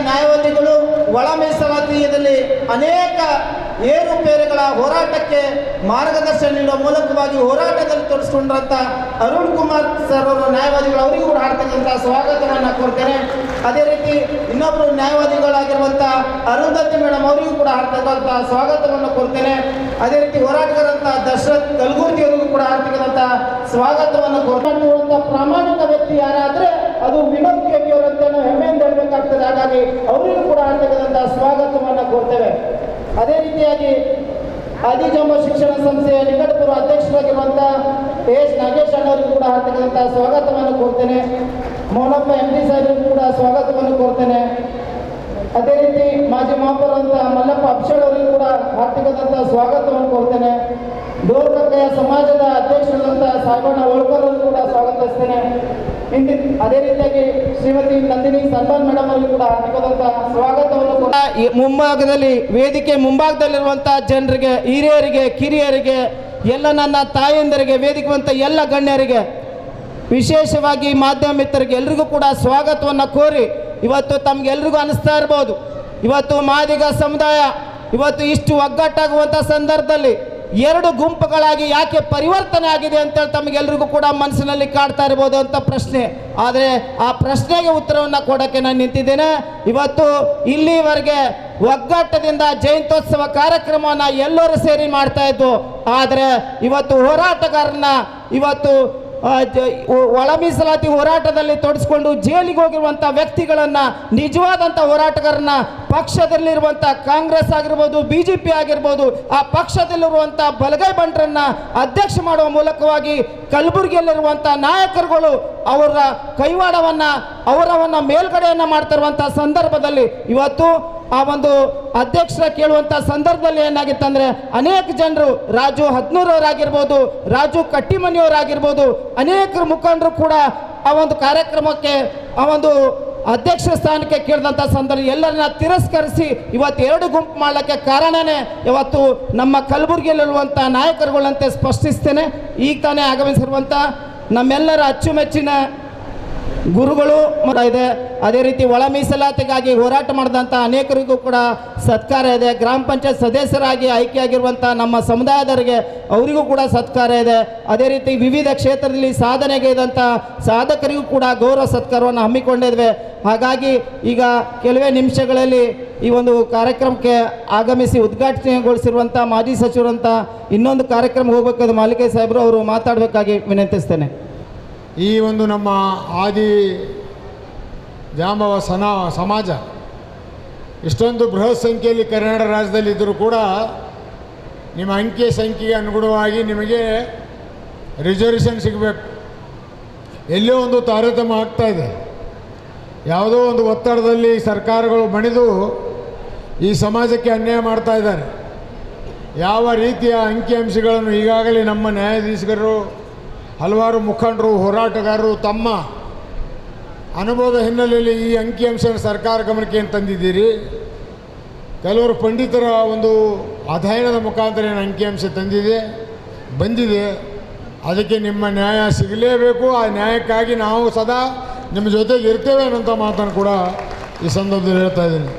ನ್ಯಾಯವಾದಿಗಳು ಒಳ ಮೀಸಲಾತಿಯಲ್ಲಿ ಅನೇಕ ಏರುಪೇರುಗಳ ಹೋರಾಟಕ್ಕೆ ಮಾರ್ಗದರ್ಶನ ನೀಡುವ ಮೂಲಕವಾಗಿ ಹೋರಾಟದಲ್ಲಿ ತೊಡಗಿಸಿಕೊಂಡಂಥ ಅರುಣ್ ಕುಮಾರ್ ಸರ್ ಅವರು ನ್ಯಾಯವಾದಿಗಳು ಅವರಿಗೂ ಕೂಡ ಹಾಡ್ತಕ್ಕಂಥ ಸ್ವಾಗತವನ್ನು ಕೋರ್ತೇನೆ. ಅದೇ ರೀತಿ ಇನ್ನೊಬ್ಬರು ನ್ಯಾಯವಾದಿಗಳಾಗಿರುವಂಥ ಅರುಂಧತಿ ಮೇಡಮ್ ಅವರಿಗೂ ಕೂಡ ಹಾಡ್ತಕ್ಕಂಥ ಸ್ವಾಗತವನ್ನು ಕೋರ್ತೇನೆ. ಅದೇ ರೀತಿ ಹೋರಾಟಗಾರಂಥ ದಶರಥ್ ಕಲಗುರ್ಗಿ ಅವರಿಗೂ ಕೂಡ ಹಾಡ್ತಕ್ಕಂಥ ಸ್ವಾಗತವನ್ನು ಕೋರುವಂಥ ಪ್ರಾಮಾಣಿಕ ವ್ಯಕ್ತಿ ಯಾರಾದರೆ ಅದು ವಿನೋದ್ ಕೆಪಿ ಅವರಂತೆ ನಾವು ಹೆಮ್ಮೆಯಿಂದ ಹೇಳಬೇಕಾಗ್ತದೆ. ಹಾಗಾಗಿ ಅವರಿಗೂ ಕೂಡ ಹಾಡ್ತಕ್ಕಂಥ ಸ್ವಾಗತವನ್ನು ಕೋರ್ತೇವೆ. ಅದೇ ರೀತಿಯಾಗಿ ಆದಿಜಾಂಬ ಶಿಕ್ಷಣ ಸಂಸ್ಥೆಯ ನಿಕಟಪೂರ್ವ ಅಧ್ಯಕ್ಷರಾಗಿರುವಂಥ ಎಸ್ ನಾಗೇಶ್ ಅಣ್ಣವರಿಗೂ ಕೂಡ ಹಾಡ್ತಕ್ಕಂಥ ಸ್ವಾಗತವನ್ನು ಕೋರ್ತೇನೆ. ಮೌನಪ್ಪ MD ಸಾಹೇಬರಿಗೂ ಕೂಡ ಸ್ವಾಗತವನ್ನು ಕೋರ್ತೇನೆ. ಅದೇ ರೀತಿ ಮಾಜಿ ಮಹಾಪೌರಂತ ಮಲ್ಲಪ್ಪ ಅಬ್ಷಳ್ ಅವರಿಗೂ ಕೂಡ ಹಾರ್ದಿಕದಂಥ ಸ್ವಾಗತವನ್ನು ಕೋರ್ತೇನೆ. ಡೋರ್ಕಕ್ಕಯ್ಯ ಸಮಾಜದ ಅಧ್ಯಕ್ಷರಾದಂಥ ಸಾಯಿಬಣ್ಣ ಹೋಳ್ಕರ್ ಅವರಿಗೂ ಕೂಡ ಸ್ವಾಗತಿಸ್ತೇನೆ. ಅದೇ ರೀತಿಯಾಗಿ ಶ್ರೀಮತಿ ನಂದಿನಿ ಸನ್ಮಾನ್ ಮೇಡಮ್ ಅವರಿಗೂ ಕೂಡ ಹಾರ್ದಿಕದಂಥ ಸ್ವಾಗತವನ್ನು ಮುಂಭಾಗದಲ್ಲಿ ವೇದಿಕೆ ಮುಂಭಾಗದಲ್ಲಿರುವಂಥ ಜನರಿಗೆ, ಹಿರಿಯರಿಗೆ, ಕಿರಿಯರಿಗೆ, ಎಲ್ಲ ನನ್ನ ತಾಯಂದರಿಗೆ, ವೇದಿಕೆವಂತ ಎಲ್ಲ ಗಣ್ಯರಿಗೆ, ವಿಶೇಷವಾಗಿ ಮಾಧ್ಯಮ ಮಿತ್ರರಿಗೆ ಎಲ್ರಿಗೂ ಕೂಡ ಸ್ವಾಗತವನ್ನು ಕೋರಿ, ಇವತ್ತು ತಮಗೆಲ್ರಿಗೂ ಅನಿಸ್ತಾ ಇರ್ಬೋದು, ಇವತ್ತು ಮಾದಿಗ ಸಮುದಾಯ ಇವತ್ತು ಇಷ್ಟು ಒಗ್ಗಟ್ಟಾಗುವಂಥ ಸಂದರ್ಭದಲ್ಲಿ ಎರಡು ಗುಂಪುಗಳಾಗಿ ಯಾಕೆ ಪರಿವರ್ತನೆ ಆಗಿದೆ ಅಂತೇಳಿ ತಮಗೆಲ್ರಿಗೂ ಕೂಡ ಮನಸ್ಸಿನಲ್ಲಿ ಕಾಡ್ತಾ ಇರ್ಬೋದು ಅಂತ ಪ್ರಶ್ನೆ. ಆದರೆ ಆ ಪ್ರಶ್ನೆಗೆ ಉತ್ತರವನ್ನು ಕೊಡೋಕ್ಕೆ ನಾನು ನಿಂತಿದ್ದೇನೆ. ಇವತ್ತು ಇಲ್ಲಿವರೆಗೆ ಒಗ್ಗಟ್ಟದಿಂದ ಜಯಂತ್ಯೋತ್ಸವ ಕಾರ್ಯಕ್ರಮವನ್ನು ಎಲ್ಲರೂ ಸೇರಿ ಮಾಡ್ತಾ ಇದ್ದು, ಆದರೆ ಇವತ್ತು ಹೋರಾಟಗಾರರನ್ನ ಇವತ್ತು ಒಳ ಮೀಸಲಾತಿ ಹೋರಾಟದಲ್ಲಿ ತೊಡಗಿಸ್ಕೊಂಡು ಜೈಲಿಗೆ ಹೋಗಿರುವಂಥ ವ್ಯಕ್ತಿಗಳನ್ನು, ನಿಜವಾದಂಥ ಹೋರಾಟಗಾರರನ್ನ ಪಕ್ಷದಲ್ಲಿರುವಂಥ ಕಾಂಗ್ರೆಸ್ ಆಗಿರ್ಬೋದು, BJP ಆಗಿರ್ಬೋದು, ಆ ಪಕ್ಷದಲ್ಲಿರುವಂಥ ಬಲಗೈ ಬಂಟರನ್ನ ಅಧ್ಯಕ್ಷ ಮಾಡುವ ಮೂಲಕವಾಗಿ ಕಲಬುರಗಿಯಲ್ಲಿರುವಂಥ ನಾಯಕರುಗಳು ಅವರ ಕೈವಾಡವನ್ನು ಅವರವನ್ನು ಮೇಲ್ಗಡೆಯನ್ನು ಮಾಡ್ತಿರುವಂಥ ಸಂದರ್ಭದಲ್ಲಿ ಇವತ್ತು ಆ ಒಂದು ಅಧ್ಯಕ್ಷರ ಕೇಳುವಂಥ ಸಂದರ್ಭದಲ್ಲಿ ಏನಾಗಿತ್ತಂದರೆ ಅನೇಕ ಜನರು, ರಾಜು ಹದ್ನೂರವರಾಗಿರ್ಬೋದು, ರಾಜು ಕಟ್ಟಿಮನಿಯವರಾಗಿರ್ಬೋದು, ಅನೇಕರು ಮುಖಂಡರು ಕೂಡ ಆ ಒಂದು ಕಾರ್ಯಕ್ರಮಕ್ಕೆ ಆ ಒಂದು ಅಧ್ಯಕ್ಷ ಸ್ಥಾನಕ್ಕೆ ಕೇಳಿದಂಥ ಸಂದರ್ಭ ಎಲ್ಲರನ್ನ ತಿರಸ್ಕರಿಸಿ ಇವತ್ತು ಎರಡು ಗುಂಪು ಮಾಡಲಿಕ್ಕೆ ಕಾರಣನೇ ಇವತ್ತು ನಮ್ಮ ಕಲಬುರಗಿಯಲ್ಲಿರುವಂಥ ನಾಯಕರುಗಳಂತೆ ಸ್ಪಷ್ಟಿಸ್ತೇನೆ. ಈಗ ತಾನೇ ಆಗಮಿಸಿರುವಂಥ ನಮ್ಮೆಲ್ಲರ ಅಚ್ಚುಮೆಚ್ಚಿನ ಗುರುಗಳು ಇದೆ. ಅದೇ ರೀತಿ ಒಳ ಮೀಸಲಾತಿಗಾಗಿ ಹೋರಾಟ ಮಾಡಿದಂಥ ಅನೇಕರಿಗೂ ಕೂಡ ಸತ್ಕಾರ ಇದೆ. ಗ್ರಾಮ ಪಂಚಾಯತ್ ಸದಸ್ಯರಾಗಿ ಆಯ್ಕೆಯಾಗಿರುವಂಥ ನಮ್ಮ ಸಮುದಾಯದವರಿಗೆ ಅವರಿಗೂ ಕೂಡ ಸತ್ಕಾರ ಇದೆ. ಅದೇ ರೀತಿ ವಿವಿಧ ಕ್ಷೇತ್ರದಲ್ಲಿ ಸಾಧನೆಗೈದಂಥ ಸಾಧಕರಿಗೂ ಕೂಡ ಗೌರವ ಸತ್ಕಾರವನ್ನು ಹಮ್ಮಿಕೊಂಡಿದ್ವಿ. ಹಾಗಾಗಿ ಈಗ ಕೆಲವೇ ನಿಮಿಷಗಳಲ್ಲಿ ಈ ಒಂದು ಕಾರ್ಯಕ್ರಮಕ್ಕೆ ಆಗಮಿಸಿ ಉದ್ಘಾಟನೆಗೊಳಿಸಿರುವಂಥ ಮಾಜಿ ಸಚಿವರಂಥ ಇನ್ನೊಂದು ಕಾರ್ಯಕ್ರಮ ಹೋಗಬೇಕಾದ ಮಾಲಿಕೆ ಸಾಹೇಬರು ಅವರು ಮಾತಾಡಬೇಕಾಗಿ ವಿನಂತಿಸ್ತೇನೆ. ಈ ಒಂದು ನಮ್ಮ ಆದಿ ಜಾಂಬವ ಸಮಾಜ ಇಷ್ಟೊಂದು ಬೃಹತ್ ಸಂಖ್ಯೆಯಲ್ಲಿ ಕರ್ನಾಟಕ ರಾಜ್ಯದಲ್ಲಿ ಇದ್ದರೂ ಕೂಡ ನಿಮ್ಮ ಅಂಕೆ ಸಂಖ್ಯೆಗೆ ಅನುಗುಣವಾಗಿ ನಿಮಗೆ ರಿಸರ್ವೇಷನ್ ಸಿಗಬೇಕು. ಎಲ್ಲೋ ಒಂದು ತಾರತಮ್ಯ ಆಗ್ತಾಯಿದೆ. ಯಾವುದೋ ಒಂದು ಒತ್ತಡದಲ್ಲಿ ಸರ್ಕಾರಗಳು ಮಣಿದು ಈ ಸಮಾಜಕ್ಕೆ ಅನ್ಯಾಯ ಮಾಡ್ತಾ ಇದ್ದಾರೆ. ಯಾವ ರೀತಿಯ ಅಂಕಿಅಂಶಗಳನ್ನು ಈಗಾಗಲೇ ನಮ್ಮ ನ್ಯಾಯಾಧೀಶರು, ಹಲವಾರು ಮುಖಂಡರು, ಹೋರಾಟಗಾರರು ತಮ್ಮ ಅನುಭವದ ಹಿನ್ನೆಲೆಯಲ್ಲಿ ಈ ಅಂಕಿಅಂಶ ಸರ್ಕಾರ ಗಮನಕ್ಕೆ ಏನು ತಂದಿದ್ದೀರಿ. ಕೆಲವರು ಪಂಡಿತರ ಒಂದು ಅಧ್ಯಯನದ ಮುಖಾಂತರ ಏನು ಅಂಕಿಅಂಶ ಬಂದಿದೆ. ಅದಕ್ಕೆ ನಿಮ್ಮ ನ್ಯಾಯ ಸಿಗಲೇಬೇಕು. ಆ ನ್ಯಾಯಕ್ಕಾಗಿ ನಾವು ಸದಾ ನಿಮ್ಮ ಜೊತೆಗೆ ಇರ್ತೇವೆ ಅನ್ನೋಂಥ ಮಾತನ್ನು ಕೂಡ ಈ ಸಂದರ್ಭದಲ್ಲಿ ಹೇಳ್ತಾ ಇದ್ದೀನಿ.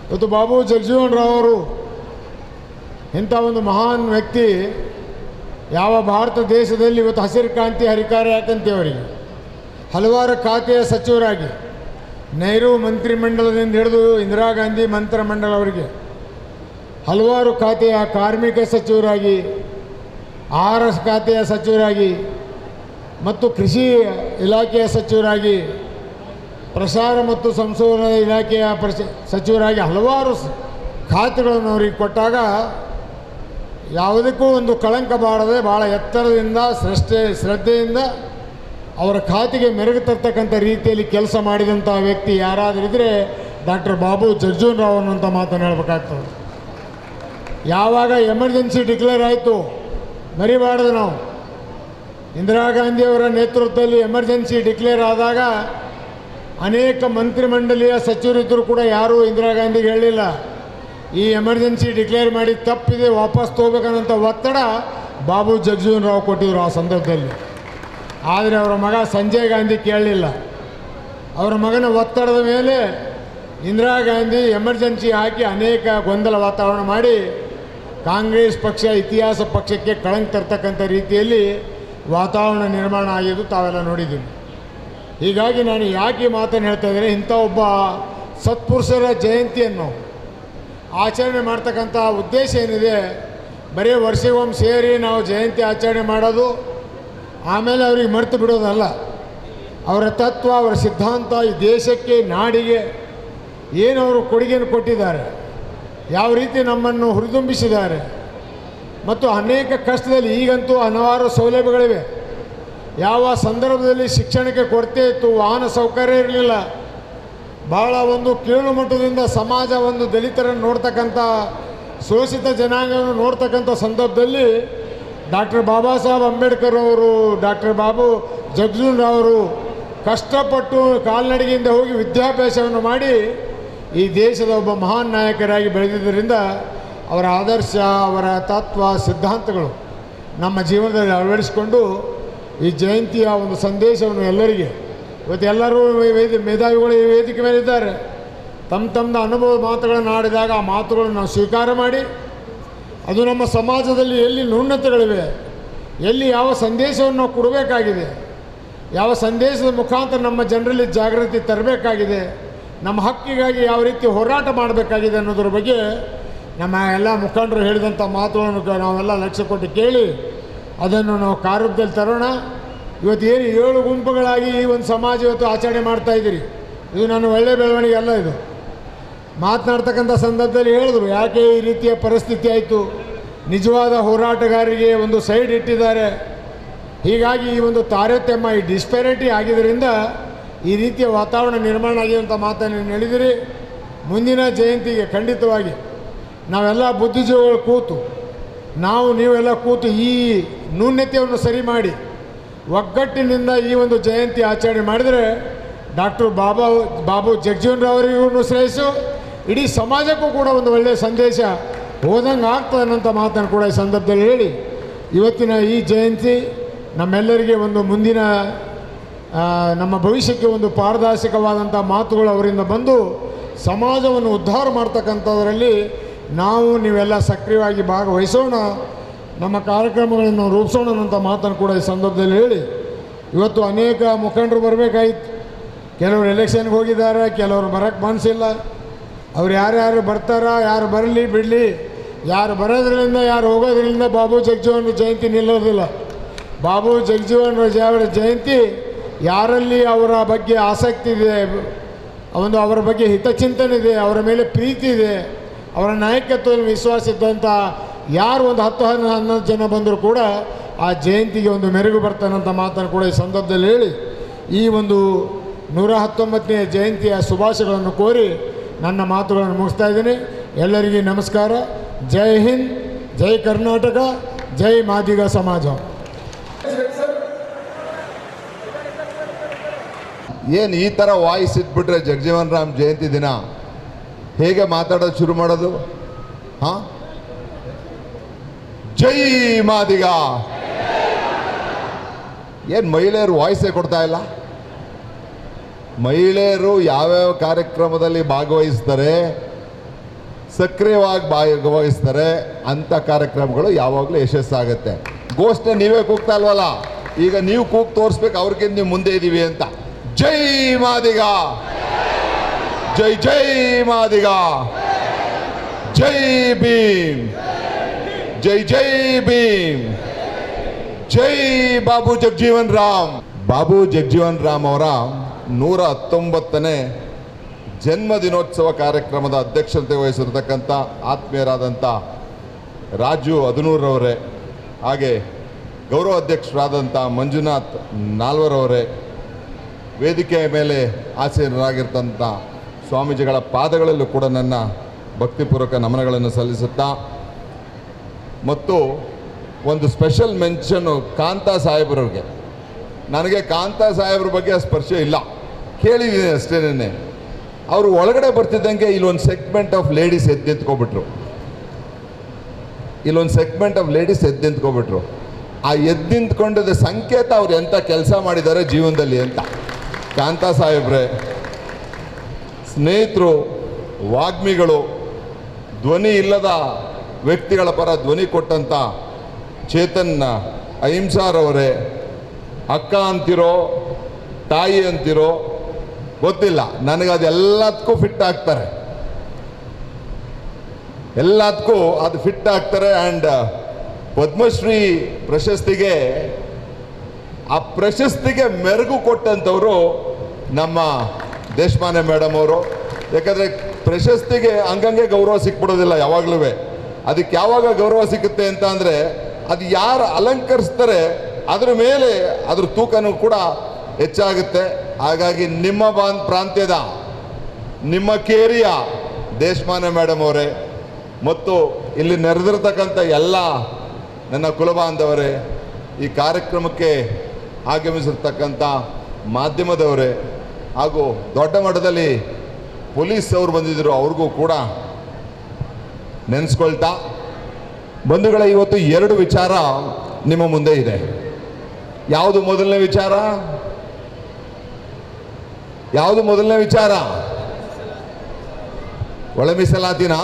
ಇವತ್ತು ಬಾಬು ಜಗಜೀವನ್ ರಾವ್ ಅವರು ಇಂಥ ಒಂದು ಮಹಾನ್ ವ್ಯಕ್ತಿ. ಯಾವ ಭಾರತ ದೇಶದಲ್ಲಿ ಇವತ್ತು ಹಸಿರು ಕ್ರಾಂತಿ ಹರಿಕಾರ ಯಾಕಂತೆ ಅವರಿಗೆ ಹಲವಾರು ಖಾತೆಯ ಸಚಿವರಾಗಿ, ನೆಹರು ಮಂತ್ರಿಮಂಡಲದಿಂದ ಹಿಡಿದು ಇಂದಿರಾ ಗಾಂಧಿ ಮಂತ್ರಿಮಂಡಲ ಅವರಿಗೆ ಹಲವಾರು ಖಾತೆಯ ಕಾರ್ಮಿಕ ಸಚಿವರಾಗಿ, ಆಹಾರ ಖಾತೆಯ ಸಚಿವರಾಗಿ ಮತ್ತು ಕೃಷಿ ಇಲಾಖೆಯ ಸಚಿವರಾಗಿ, ಪ್ರಸಾರ ಮತ್ತು ಸಂಶೋಧನಾ ಇಲಾಖೆಯ ಸಚಿವರಾಗಿ ಹಲವಾರು ಖಾತೆಗಳನ್ನು ಅವರಿಗೆ ಕೊಟ್ಟಾಗ ಯಾವುದಕ್ಕೂ ಒಂದು ಕಳಂಕ ಬಾರದೆ ಭಾಳ ಎತ್ತರದಿಂದ ಶ್ರದ್ಧೆಯಿಂದ ಅವರ ಖಾತೆಗೆ ಮೆರುಗು ತರ್ತಕ್ಕಂಥ ರೀತಿಯಲ್ಲಿ ಕೆಲಸ ಮಾಡಿದಂಥ ವ್ಯಕ್ತಿ ಯಾರಾದರೂ ಇದ್ದರೆ ಡಾಕ್ಟರ್ ಬಾಬು ಜಗಜೀವನ್ ರಾವ್ ಅನ್ನೋಂಥ ಮಾತನ್ನು ಹೇಳಬೇಕಾಗ್ತದೆ. ಯಾವಾಗ ಎಮರ್ಜೆನ್ಸಿ ಡಿಕ್ಲೇರ್ ಆಯಿತು ಮರಿಬಾರ್ದು ನಾವು. ಇಂದಿರಾ ಗಾಂಧಿಯವರ ನೇತೃತ್ವದಲ್ಲಿ ಎಮರ್ಜೆನ್ಸಿ ಡಿಕ್ಲೇರ್ ಆದಾಗ ಅನೇಕ ಮಂತ್ರಿಮಂಡಲೀಯ ಸಚಿವರಿದ್ದರೂ ಕೂಡ ಯಾರೂ ಇಂದಿರಾ ಗಾಂಧಿಗೆ ಹೇಳಲಿಲ್ಲ ಈ ಎಮರ್ಜೆನ್ಸಿ ಡಿಕ್ಲೇರ್ ಮಾಡಿ ತಪ್ಪಿದೆ, ವಾಪಸ್ ತೊಗೋಬೇಕನ್ನೋಂಥ ಒತ್ತಡ ಬಾಬು ಜಗಜೀವನ್ ರಾವ್ ಕೊಟ್ಟಿದ್ರು ಆ ಸಂದರ್ಭದಲ್ಲಿ. ಆದರೆ ಅವರ ಮಗ ಸಂಜಯ್ ಗಾಂಧಿ ಕೇಳಲಿಲ್ಲ. ಅವರ ಮಗನ ಒತ್ತಡದ ಮೇಲೆ ಇಂದಿರಾ ಗಾಂಧಿ ಎಮರ್ಜೆನ್ಸಿ ಹಾಕಿ ಅನೇಕ ಗೊಂದಲ ವಾತಾವರಣ ಮಾಡಿ ಕಾಂಗ್ರೆಸ್ ಪಕ್ಷ ಇತಿಹಾಸ ಪಕ್ಷಕ್ಕೆ ಕಳಂಕ ತರ್ತಕ್ಕಂಥ ರೀತಿಯಲ್ಲಿ ವಾತಾವರಣ ನಿರ್ಮಾಣ ಆಗಿದ್ದು ತಾವೆಲ್ಲ ನೋಡಿದ್ದೀವಿ. ಹೀಗಾಗಿ ನಾನು ಯಾಕೆ ಮಾತನ್ನು ಹೇಳ್ತಾ ಇದ್ದೇನೆ, ಇಂಥ ಒಬ್ಬ ಸತ್ಪುರುಷರ ಜಯಂತಿಯನ್ನು ಆಚರಣೆ ಮಾಡ್ತಕ್ಕಂಥ ಉದ್ದೇಶ ಏನಿದೆ, ಬರೀ ವರ್ಷಕ್ಕೊಮ್ಮೆ ಸೇರಿ ನಾವು ಜಯಂತಿ ಆಚರಣೆ ಮಾಡೋದು ಆಮೇಲೆ ಅವ್ರಿಗೆ ಮರೆತು ಬಿಡೋದಲ್ಲ. ಅವರ ತತ್ವ, ಅವರ ಸಿದ್ಧಾಂತ ಈ ದೇಶಕ್ಕೆ, ನಾಡಿಗೆ ಏನು ಅವರು ಕೊಡುಗೆಯನ್ನು ಕೊಟ್ಟಿದ್ದಾರೆ, ಯಾವ ರೀತಿ ನಮ್ಮನ್ನು ಹುರಿದುಂಬಿಸಿದ್ದಾರೆ ಮತ್ತು ಅನೇಕ ಕಷ್ಟದಲ್ಲಿ, ಈಗಂತೂ ಹಲವಾರು ಸೌಲಭ್ಯಗಳಿವೆ. ಯಾವ ಸಂದರ್ಭದಲ್ಲಿ ಶಿಕ್ಷಣಕ್ಕೆ ಕೊರತೆ ಇತ್ತು, ವಾಹನ ಸೌಕರ್ಯ ಇರಲಿಲ್ಲ, ಭಾಳ ಒಂದು ಕೀಳು ಮಟ್ಟದಿಂದ ಸಮಾಜ ಒಂದು ದಲಿತರನ್ನು ನೋಡ್ತಕ್ಕಂಥ, ಶೋಷಿತ ಜನಾಂಗವನ್ನು ನೋಡ್ತಕ್ಕಂಥ ಸಂದರ್ಭದಲ್ಲಿ ಡಾಕ್ಟರ್ ಬಾಬಾ ಸಾಹೇಬ್ ಅಂಬೇಡ್ಕರ್ ಅವರು, ಡಾಕ್ಟರ್ ಬಾಬು ಜಗಜೀವನ್ ರಾವರು ಕಷ್ಟಪಟ್ಟು ಕಾಲ್ನಡಿಗೆಯಿಂದ ಹೋಗಿ ವಿದ್ಯಾಭ್ಯಾಸವನ್ನು ಮಾಡಿ ಈ ದೇಶದ ಒಬ್ಬ ಮಹಾನ್ ನಾಯಕರಾಗಿ ಬೆಳೆದಿದ್ದರಿಂದ ಅವರ ಆದರ್ಶ, ಅವರ ತತ್ವ, ಸಿದ್ಧಾಂತಗಳು ನಮ್ಮ ಜೀವನದಲ್ಲಿ ಅಳವಡಿಸಿಕೊಂಡು ಈ ಜಯಂತಿಯ ಒಂದು ಸಂದೇಶವನ್ನು ಎಲ್ಲರಿಗೆ, ಇವತ್ತು ಎಲ್ಲರೂ ಮೇಧಾವಿಗಳು ಈ ವೇದಿಕೆ ಮೇಲೆ ಇದ್ದಾರೆ, ತಮ್ಮ ಅನುಭವದ ಮಾತುಗಳನ್ನು ಆಡಿದಾಗ ಆ ಮಾತುಗಳನ್ನು ನಾವು ಸ್ವೀಕಾರ ಮಾಡಿ, ಅದು ನಮ್ಮ ಸಮಾಜದಲ್ಲಿ ಎಲ್ಲಿ ನ್ಯೂನತೆಗಳಿವೆ, ಎಲ್ಲಿ ಯಾವ ಸಂದೇಶವನ್ನು ನಾವು ಕೊಡಬೇಕಾಗಿದೆ, ಯಾವ ಸಂದೇಶದ ಮುಖಾಂತರ ನಮ್ಮ ಜನರಲ್ಲಿ ಜಾಗೃತಿ ತರಬೇಕಾಗಿದೆ, ನಮ್ಮ ಹಕ್ಕಿಗಾಗಿ ಯಾವ ರೀತಿ ಹೋರಾಟ ಮಾಡಬೇಕಾಗಿದೆ ಅನ್ನೋದ್ರ ಬಗ್ಗೆ ನಮ್ಮ ಎಲ್ಲ ಮುಖಂಡರು ಹೇಳಿದಂಥ ಮಾತುಗಳನ್ನು ನಾವೆಲ್ಲ ಲಕ್ಷ್ಯ ಕೊಟ್ಟು ಕೇಳಿ ಅದನ್ನು ನಾವು ಕಾರ್ಯದಲ್ಲಿ ತರೋಣ. ಇವತ್ತು ಏನು 7 ಗುಂಪುಗಳಾಗಿ ಈ ಒಂದು ಸಮಾಜ ಇವತ್ತು ಆಚರಣೆ ಮಾಡ್ತಾಯಿದ್ದೀರಿ, ಇದು ನನ್ನ ಒಳ್ಳೆಯ ಬೆಳವಣಿಗೆ ಅಲ್ಲ. ಇದು ಮಾತನಾಡ್ತಕ್ಕಂಥ ಸಂದರ್ಭದಲ್ಲಿ ಹೇಳಿದ್ರು, ಯಾಕೆ ಈ ರೀತಿಯ ಪರಿಸ್ಥಿತಿ ಆಯಿತು, ನಿಜವಾದ ಹೋರಾಟಗಾರರಿಗೆ ಒಂದು ಸೈಡ್ ಇಟ್ಟಿದ್ದಾರೆ, ಹೀಗಾಗಿ ಈ ಒಂದು ತಾರತಮ್ಯ, ಈ ಡಿಸ್ಪ್ಯಾರಿಟಿ ಆಗಿದ್ದರಿಂದ ಈ ರೀತಿಯ ವಾತಾವರಣ ನಿರ್ಮಾಣ ಆಗಿದೆ ಅಂತ ಮಾತನ್ನು ಹೇಳಿದಿರಿ. ಮುಂದಿನ ಜಯಂತಿಗೆ ಖಂಡಿತವಾಗಿ ನಾವೆಲ್ಲ ಬುದ್ಧಿಜೀವಿಗಳು ಕೂತು, ನೀವೆಲ್ಲ ಕೂತು ಈ ನ್ಯೂನತೆಯನ್ನು ಸರಿ ಮಾಡಿ ಒಗ್ಗಟ್ಟಿನಿಂದ ಈ ಒಂದು ಜಯಂತಿ ಆಚರಣೆ ಮಾಡಿದರೆ ಡಾಕ್ಟರ್ ಬಾಬು ಜಗಜೀವನ್ ರಾವರಿಗೂ ಶ್ರೇಯಸ್ಸು, ಇಡೀ ಸಮಾಜಕ್ಕೂ ಕೂಡ ಒಂದು ಒಳ್ಳೆಯ ಸಂದೇಶ ಹೋದಂಗೆ ಆಗ್ತದೆ ಅನ್ನೋಂಥ ಮಾತನ್ನು ಕೂಡ ಈ ಸಂದರ್ಭದಲ್ಲಿ ಹೇಳಿ, ಇವತ್ತಿನ ಈ ಜಯಂತಿ ನಮ್ಮೆಲ್ಲರಿಗೆ ಒಂದು ಮುಂದಿನ ನಮ್ಮ ಭವಿಷ್ಯಕ್ಕೆ ಒಂದು ಪಾರದರ್ಶಕವಾದಂಥ ಮಾತುಗಳು ಅವರಿಂದ ಬಂದು ಸಮಾಜವನ್ನು ಉದ್ಧಾರ ಮಾಡ್ತಕ್ಕಂಥದ್ರಲ್ಲಿ ನೀವೆಲ್ಲ ಸಕ್ರಿಯವಾಗಿ ಭಾಗವಹಿಸೋಣ, ನಮ್ಮ ಕಾರ್ಯಕ್ರಮಗಳನ್ನು ರೂಪಿಸೋಣ ಅನ್ನೋಂಥ ಮಾತನ್ನು ಕೂಡ ಈ ಸಂದರ್ಭದಲ್ಲಿ ಹೇಳಿ, ಇವತ್ತು ಅನೇಕ ಮುಖಂಡರು ಬರಬೇಕಾಗಿತ್ತು, ಕೆಲವರು ಎಲೆಕ್ಷನ್ಗೆ ಹೋಗಿದ್ದಾರೆ, ಕೆಲವರು ಬರೋಕ್ಕೆ ಮನಸ್ಸಿಲ್ಲ. ಅವ್ರು ಯಾರ್ಯಾರು ಬರ್ತಾರ, ಯಾರು ಬರಲಿ ಬಿಡಲಿ, ಯಾರು ಬರೋದ್ರಿಂದ ಯಾರು ಹೋಗೋದ್ರಿಂದ ಬಾಬು ಜಗಜೀವನ್ ಜಯಂತಿ ನಿಲ್ಲೋದಿಲ್ಲ. ಬಾಬು ಜಗಜೀವನ್ ಅವರ ಜಯಂತಿ ಯಾರಲ್ಲಿ ಅವರ ಬಗ್ಗೆ ಆಸಕ್ತಿ ಇದೆ, ಅವರ ಬಗ್ಗೆ ಹಿತಚಿಂತನೆ ಇದೆ, ಅವರ ಮೇಲೆ ಪ್ರೀತಿ ಇದೆ, ಅವರ ನಾಯಕತ್ವದಲ್ಲಿ ವಿಶ್ವಾಸ ಇದ್ದಂಥ ಯಾರು ಒಂದು 10-11 ಜನ ಬಂದರೂ ಕೂಡ ಆ ಜಯಂತಿಗೆ ಒಂದು ಮೆರುಗು ಬರ್ತಾನಂಥ ಮಾತನ್ನು ಕೂಡ ಈ ಸಂದರ್ಭದಲ್ಲಿ ಹೇಳಿ, ಈ ಒಂದು 119ನೇ ಜಯಂತಿಯ ಶುಭಾಶಯಗಳನ್ನು ಕೋರಿ ನನ್ನ ಮಾತುಗಳನ್ನು ಮುಗಿಸ್ತಾ ಇದ್ದೀನಿ. ಎಲ್ಲರಿಗೂ ನಮಸ್ಕಾರ. ಜೈ ಹಿಂದ್, ಜೈ ಕರ್ನಾಟಕ, ಜೈ ಮಾದಿಗ ಸಮಾಜ. ಏನು ಈ ಥರ ವಾಯ್ಸ್ ಇಟ್ಬಿಟ್ರೆ ಜಗಜೀವನ್ ರಾಮ್ ಜಯಂತಿ ದಿನ ಹೇಗೆ ಮಾತಾಡೋದು ಶುರು ಮಾಡೋದು? ಹಾಂ, ಜೈ ಮಾದಿಗ. ಏನು ಮಹಿಳೆಯರು ವಾಯ್ಸೇ ಕೊಡ್ತಾ ಇಲ್ಲ? ಮಹಿಳೆಯರು ಯಾವ್ಯಾವ ಕಾರ್ಯಕ್ರಮದಲ್ಲಿ ಭಾಗವಹಿಸ್ತಾರೆ, ಸಕ್ರಿಯವಾಗಿ ಭಾಗವಹಿಸ್ತಾರೆ, ಅಂಥ ಕಾರ್ಯಕ್ರಮಗಳು ಯಾವಾಗಲೂ ಯಶಸ್ಸಾಗುತ್ತೆ. ಗೋಷ್ಠಿ ನೀವೇ ಕೂಗ್ತಾ ಇಲ್ವಲ್ಲ, ಈಗ ನೀವು ಕೂಗ್ ತೋರಿಸ್ಬೇಕು ಅವ್ರಿಗಿಂತ ನೀವು ಮುಂದೆ ಇದ್ದೀವಿ ಅಂತ. ಜೈ ಮಾದಿಗ, ಜೈ ಜೈ ಮಾದಿಗ, ಜೈ ಭೀಮ್, ಜೈ ಜೈ ಭೀಮ್, ಜೈ ಬಾಬು ಜಗಜೀವನ್ ರಾಮ್. ಬಾಬು ಜಗಜೀವನ್ ರಾಮ್ ಅವರ 119ನೇ ಜನ್ಮ ದಿನೋತ್ಸವ ಕಾರ್ಯಕ್ರಮದ ಅಧ್ಯಕ್ಷತೆ ವಹಿಸಿರ್ತಕ್ಕಂಥ ಆತ್ಮೀಯರಾದಂಥ ರಾಜು ಅದನೂರವರೇ, ಹಾಗೆ ಗೌರವ ಅಧ್ಯಕ್ಷರಾದಂಥ ಮಂಜುನಾಥ್ ನಾಲ್ವರವರೇ, ವೇದಿಕೆಯ ಮೇಲೆ ಆಸೀನರಾಗಿರ್ತಂಥ ಸ್ವಾಮೀಜಿಗಳ ಪಾದಗಳಲ್ಲೂ ಕೂಡ ನನ್ನ ಭಕ್ತಿಪೂರ್ವಕ ನಮನಗಳನ್ನು ಸಲ್ಲಿಸುತ್ತಾ, ಮತ್ತು ಒಂದು ಸ್ಪೆಷಲ್ ಮೆನ್ಷನ್ನು ಕಾಂತಾ ಸಾಹೇಬ್ರವ್ರಿಗೆ. ನನಗೆ ಕಾಂತಾ ಸಾಹೇಬ್ರ ಬಗ್ಗೆ ಸ್ಪರ್ಶ ಇಲ್ಲ, ಕೇಳಿದ್ದೀನಿ ಅಷ್ಟೇನೆ. ಅವರು ಒಳಗಡೆ ಬರ್ತಿದ್ದಂಗೆ ಇಲ್ಲೊಂದು ಸೆಗ್ಮೆಂಟ್ ಆಫ್ ಲೇಡೀಸ್ ಎದ್ದು ನಿಂತ್ಕೊಬಿಟ್ರು. ಆ ಎದ್ದು ನಿಂತ್ಕೊಂಡಿದ್ದ ಸಂಕೇತ ಅವ್ರು ಎಂಥ ಕೆಲಸ ಮಾಡಿದ್ದಾರೆ ಜೀವನದಲ್ಲಿ ಅಂತ. ಕಾಂತಾ ಸಾಹೇಬ್ರೆ, ಸ್ನೇಹಿತರು, ವಾಗ್ಮಿಗಳು, ಧ್ವನಿ ಇಲ್ಲದ ವ್ಯಕ್ತಿಗಳ ಪರ ಧ್ವನಿ ಕೊಟ್ಟಂಥ ಚೇತನ್ ಅಹಿಂಸಾರವರೇ, ಅಕ್ಕ ಅಂತಿರೋ ತಾಯಿ ಅಂತಿರೋ ಗೊತ್ತಿಲ್ಲ, ನನಗೆ ಅದೆಲ್ಲದಕ್ಕೂ ಫಿಟ್ ಆಗ್ತಾರೆ, ಎಲ್ಲದಕ್ಕೂ ಅದು ಫಿಟ್ ಆಗ್ತಾರೆ. ಆ್ಯಂಡ್ ಪದ್ಮಶ್ರೀ ಪ್ರಶಸ್ತಿಗೆ ಆ ಪ್ರಶಸ್ತಿಗೆ ಮೆರುಗು ಕೊಟ್ಟಂಥವರು ನಮ್ಮ ದೇಶಮಾನೆ ಮೇಡಮ್ ಅವರು. ಯಾಕಂದರೆ ಪ್ರಶಸ್ತಿಗೆ ಹಂಗಂಗೆ ಗೌರವ ಸಿಕ್ಬಿಡೋದಿಲ್ಲ ಯಾವಾಗಲೂ. ಅದಕ್ಕೆ ಯಾವಾಗ ಗೌರವ ಸಿಗುತ್ತೆ ಅಂತ ಅಂದರೆ ಅದು ಯಾರು ಅಲಂಕರಿಸ್ತಾರೆ ಅದ್ರ ಮೇಲೆ ಅದ್ರ ತೂಕನೂ ಕೂಡ ಹೆಚ್ಚಾಗುತ್ತೆ. ಹಾಗಾಗಿ ನಿಮ್ಮ ಪ್ರಾಂತ್ಯದ, ನಿಮ್ಮ ಕೇರಿಯ ದೇಶಮಾನೆ ಮೇಡಮ್ ಅವರೇ ಮತ್ತು ಇಲ್ಲಿ ನೆರೆದಿರ್ತಕ್ಕಂಥ ಎಲ್ಲ ನನ್ನ ಕುಲಬಾಂಧವರೇ, ಈ ಕಾರ್ಯಕ್ರಮಕ್ಕೆ ಆಗಮಿಸಿರ್ತಕ್ಕಂಥ ಮಾಧ್ಯಮದವರೇ ಹಾಗೂ ದೊಡ್ಡ ಮಟ್ಟದಲ್ಲಿ ಪೊಲೀಸ್ ಅವರು ಬಂದಿದ್ದರು, ಅವ್ರಿಗೂ ಕೂಡ ನೆನೆಸ್ಕೊಳ್ತಾ, ಬಂಧುಗಳೇ, ಇವತ್ತು 2 ವಿಚಾರ ನಿಮ್ಮ ಮುಂದೆ ಇದೆ. ಯಾವುದು ಮೊದಲನೇ ವಿಚಾರ? ಯಾವುದು ಮೊದಲನೇ ವಿಚಾರ? ಒಳ ಮೀಸಲಾತಿನ.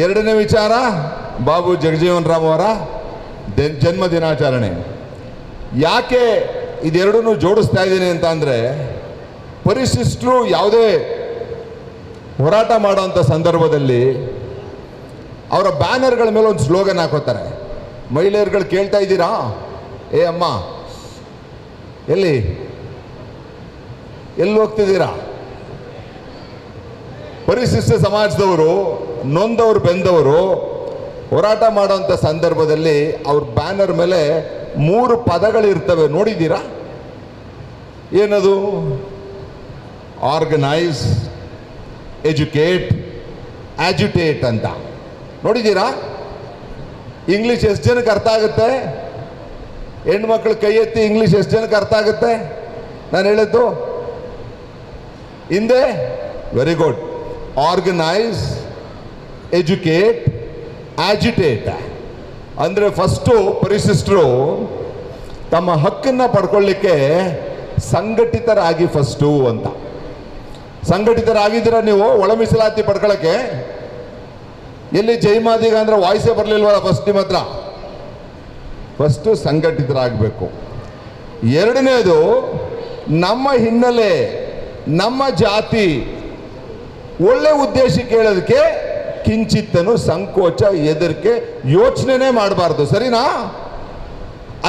ಎರಡನೇ ವಿಚಾರ ಬಾಬು ಜಗಜೀವನ್ ರಾಮ್ ಅವರ ಜನ್ಮ ದಿನಾಚರಣೆ. ಯಾಕೆ ಇದೆರಡನ್ನೂ ಜೋಡಿಸ್ತಾ ಇದ್ದೀನಿ ಅಂತ ಅಂದರೆ, ಪರಿಶಿಷ್ಟರು ಯಾವುದೇ ಹೋರಾಟ ಮಾಡೋಂಥ ಸಂದರ್ಭದಲ್ಲಿ ಅವರ ಬ್ಯಾನರ್ಗಳ ಮೇಲೆ ಒಂದು ಸ್ಲೋಗನ್ ಹಾಕೋತಾರೆ. ಮಹಿಳೆಯರುಗಳು ಕೇಳ್ತಾ ಇದ್ದೀರಾ, ಏ ಅಮ್ಮ ಎಲ್ಲಿ ಹೋಗ್ತಿದ್ದೀರಾ? ಪರಿಶಿಷ್ಟ ಸಮಾಜದವರು, ನೊಂದವರು ಬೆಂದವರು ಹೋರಾಟ ಮಾಡೋಂಥ ಸಂದರ್ಭದಲ್ಲಿ ಅವ್ರ ಬ್ಯಾನರ್ ಮೇಲೆ 3 ಪದಗಳಿರ್ತವೆ, ನೋಡಿದ್ದೀರಾ? ಏನದು? ಆರ್ಗನೈಸ್, ಎಜುಕೇಟ್, ಆಜಿಟೇಟ್ ಅಂತ. ನೋಡಿದ್ದೀರಾ? ಇಂಗ್ಲೀಷ್ ಎಷ್ಟು ಜನಕ್ಕೆ ಅರ್ಥ ಆಗುತ್ತೆ? ಹೆಣ್ಮಕ್ಳು ಕೈ ಎತ್ತಿ, ಇಂಗ್ಲೀಷ್ ಎಷ್ಟು ಜನಕ್ಕೆ ಅರ್ಥ ಆಗುತ್ತೆ ನಾನು ಹೇಳಿದ್ದು ಹಿಂದೆ? Very good. Organise, educate, agitate. ಅಂದರೆ ಫಸ್ಟು ಪರಿಶಿಷ್ಟರು ತಮ್ಮ ಹಕ್ಕನ್ನು ಪಡ್ಕೊಳ್ಳಿಕ್ಕೆ ಸಂಘಟಿತರಾಗಿ ಫಸ್ಟು ಅಂತ. ಸಂಘಟಿತರಾಗಿದ್ದೀರಾ ನೀವು ಒಳ ಮೀಸಲಾತಿ ಪಡ್ಕೊಳ್ಳೋಕ್ಕೆ? ಎಲ್ಲಿ ಜೈಮಾದಿಗ ಅಂದರೆ ವಾಯ್ಸೇ ಬರಲಿಲ್ವಲ್ಲ ಫಸ್ಟ್ ನಿಮ್ಮ ಹತ್ರ? ಫಸ್ಟು ಸಂಘಟಿತರಾಗಬೇಕು. ಎರಡನೇದು, ನಮ್ಮ ಹಿನ್ನೆಲೆ, ನಮ್ಮ ಜಾತಿ, ಒಳ್ಳೆ ಉದ್ದೇಶಕ್ಕೆ ಹೇಳೋದಕ್ಕೆ ಕಿಂಚಿತ್ತನು ಸಂಕೋಚ, ಹೆದರಿಕೆ, ಯೋಚನೆ ಮಾಡಬಾರ್ದು. ಸರಿನಾ?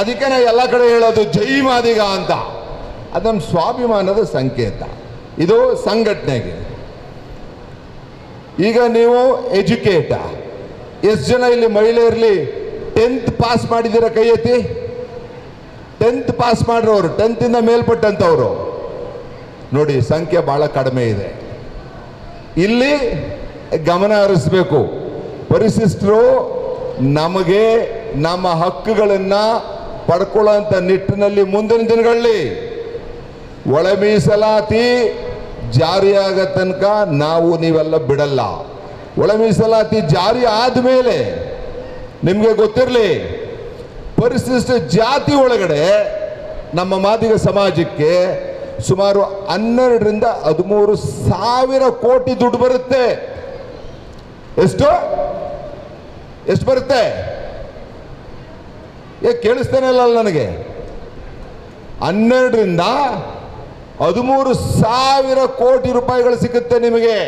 ಅದಕ್ಕೆ ನಾವು ಎಲ್ಲ ಕಡೆ ಹೇಳೋದು ಜೈ ಮಾದಿಗ ಅಂತ. ಅದು ನಮ್ಮ ಸ್ವಾಭಿಮಾನದ ಸಂಕೇತ. ಇದು ಸಂಘಟನೆಗೆ. ಈಗ ನೀವು ಎಜುಕೇಟ, ಎಷ್ಟು ಜನ ಇಲ್ಲಿ ಮಹಿಳೆಯರಲ್ಲಿ 10th ಪಾಸ್ ಮಾಡಿದ್ದೀರಾ? ಕೈ ಎತ್ತಿ. 10th ಪಾಸ್ ಮಾಡಿರೋರು, 10th ಇಂದ ಮೇಲ್ಪಟ್ಟಂಥವ್ರು ನೋಡಿ, ಸಂಖ್ಯೆ ಬಹಳ ಕಡಿಮೆ ಇದೆ. ಇಲ್ಲಿ ಗಮನ ಹರಿಸಬೇಕು. ಪರಿಶಿಷ್ಟರು ನಮಗೆ ನಮ್ಮ ಹಕ್ಕುಗಳನ್ನು ಪಡ್ಕೊಳ್ಳೋಂಥ ನಿಟ್ಟಿನಲ್ಲಿ ಮುಂದಿನ ದಿನಗಳಲ್ಲಿ ಒಳ ಮೀಸಲಾತಿ ಜಾರಿಯಾಗ ತನಕ ನಾವು ನೀವೆಲ್ಲ ಬಿಡಲ್ಲ. ಒಳ ಮೀಸಲಾತಿ ಜಾರಿ ಆದಮೇಲೆ ನಿಮಗೆ ಗೊತ್ತಿರಲಿ, ಪರಿಶಿಷ್ಟ ಜಾತಿ ಒಳಗಡೆ ನಮ್ಮ ಮಾದಿಗ ಸಮಾಜಕ್ಕೆ ಸುಮಾರು 12 ರಿಂದ 13 ಸಾವಿರ ಕೋಟಿ ದುಡ್ಡು ಬರುತ್ತೆ. ಎಷ್ಟು ಬರುತ್ತೆ? ಕೇಳಿಸ್ತೇನೆ ಇಲ್ಲ ನನಗೆ. 12 ರಿಂದ 13 ಸಾವಿರ ಕೋಟಿ ರೂಪಾಯಿಗಳು ಸಿಗುತ್ತೆ ನಿಮಗೆ.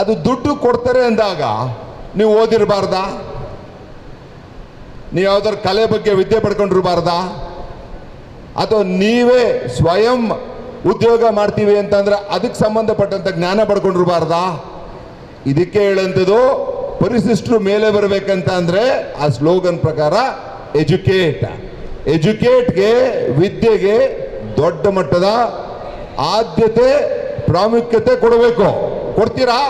ಅದು ದುಡ್ಡು ಕೊಡ್ತಾರೆ ಅಂದಾಗ ನೀವು ಓದಿರಬಾರ್ದಾ? ನೀವು ಯಾವ್ದಾದ್ರು ಕಲೆ ಬಗ್ಗೆ ವಿದ್ಯೆ ಪಡ್ಕೊಂಡಿರಬಾರ್ದಾ? ಅಥವಾ ನೀವೇ ಸ್ವಯಂ ಉದ್ಯೋಗ ಮಾಡ್ತೀವಿ ಅಂತಂದ್ರೆ ಅದಕ್ಕೆ ಸಂಬಂಧಪಟ್ಟಂತ ಜ್ಞಾನ ಪಡ್ಕೊಂಡಿರಬಾರ್ದಾ? ಇದಕ್ಕೆ ಹೇಳಂಥದ್ದು ಪರಿಶಿಷ್ಟರು ಮೇಲೆ ಬರಬೇಕಂತ ಅಂದ್ರೆ ಆ ಸ್ಲೋಗನ್ ಪ್ರಕಾರ ಎಜುಕೇಟ್. ಎಜುಕೇಟ್ಗೆ, ವಿದ್ಯೆಗೆ ದೊಡ್ಡ ಮಟ್ಟದ ಆದ್ಯತೆ, ಪ್ರಾಮುಖ್ಯತೆ ಕೊಡಬೇಕು. ಕೊಡ್ತೀರಾ?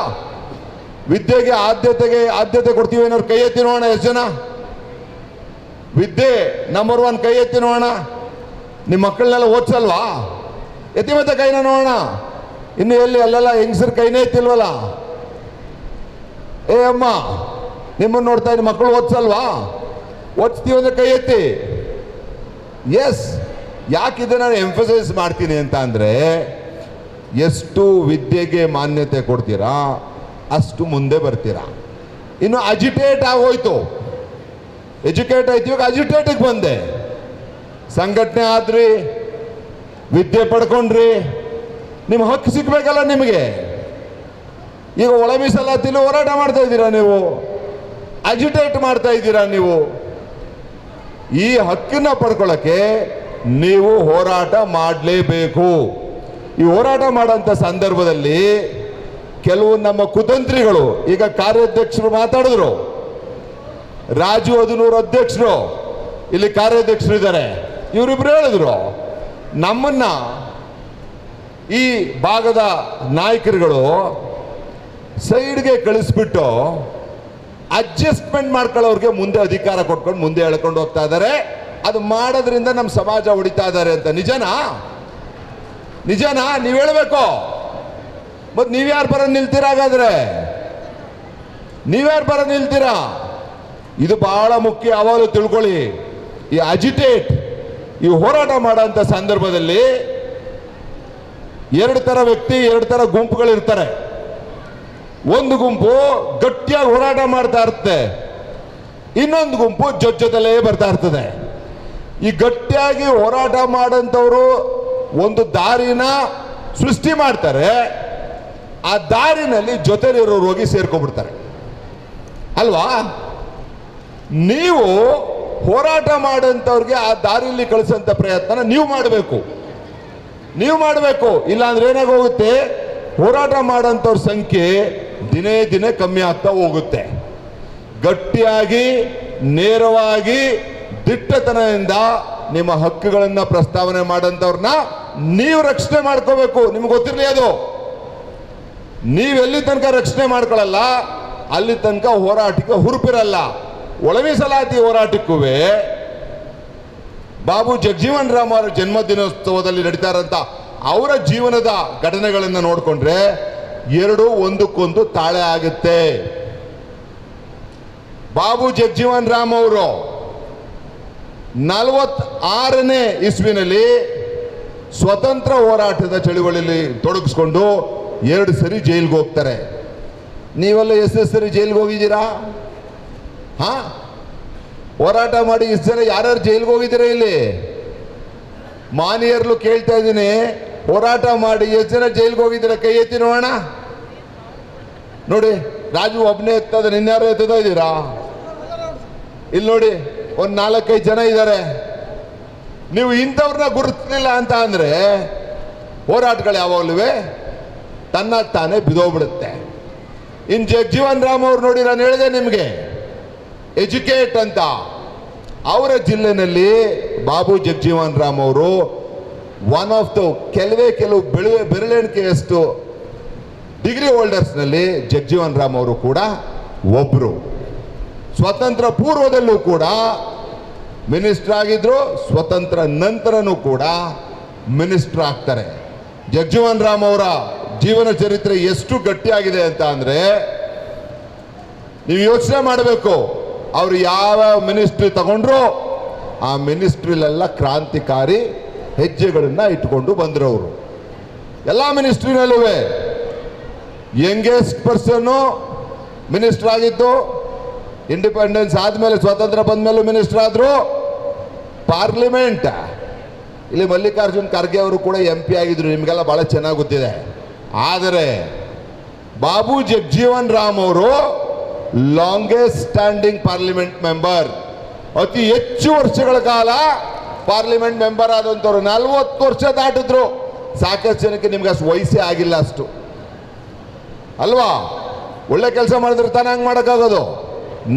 ವಿದ್ಯೆಗೆ ಆದ್ಯತೆ ಕೊಡ್ತೀವಿ ಏನಾದ್ರು? ಕೈ ಎತ್ತಿ ನೋಡೋಣ ಎಷ್ಟು ಜನ. ವಿದ್ಯೆ ನಂಬರ್ 1 ಕೈ ಎತ್ತಿ ನೋಡೋಣ. ನಿಮ್ಮ ಮಕ್ಕಳನ್ನೆಲ್ಲ ಓದಿಸಲ್ವಾ? ಎತ್ತಿ ಮತ್ತೆ ಕೈನ ನೋಡೋಣ. ಇನ್ನು ಎಲ್ಲಿ ಅಲ್ಲೆಲ್ಲ ಹೆಂಗಸರು ಕೈನೇ ಎತ್ತಿಲ್ವಲ್ಲ? ಏ ಅಮ್ಮ, ನಿಮ್ಮನ್ನು ನೋಡ್ತಾ ಇದ್ದೀನಿ, ಮಕ್ಕಳು ಓದಿಸಲ್ವಾ? ಓದಿಸ್ತೀವಿ ಅಂದ್ರೆ ಕೈ ಎತ್ತಿ. ಎಸ್. ಯಾಕಿದೆ ನಾನು ಎಂಫಸೈಸ್ ಮಾಡ್ತೀನಿ ಅಂತ ಅಂದರೆ, ಎಷ್ಟು ವಿದ್ಯೆಗೆ ಮಾನ್ಯತೆ ಕೊಡ್ತೀರಾ ಅಷ್ಟು ಮುಂದೆ ಬರ್ತೀರಾ. ಇನ್ನು ಅಜಿಟೇಟ್ ಆಗೋಯ್ತು, ಎಜುಕೇಟ್ ಆಯ್ತು, ಇವಾಗ ಅಜಿಟೇಟಿಗೆ ಬಂದೆ. ಸಂಘಟನೆ ಆದ್ರಿ, ವಿದ್ಯೆ ಪಡ್ಕೊಂಡ್ರಿ, ನಿಮ್ಮ ಹಕ್ಕು ಸಿಗ್ಬೇಕಲ್ಲ ನಿಮಗೆ. ಈಗ ಒಳ ಮೀಸಲಾತಿಲಿ ಹೋರಾಟ ಮಾಡ್ತಾ ಇದ್ದೀರಾ ನೀವು, ಅಜಿಟೇಟ್ ಮಾಡ್ತಾ ಇದ್ದೀರಾ ನೀವು. ಈ ಹಕ್ಕನ್ನ ಪಡ್ಕೊಳ್ಳೋಕ್ಕೆ ನೀವು ಹೋರಾಟ ಮಾಡಲೇಬೇಕು. ಈ ಹೋರಾಟ ಮಾಡೋಂಥ ಸಂದರ್ಭದಲ್ಲಿ ಕೆಲವು ನಮ್ಮ ಕುತಂತ್ರಿಗಳು, ಈಗ ಕಾರ್ಯಾಧ್ಯಕ್ಷರು ಮಾತಾಡಿದ್ರು, ರಾಜು ಅದನೂರು ಅಧ್ಯಕ್ಷರು, ಇಲ್ಲಿ ಕಾರ್ಯಾಧ್ಯಕ್ಷರು ಇದ್ದಾರೆ, ಇವರಿಬ್ರು ಹೇಳಿದ್ರು ನಮ್ಮನ್ನ ಈ ಭಾಗದ ನಾಯಕರುಗಳು ಸೈಡ್ಗೆ ಕಳಿಸ್ಬಿಟ್ಟು ಅಡ್ಜಸ್ಟ್ಮೆಂಟ್ ಮಾಡ್ಕೊಳ್ಳೋರಿಗೆ ಮುಂದೆ ಅಧಿಕಾರ ಕೊಟ್ಕೊಂಡು ಮುಂದೆ ಎಳ್ಕೊಂಡು ಹೋಗ್ತಾ ಇದ್ದಾರೆ. ಅದು ಮಾಡೋದ್ರಿಂದ ನಮ್ಮ ಸಮಾಜ ಹೊಡಿತಾ ಇದ್ದಾರೆ ಅಂತ. ನಿಜನಾ? ನಿಜನಾ? ನೀವು ಹೇಳಬೇಕು. ಮತ್ತು ನೀವ್ಯಾರ ಪರ ನಿಲ್ತೀರಾ? ಹಾಗಾದ್ರೆ ನೀವ್ಯಾರ ಪರ ನಿಲ್ತೀರಾ? ಇದು ಬಹಳ ಮುಖ್ಯ. ಯಾವಾಗಲೂ ತಿಳ್ಕೊಳ್ಳಿ, ಈ ಅಜಿಟೇಟ್, ಈ ಹೋರಾಟ ಮಾಡೋಂಥ ಸಂದರ್ಭದಲ್ಲಿ ಎರಡು ಥರ ವ್ಯಕ್ತಿ, ಎರಡು ಥರ ಗುಂಪುಗಳಿರ್ತಾರೆ. ಒಂದು ಗುಂಪು ಗಟ್ಟಿಯಾಗಿ ಹೋರಾಟ ಮಾಡ್ತಾ ಇರುತ್ತೆ, ಇನ್ನೊಂದು ಗುಂಪು ಜೊತೆಲೇ ಬರ್ತಾ ಇರ್ತದೆ. ಈ ಗಟ್ಟಿಯಾಗಿ ಹೋರಾಟ ಮಾಡೋಂಥವ್ರು ಒಂದು ದಾರಿನ ಸೃಷ್ಟಿ ಮಾಡ್ತಾರೆ, ಆ ದಾರಿನಲ್ಲಿ ಜೊತೆಲಿರೋರು ಹೋಗಿ ಸೇರ್ಕೊಂಡ್ಬಿಡ್ತಾರೆ ಅಲ್ವಾ? ನೀವು ಹೋರಾಟ ಮಾಡೋಂಥವ್ರಿಗೆ ಆ ದಾರಿಯಲ್ಲಿ ಕಳಿಸೋಂಥ ಪ್ರಯತ್ನ ನೀವು ಮಾಡಬೇಕು. ಇಲ್ಲಾಂದ್ರೆ ಏನಾಗೋಗುತ್ತೆ, ಹೋರಾಟ ಮಾಡೋಂಥವ್ರ ಸಂಖ್ಯೆ ದಿನೇ ದಿನೇ ಕಮ್ಮಿ ಆಗ್ತಾ ಹೋಗುತ್ತೆ. ಗಟ್ಟಿಯಾಗಿ, ನೇರವಾಗಿ, ದಿಟ್ಟತನದಿಂದ ನಿಮ್ಮ ಹಕ್ಕುಗಳನ್ನ ಪ್ರಸ್ತಾವನೆ ಮಾಡೋಂಥವ್ರನ್ನ ನೀವು ರಕ್ಷಣೆ ಮಾಡ್ಕೋಬೇಕು. ನಿಮ್ಗೆ ಗೊತ್ತಿರಲಿ ಅದು. ನೀವೆಲ್ಲಿ ತನಕ ರಕ್ಷಣೆ ಮಾಡ್ಕೊಳ್ಳಲ್ಲ ಅಲ್ಲಿ ತನಕ ಹೋರಾಟಕ್ಕೆ ಹುರುಪಿರಲ್ಲ. ಒಳ ಮೀಸಲಾತಿ ಹೋರಾಟಕ್ಕೂ ಬಾಬು ಜಗಜೀವನ್ ರಾಮ್ ಅವರ ಜನ್ಮದಿನೋತ್ಸವದಲ್ಲಿ ನಡೀತಾ ಇರೋಂಥ ಅವರ ಜೀವನದ ಘಟನೆಗಳನ್ನು ನೋಡಿಕೊಂಡ್ರೆ ಎರಡು ಒಂದಕ್ಕೊಂದು ತಾಳೆ ಆಗುತ್ತೆ. ಬಾಬು ಜಗಜೀವನ್ ರಾಮ್ ಅವರು 46ನೇ ಇಸ್ವಿನಲ್ಲಿ ಸ್ವತಂತ್ರ ಹೋರಾಟದ ಚಳುವಳಿಯಲ್ಲಿ ತೊಡಗಿಸ್ಕೊಂಡು 2 ಸರಿ ಜೈಲಿಗೆ ಹೋಗ್ತಾರೆ. ನೀವೆಲ್ಲ ಎಷ್ಟು ಸರಿ ಜೈಲಿಗೆ ಹೋಗಿದ್ದೀರಾ? ಹೋರಾಟ ಮಾಡಿ ಇಷ್ಟು ಜನ ಯಾರ್ಯಾರು ಜೈಲಿಗೆ ಹೋಗಿದ್ದೀರಾ? ಇಲ್ಲಿ ಮಾನಿಯರ್ಲು ಕೇಳ್ತಾ ಇದ್ದೀನಿ, ಹೋರಾಟ ಮಾಡಿ ಎಷ್ಟು ಜನ ಜೈಲಿಗೆ ಹೋಗಿದ್ದೀರಾ? ಕೈ ಎತ್ತಿ ನೋಡೋಣ. ನೋಡಿ, ರಾಜು ಒಬ್ಬನೇ ಎತ್ತದ, ನಿನ್ಯಾರು ಎತ್ತದ ಇದ್ದೀರಾ? ಇಲ್ಲಿ ನೋಡಿ, ಒಂದು 4-5 ಜನ ಇದ್ದಾರೆ. ನೀವು ಇಂಥವ್ರನ್ನ ಗುರುತಿಲ್ಲ ಅಂತ ಅಂದ್ರೆ ಹೋರಾಟಗಳು ಯಾವಾಗಲೂ ತನ್ನಾಗ ತಾನೇ ಬಿದೋಗ್ಬಿಡುತ್ತೆ. ಇನ್ನು ಜಗಜೀವನ್ ರಾಮ್ ಅವ್ರು ನೋಡಿ, ನಾನು ಹೇಳಿದೆ ನಿಮಗೆ ಎಜುಕೇಟ್ ಅಂತ. ಅವರ ಜಿಲ್ಲೆನಲ್ಲಿ ಬಾಬು ಜಗಜೀವನ್ ರಾಮ್ ಅವರು ಒನ್ ಆಫ್ ದ ಕೆಲವು ಬೆರಳೆಣಿಕೆಯಷ್ಟು ಡಿಗ್ರಿ ಹೋಲ್ಡರ್ಸ್ನಲ್ಲಿ ಜಗಜೀವನ್ ರಾಮ್ ಅವರು ಕೂಡ ಒಬ್ಬರು. ಸ್ವತಂತ್ರ ಪೂರ್ವದಲ್ಲೂ ಕೂಡ ಮಿನಿಸ್ಟರ್ ಆಗಿದ್ರು, ಸ್ವತಂತ್ರ ನಂತರನೂ ಕೂಡ ಮಿನಿಸ್ಟರ್ ಆಗ್ತಾರೆ. ಜಗಜೀವನ್ ರಾಮ್ ಅವರ ಜೀವನ ಚರಿತ್ರೆ ಎಷ್ಟು ಗಟ್ಟಿಯಾಗಿದೆ ಅಂತ ಅಂದ್ರೆ ನೀವು ಯೋಚನೆ ಮಾಡಬೇಕು. ಅವರು ಯಾವ ಮಿನಿಸ್ಟ್ರಿ ತಗೊಂಡ್ರು ಆ ಮಿನಿಸ್ಟ್ರಿಲೆಲ್ಲ ಕ್ರಾಂತಿಕಾರಿ ಹೆಜ್ಜೆಗಳನ್ನ ಇಟ್ಕೊಂಡು ಬಂದ್ರು. ಅವರು ಎಲ್ಲ ಮಿನಿಸ್ಟ್ರಿನಲ್ಲೂ ಯಂಗೆಸ್ಟ್ ಪರ್ಸನ್ನು ಮಿನಿಸ್ಟರ್ ಆಗಿದ್ದು, ಇಂಡಿಪೆಂಡೆನ್ಸ್ ಆದ್ಮೇಲೆ ಸ್ವಾತಂತ್ರ್ಯ ಬಂದ ಮೇಲೂ ಮಿನಿಸ್ಟರ್ ಆದ್ರು. ಪಾರ್ಲಿಮೆಂಟ್ ಇಲ್ಲಿ ಮಲ್ಲಿಕಾರ್ಜುನ್ ಖರ್ಗೆ ಅವರು ಕೂಡ MP ಆಗಿದ್ರು, ನಿಮಗೆಲ್ಲ ಬಹಳ ಚೆನ್ನಾಗಿ ಗೊತ್ತಿದೆ. ಆದರೆ ಬಾಬು ಜಗಜೀವನ್ ರಾಮ್ ಅವರು ಲಾಂಗೆಸ್ಟ್ ಸ್ಟ್ಯಾಂಡಿಂಗ್ ಪಾರ್ಲಿಮೆಂಟ್ ಮೆಂಬರ್, ಅತಿ ಹೆಚ್ಚು ವರ್ಷಗಳ ಕಾಲ ಪಾರ್ಲಿಮೆಂಟ್ ಮೆಂಬರ್ ಆದಂಥವ್ರು. 40 ವರ್ಷ ದಾಟಿದ್ರು. ಸಾಕಷ್ಟು ಜನಕ್ಕೆ ನಿಮ್ಗೆ ಅಷ್ಟು ವಯಸ್ಸೇ ಆಗಿಲ್ಲ ಅಷ್ಟು ಅಲ್ವಾ? ಒಳ್ಳೆ ಕೆಲಸ ಮಾಡಿದ್ರೆ ತಾನೇ ಹಂಗೆ ಮಾಡೋಕ್ಕಾಗೋದು.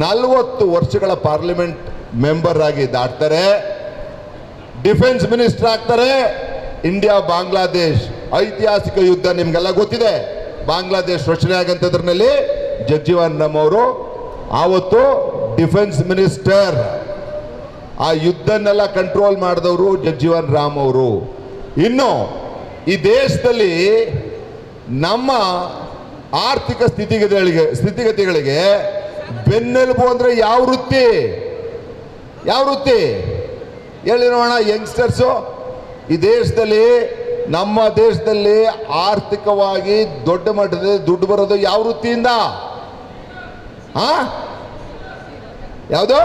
40 ವರ್ಷಗಳ ಪಾರ್ಲಿಮೆಂಟ್ ಮೆಂಬರ್ ಆಗಿ ದಾಟ್ತಾರೆ. ಡಿಫೆನ್ಸ್ ಮಿನಿಸ್ಟರ್ ಆಗ್ತಾರೆ. ಇಂಡಿಯಾ ಬಾಂಗ್ಲಾದೇಶ್ ಐತಿಹಾಸಿಕ ಯುದ್ಧ ನಿಮ್ಗೆಲ್ಲ ಗೊತ್ತಿದೆ. ಬಾಂಗ್ಲಾದೇಶ್ ರಚನೆ ಆಗಂತದ್ರಲ್ಲಿ ಜಗಜೀವನ್ ರಾಮ್ ಅವರು ಆವತ್ತು ಡಿಫೆನ್ಸ್ ಮಿನಿಸ್ಟರ್. ಆ ಯುದ್ಧನೆಲ್ಲ ಕಂಟ್ರೋಲ್ ಮಾಡಿದವರು ಜಗಜೀವನ್ ರಾಮ್ ಅವರು. ಇನ್ನು ಈ ದೇಶದಲ್ಲಿ ನಮ್ಮ ಆರ್ಥಿಕ ಸ್ಥಿತಿಗತಿಗಳಿಗೆ ಬೆನ್ನೆಲುಬು ಅಂದ್ರೆ ಯಾವ ವೃತ್ತಿ ಹೇಳಿ ನೋಡೋಣ. ಯಂಗ್ಸ್ಟರ್ಸು, ಈ ದೇಶದಲ್ಲಿ ನಮ್ಮ ದೇಶದಲ್ಲಿ ಆರ್ಥಿಕವಾಗಿ ದೊಡ್ಡ ಮಟ್ಟದಲ್ಲಿ ದುಡ್ಡು ಬರೋದು ಯಾವ ವೃತ್ತಿಯಿಂದ? ಯಾವುದು?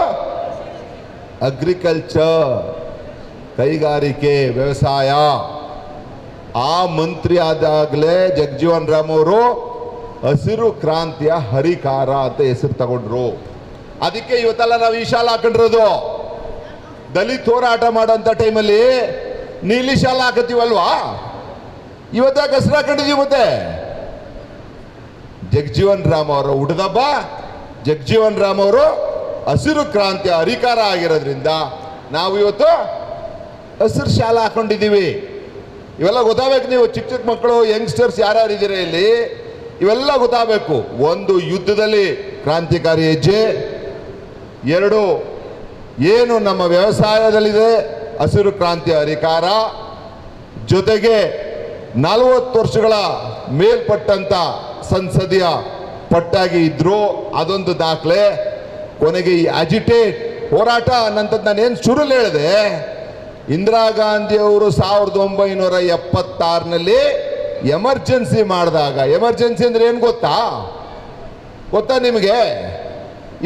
ಅಗ್ರಿಕಲ್ಚರ್, ಕೈಗಾರಿಕೆ, ವ್ಯವಸಾಯ. ಆ ಮಂತ್ರಿ ಆದಾಗಲೇ ಜಗಜೀವನ್ ರಾಮ್ ಅವರು ಹಸಿರು ಕ್ರಾಂತಿಯ ಹರಿಕಾರ ಅಂತ ಹೆಸರು ತಗೊಂಡ್ರು. ಅದಕ್ಕೆ ಇವತ್ತೆಲ್ಲ ನಾವು ಈ ಶಾಲೆ ಹಾಕೊಂಡಿರೋದು. ದಲಿತ ಹೋರಾಟ ಮಾಡೋಂಥ ಟೈಮಲ್ಲಿ ನೀಲಿ ಶಾಲೆ ಹಾಕತ್ತೀವಲ್ವಾ, ಇವತ್ತಾಗ ಹೆಸರು ಹಾಕೊಂಡಿದೀವಿ. ಮತ್ತೆ ಜಗಜೀವನ್ ರಾಮ್ ಅವರ ಹುಟ್ಟದಬ್ಬ, ಜಗಜೀವನ್ ರಾಮ್ ಅವರು ಹಸಿರು ಕ್ರಾಂತಿಯ ಹರಿಕಾರ ಆಗಿರೋದ್ರಿಂದ ನಾವು ಇವತ್ತು ಹಸಿರು ಶಾಲೆ ಹಾಕೊಂಡಿದ್ದೀವಿ. ಇವೆಲ್ಲ ಗೊತ್ತಾಗಬೇಕು. ನೀವು ಚಿಕ್ಕ ಚಿಕ್ಕ ಮಕ್ಕಳು, ಯಂಗ್ಸ್ಟರ್ಸ್ ಯಾರ್ಯಾರು ಇದ್ದೀರಾ ಇಲ್ಲಿ, ಇವೆಲ್ಲ ಗೊತ್ತಾಗಬೇಕು. ಒಂದು, ಯುದ್ಧದಲ್ಲಿ ಕ್ರಾಂತಿಕಾರಿ ಹೆಜ್ಜೆ. ಎರಡು, ಏನು ನಮ್ಮ ವ್ಯವಸಾಯದಲ್ಲಿದೆ ಹಸಿರು ಕ್ರಾಂತಿಯ ಹರಿಕಾರ. ಜೊತೆಗೆ 40 ವರ್ಷಗಳ ಮೇಲ್ಪಟ್ಟಂತ ಸಂಸದೀಯ ಪಟ್ಟಾಗಿ ಇದ್ರು, ಅದೊಂದು ದಾಖಲೆ. ಕೊನೆಗೆ ಈ ಅಜಿಟೇಟ್ ಹೋರಾಟ ಅನ್ನಂಥದ್ದು ನಾನೇನು ಶುರುಲಿ ಹೇಳಿದೆ, ಇಂದಿರಾ ಗಾಂಧಿ ಅವರು 1976ರಲ್ಲಿ ಎಮರ್ಜೆನ್ಸಿ ಮಾಡಿದಾಗ, ಎಮರ್ಜೆನ್ಸಿ ಅಂದ್ರೆ ಏನು ಗೊತ್ತಾ ನಿಮಗೆ?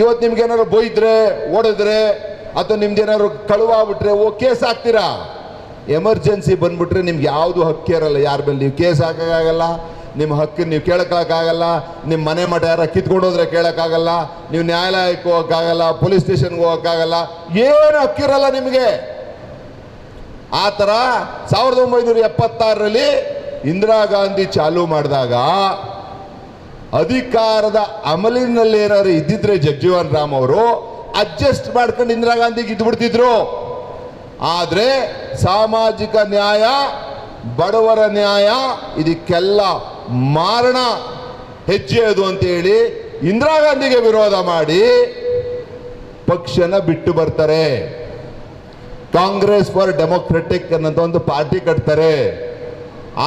ಇವತ್ತು ನಿಮ್ಗೆ ಏನಾದ್ರು ಬೈದ್ರೆ, ಹೊಡೆದ್ರೆ, ಅಥವಾ ನಿಮ್ದೇನಾದ್ರು ಕಳುವಾಗ್ಬಿಟ್ರೆ ಕೇಸ್ ಹಾಕ್ತೀರಾ. ಎಮರ್ಜೆನ್ಸಿ ಬಂದ್ಬಿಟ್ರೆ ನಿಮ್ಗೆ ಯಾವುದು ಹಕ್ಕಿ ಇರಲ್ಲ. ಯಾರ ಮೇಲೆ ನೀವು ಕೇಸ್ ಹಾಕೋಕ್ಕಾಗಲ್ಲ, ನಿಮ್ಮ ಹಕ್ಕನ್ನು ನೀವು ಕೇಳೋಕ್ಕಾಗಲ್ಲ, ನಿಮ್ಮ ಮನೆ ಮಠ ಯಾರ ಕಿತ್ಕೊಂಡು ಹೋದ್ರೆ ಕೇಳೋಕ್ಕಾಗಲ್ಲ, ನೀವು ನ್ಯಾಯಾಲಯಕ್ಕೆ ಹೋಗೋಕ್ಕಾಗಲ್ಲ, ಪೊಲೀಸ್ ಸ್ಟೇಷನ್ಗೆ ಹೋಗೋಕ್ಕಾಗಲ್ಲ, ಏನು ಹಕ್ಕಿರಲ್ಲ ನಿಮಗೆ. ಆ ಥರ 1976ರಲ್ಲಿ ಇಂದಿರಾ ಗಾಂಧಿ ಚಾಲೂ ಮಾಡಿದಾಗ ಅಧಿಕಾರದ ಅಮಲಿನಲ್ಲಿ ಏನಾದ್ರು ಇದ್ದಿದ್ರೆ ಜಗಜೀವನ್ ರಾಮ್ ಅವರು ಅಡ್ಜಸ್ಟ್ ಮಾಡ್ಕೊಂಡು ಇಂದಿರಾ ಗಾಂಧಿಗೆ ಇದ್ಬಿಡ್ತಿದ್ರು. ಆದರೆ ಸಾಮಾಜಿಕ ನ್ಯಾಯ, ಬಡವರ ನ್ಯಾಯ, ಇದಕ್ಕೆಲ್ಲ ಮಾರಣ ಹೆಜ್ಜೆ ಅದು ಅಂತೇಳಿ ಇಂದಿರಾ ಗಾಂಧಿಗೆ ವಿರೋಧ ಮಾಡಿ ಪಕ್ಷನ ಬಿಟ್ಟು ಬರ್ತಾರೆ. ಕಾಂಗ್ರೆಸ್ ಫಾರ್ ಡೆಮೋಕ್ರೆಟಿಕ್ ಅನ್ನೋದು ಒಂದು ಪಾರ್ಟಿ ಕಟ್ತಾರೆ.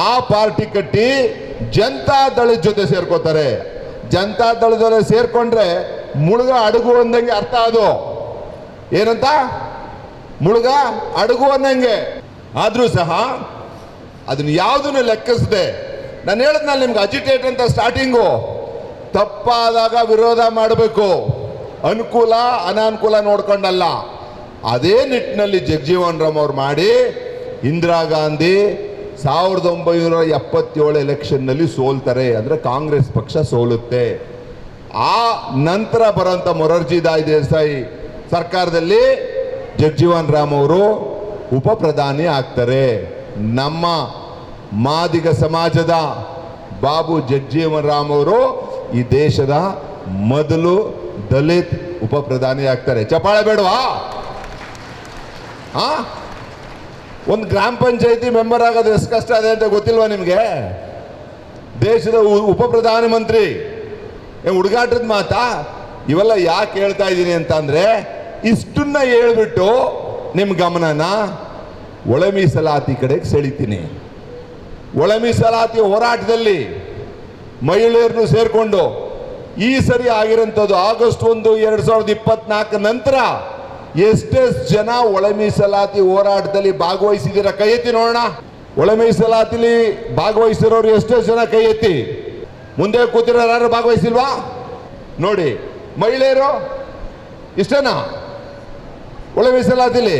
ಆ ಪಾರ್ಟಿ ಕಟ್ಟಿ ಜನತಾ ದಳದ ಜೊತೆ ಸೇರ್ಕೋತಾರೆ. ಜನತಾ ದಳದಲ್ಲಿ ಸೇರ್ಕೊಂಡ್ರೆ ಮುಳುಗ ಅಡುಗು ಅಂದಂಗೆ ಅರ್ಥ. ಅದು ಏನಂತ? ಮುಳುಗ ಅಡುಗು ಅನ್ನಂಗೆ. ಆದ್ರೂ ಸಹ ಅದನ್ನ ಯಾವುದನ್ನು ಲೆಕ್ಕಿಸದೆ, ನಾನು ಹೇಳಿದ್ನಲ್ಲ ನಿಮ್ಗೆ, ಅಜಿಟೇಟ್ ಅಂತ ಸ್ಟಾರ್ಟಿಂಗು. ತಪ್ಪಾದಾಗ ವಿರೋಧ ಮಾಡಬೇಕು, ಅನುಕೂಲ ಅನಾನುಕೂಲ ನೋಡ್ಕೊಂಡಲ್ಲ. ಅದೇ ನಿಟ್ಟಿನಲ್ಲಿ ಜಗಜೀವನ್ ರಾಮ್ ಅವ್ರು ಮಾಡಿ ಇಂದಿರಾ ಗಾಂಧಿ 1977 ಎಲೆಕ್ಷನ್ನಲ್ಲಿ ಸೋಲ್ತಾರೆ. ಅಂದರೆ ಕಾಂಗ್ರೆಸ್ ಪಕ್ಷ ಸೋಲುತ್ತೆ. ಆ ನಂತರ ಬರೋಂಥ ಮೊರಾರ್ಜಿ ದೇಸಾಯಿ ಸರ್ಕಾರದಲ್ಲಿ ಜಗಜೀವನ್ ರಾಮ್ ಅವರು ಉಪ ಪ್ರಧಾನಿ ಆಗ್ತಾರೆ. ನಮ್ಮ ಮಾದಿಗ ಸಮಾಜದ ಬಾಬು ಜಗಜೀವನ್ ರಾಮ್ ಅವರು ಈ ದೇಶದ ಮೊದಲು ದಲಿತ್ ಉಪ ಪ್ರಧಾನಿ ಆಗ್ತಾರೆ. ಚಪ್ಪಾಳೆ ಬೇಡವಾ? ಒಂದು ಗ್ರಾಮ ಪಂಚಾಯತಿ ಮೆಂಬರ್ ಆಗೋದು ಎಷ್ಟು ಕಷ್ಟ ಇದೆ ಅಂತ ಗೊತ್ತಿಲ್ವಾ ನಿಮಗೆ? ದೇಶದ ಉಪ ಪ್ರಧಾನ ಮಂತ್ರಿ ಹುಡುಗಾಟದ ಮಾತಾ? ಇವೆಲ್ಲ ಯಾಕೆ ಹೇಳ್ತಾ ಇದ್ದೀನಿ ಅಂತಂದ್ರೆ, ಇಷ್ಟನ್ನ ಹೇಳ್ಬಿಟ್ಟು ನಿಮ್ಮ ಗಮನನ ಒಳ ಮೀಸಲಾತಿ ಕಡೆಗೆ ಸೆಳಿತೀನಿ. ಒಳ ಮೀಸಲಾತಿ ಹೋರಾಟದಲ್ಲಿ ಮಹಿಳೆಯರನ್ನು ಸೇರಿಕೊಂಡು ಈ ಸರಿ ಆಗಿರೋಂಥದ್ದು ಆಗಸ್ಟ್ 1, 2024 ನಂತರ ಎಷ್ಟೆಷ್ಟು ಜನ ಒಳ ಮೀಸಲಾತಿ ಹೋರಾಟದಲ್ಲಿ ಭಾಗವಹಿಸಿದ್ದೀರ? ಕೈ ಎತ್ತಿ ನೋಡೋಣ. ಒಳ ಮೀಸಲಾತಿಲಿ ಭಾಗವಹಿಸಿರೋರು ಎಷ್ಟೆಷ್ಟು ಜನ? ಕೈ ಎತ್ತಿ. ಮುಂದೆ ಕೂತಿರೋ ಯಾರು ಭಾಗವಹಿಸಿಲ್ವಾ? ನೋಡಿ, ಮಹಿಳೆಯರು ಇಷ್ಟೇನಾ ಒಳ ಮೀಸಲಾತಿಲಿ?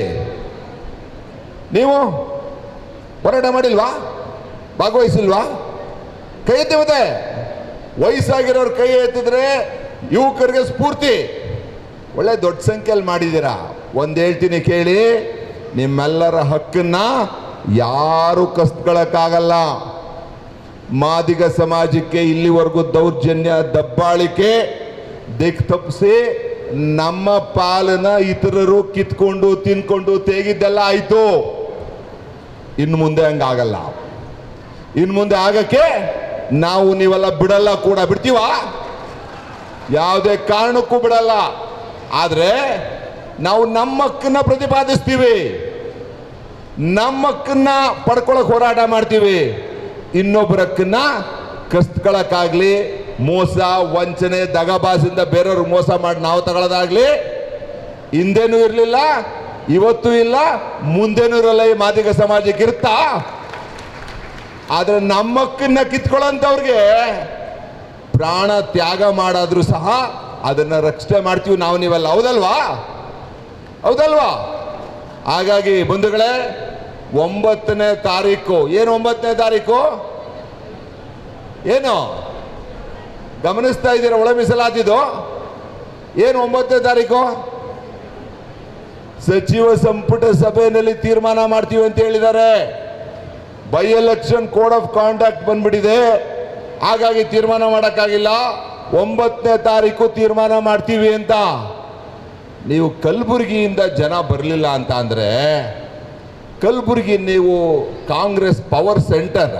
ನೀವು ಹೋರಾಟ ಮಾಡಿಲ್ವಾ? ಭಾಗವಹಿಸಿಲ್ವಾ? ಕೈ ಎತ್ತಿ. ಮತ್ತೆ ವಯಸ್ಸಾಗಿರೋರು ಕೈ ಎತ್ತಿದ್ರೆ ಯುವಕರಿಗೆ ಸ್ಫೂರ್ತಿ. ಒಳ್ಳೆ ದೊಡ್ಡ ಸಂಖ್ಯೆಯಲ್ಲಿ ಮಾಡಿದ್ದೀರಾ. ಒಂದು ಹೇಳ್ತೀನಿ ಕೇಳಿ, ನಿಮ್ಮೆಲ್ಲರ ಹಕ್ಕನ್ನ ಯಾರು ಕಸ್ಕೊಳ್ಳೋಕ್ಕಾಗಲ್ಲ. ಮಾದಿಗ ಸಮಾಜಕ್ಕೆ ಇಲ್ಲಿವರೆಗೂ ದೌರ್ಜನ್ಯ, ದಬ್ಬಾಳಿಕೆ ದಿಕ್ ತಪ್ಪಿಸಿ ನಮ್ಮ ಪಾಲನ ಇತರರು ಕಿತ್ಕೊಂಡು ತಿನ್ಕೊಂಡು ತೇಗಿದ್ದೆಲ್ಲ ಆಯ್ತು. ಇನ್ನು ಮುಂದೆ ಹಂಗಾಗಲ್ಲ. ಇನ್ನು ಮುಂದೆ ಆಗಕ್ಕೆ ನಾವು ನೀವೆಲ್ಲ ಬಿಡಲ್ಲ. ಕೂಡ ಬಿಡ್ತೀವ? ಯಾವುದೇ ಕಾರಣಕ್ಕೂ ಬಿಡಲ್ಲ. ಆದರೆ ನಾವು ನಮ್ಮ ಹಕ್ಕನ್ನ ಪ್ರತಿಪಾದಿಸ್ತೀವಿ, ನಮ್ಮ ಹಕ್ಕನ್ನ ಪಡ್ಕೊಳಕ್ ಹೋರಾಟ ಮಾಡ್ತೀವಿ. ಇನ್ನೊಬ್ಬರ ಹಕ್ಕನ್ನ ಕಸ್ಕೊಳಕ್ಕಾಗ್ಲಿ, ಮೋಸ, ವಂಚನೆ, ದಗಬಾಜಿಂದ ಬೇರೆಯವ್ರಿಗೆ ಮೋಸ ಮಾಡಿ ನಾವು ತಗೊಳ್ಳೋದಾಗ್ಲಿ ಹಿಂದೆನೂ ಇರಲಿಲ್ಲ, ಇವತ್ತೂ ಇಲ್ಲ, ಮುಂದೆನೂ ಇರಲ್ಲ. ಈ ಮಾದಿಗ ಸಮಾಜಕ್ಕೆ ಇರುತ್ತಾ? ಆದ್ರೆ ನಮ್ಮಕ್ಕನ್ನ ಕಿತ್ಕೊಳ್ಳೋಂಥವ್ರಿಗೆ ಪ್ರಾಣ ತ್ಯಾಗ ಮಾಡಾದ್ರೂ ಸಹ ಅದನ್ನ ರಕ್ಷಣೆ ಮಾಡ್ತೀವಿ ನಾವು ನೀವೆಲ್ಲ. ಹೌದಲ್ವಾ? ಹೌದಲ್ವಾ? ಹಾಗಾಗಿ ಬಂಧುಗಳೇ, 9ನೇ ತಾರೀಕು ಏನು 9ನೇ ತಾರೀಕು ಏನು ಗಮನಿಸ್ತಾ ಇದ್ದೀರಾ? ಒಳ ಮೀಸಲಾತಿದು ಏನು 9ನೇ ತಾರೀಕು ಸಚಿವ ಸಂಪುಟ ಸಭೆಯಲ್ಲಿ ತೀರ್ಮಾನ ಮಾಡ್ತೀವಿ ಅಂತ ಹೇಳಿದ್ದಾರೆ. By election code of conduct ಬಂದ್ಬಿಟ್ಟಿದೆ, ಹಾಗಾಗಿ ತೀರ್ಮಾನ ಮಾಡೋಕ್ಕಾಗಿಲ್ಲ. 9ನೇ ತಾರೀಕು ತೀರ್ಮಾನ ಮಾಡ್ತೀವಿ ಅಂತ. ನೀವು ಕಲಬುರಗಿಯಿಂದ ಜನ ಬರಲಿಲ್ಲ ಅಂತ ಅಂದರೆ, ಕಲಬುರಗಿ ನೀವು ಕಾಂಗ್ರೆಸ್ ಪವರ್ ಸೆಂಟರ್,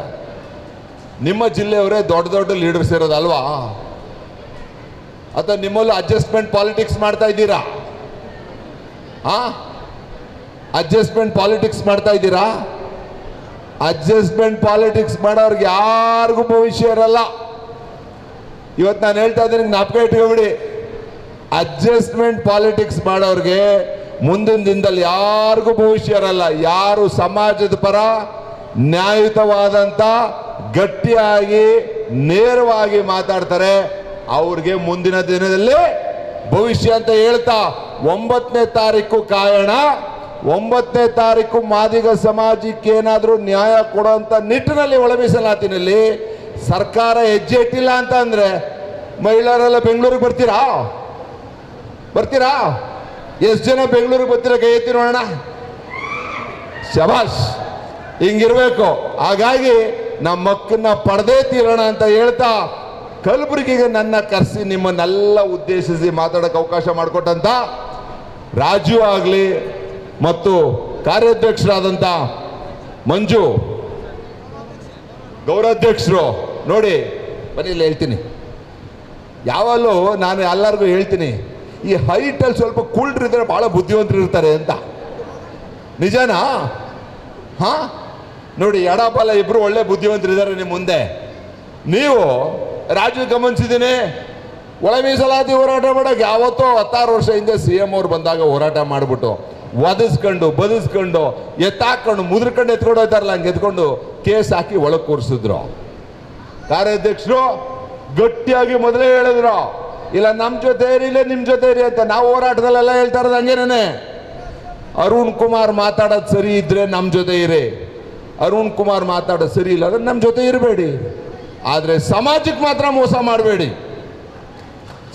ನಿಮ್ಮ ಜಿಲ್ಲೆಯವರೇ ದೊಡ್ಡ ದೊಡ್ಡ ಲೀಡರ್ಸ್ ಇರೋದಲ್ವಾ? ಅಥವಾ ನಿಮ್ಮಲ್ಲೂ ಅಡ್ಜಸ್ಟ್ಮೆಂಟ್ ಪಾಲಿಟಿಕ್ಸ್ ಮಾಡ್ತಾ ಇದ್ದೀರಾ? ಅಡ್ಜಸ್ಟ್ಮೆಂಟ್ ಪಾಲಿಟಿಕ್ಸ್ ಮಾಡ್ತಾ ಇದ್ದೀರಾ? ಅಡ್ಜಸ್ಟ್ಮೆಂಟ್ ಪಾಲಿಟಿಕ್ಸ್ ಮಾಡೋರ್ಗೆ ಯಾರಿಗೂ ಭವಿಷ್ಯ ಇರಲ್ಲ. ಇವತ್ತು ನಾನು ಹೇಳ್ತಾ ಇದ್ದೀನಿ, ಜ್ಞಾಪಕ ಇಟ್ಕೊಬಿಡಿ. ಅಡ್ಜಸ್ಟ್ಮೆಂಟ್ ಪಾಲಿಟಿಕ್ಸ್ ಮಾಡೋರ್ಗೆ ಮುಂದಿನ ದಿನದಲ್ಲಿ ಯಾರಿಗೂ ಭವಿಷ್ಯ ಇರಲ್ಲ. ಯಾರು ಸಮಾಜದ ಪರ ನ್ಯಾಯಯುತವಾದಂಥ ಗಟ್ಟಿಯಾಗಿ ನೇರವಾಗಿ ಮಾತಾಡ್ತಾರೆ ಅವ್ರಿಗೆ ಮುಂದಿನ ದಿನದಲ್ಲಿ ಭವಿಷ್ಯ ಅಂತ ಹೇಳ್ತಾ 9ನೇ ತಾರೀಕು ಕಾಯೋಣ. 9ನೇ ತಾರೀಕು ಮಾದಿಗ ಸಮಾಜಕ್ಕೆ ಏನಾದರೂ ನ್ಯಾಯ ಕೊಡುವಂಥ ನಿಟ್ಟಿನಲ್ಲಿ ಒಳ ಮೀಸಲಾತಿನಲ್ಲಿ ಸರ್ಕಾರ ಹೆಜ್ಜೆ ಇಟ್ಟಿಲ್ಲ ಅಂತ ಅಂದ್ರೆ ಮಹಿಳೆಯರೆಲ್ಲ ಬೆಂಗಳೂರಿಗೆ ಬರ್ತೀರಾ? ಬರ್ತೀರಾ? ಎಷ್ಟು ಜನ ಬೆಂಗಳೂರಿಗೆ ಬರ್ತೀರಾ? ಕೈ ಎತ್ತಿ ನೋಡೋಣ. ಶಬಾಷ್, ಹಿಂಗಿರ್ಬೇಕು. ಹಾಗಾಗಿ ನಮ್ಮ ಮಕ್ಕನ್ನ ಪಡೆದೇ ತೀರೋಣ ಅಂತ ಹೇಳ್ತಾ, ಕಲಬುರಗಿಗೆ ನನ್ನ ಕರೆಸಿ ನಿಮ್ಮನ್ನೆಲ್ಲ ಉದ್ದೇಶಿಸಿ ಮಾತಾಡೋಕೆ ಅವಕಾಶ ಮಾಡಿಕೊಟ್ಟಂತ ರಾಜು ಆಗಲಿ ಮತ್ತು ಕಾರ್ಯಾಧ್ಯಕ್ಷರಾದಂಥ ಮಂಜು, ಗೌರಾಧ್ಯಕ್ಷರು ನೋಡಿ ಬನ್ನಿ, ಇಲ್ಲಿ ಹೇಳ್ತೀನಿ. ಯಾವಲ್ಲೂ ನಾನು ಎಲ್ಲರಿಗೂ ಹೇಳ್ತೀನಿ, ಈ ಹೈಟಲ್ಲಿ ಸ್ವಲ್ಪ ಕುಳ್ರಿದ್ರೆ ಭಾಳ ಬುದ್ಧಿವಂತರು ಇರ್ತಾರೆ ಅಂತ. ನಿಜನಾ? ನೋಡಿ, ಎಡಬಲ ಇಬ್ರು ಒಳ್ಳೆ ಬುದ್ಧಿವಂತರಿದ್ದಾರೆ ನಿಮ್ಮ ಮುಂದೆ. ನೀವು ರಾಜು ಗಮನಿಸಿದ್ದೀನಿ, ಒಳ ಮೀಸಲಾತಿ ಹೋರಾಟ ಮಾಡೋಕೆ ಯಾವತ್ತೋ 16 ವರ್ಷ ಹಿಂದೆ CM ಅವ್ರು ಬಂದಾಗ ಹೋರಾಟ ಮಾಡಿಬಿಟ್ಟು ಒದಿಸ್ಕೊಂಡು ಬದಿಸ್ಕೊಂಡು ಎತ್ತಾಕೊಂಡು ಮುದ್ರಕೊಂಡು ಎತ್ಕೊಂಡು ಹೋಗ್ತಾರಲ್ಲ, ಹಂಗೆ ಎತ್ಕೊಂಡು ಕೇಸ್ ಹಾಕಿ ಒಳಗೆ ಕೂರಿಸಿದ್ರು. ಕಾರ್ಯಾಧ್ಯಕ್ಷರು ಗಟ್ಟಿಯಾಗಿ ಮೊದಲೇ ಹೇಳಿದ್ರು, ಇಲ್ಲ ನಮ್ಮ ಜೊತೆ ಇರಿ, ಇಲ್ಲ ನಿಮ್ಮ ಜೊತೆ ಇರಿ ಅಂತ. ನಾವು ಹೋರಾಟದಲ್ಲೆಲ್ಲ ಹೇಳ್ತಾ ಇರೋದು ಹಂಗೇನೇ. ಅರುಣ್ ಕುಮಾರ್ ಮಾತಾಡೋದು ಸರಿ ಇದ್ರೆ ನಮ್ಮ ಜೊತೆ ಇರಿ, ಅರುಣ್ ಕುಮಾರ್ ಮಾತಾಡೋದು ಸರಿ ಇಲ್ಲ ಅಂದ್ರೆ ನಮ್ಮ ಜೊತೆ ಇರಬೇಡಿ. ಆದರೆ ಸಮಾಜಕ್ಕೆ ಮಾತ್ರ ಮೋಸ ಮಾಡಬೇಡಿ,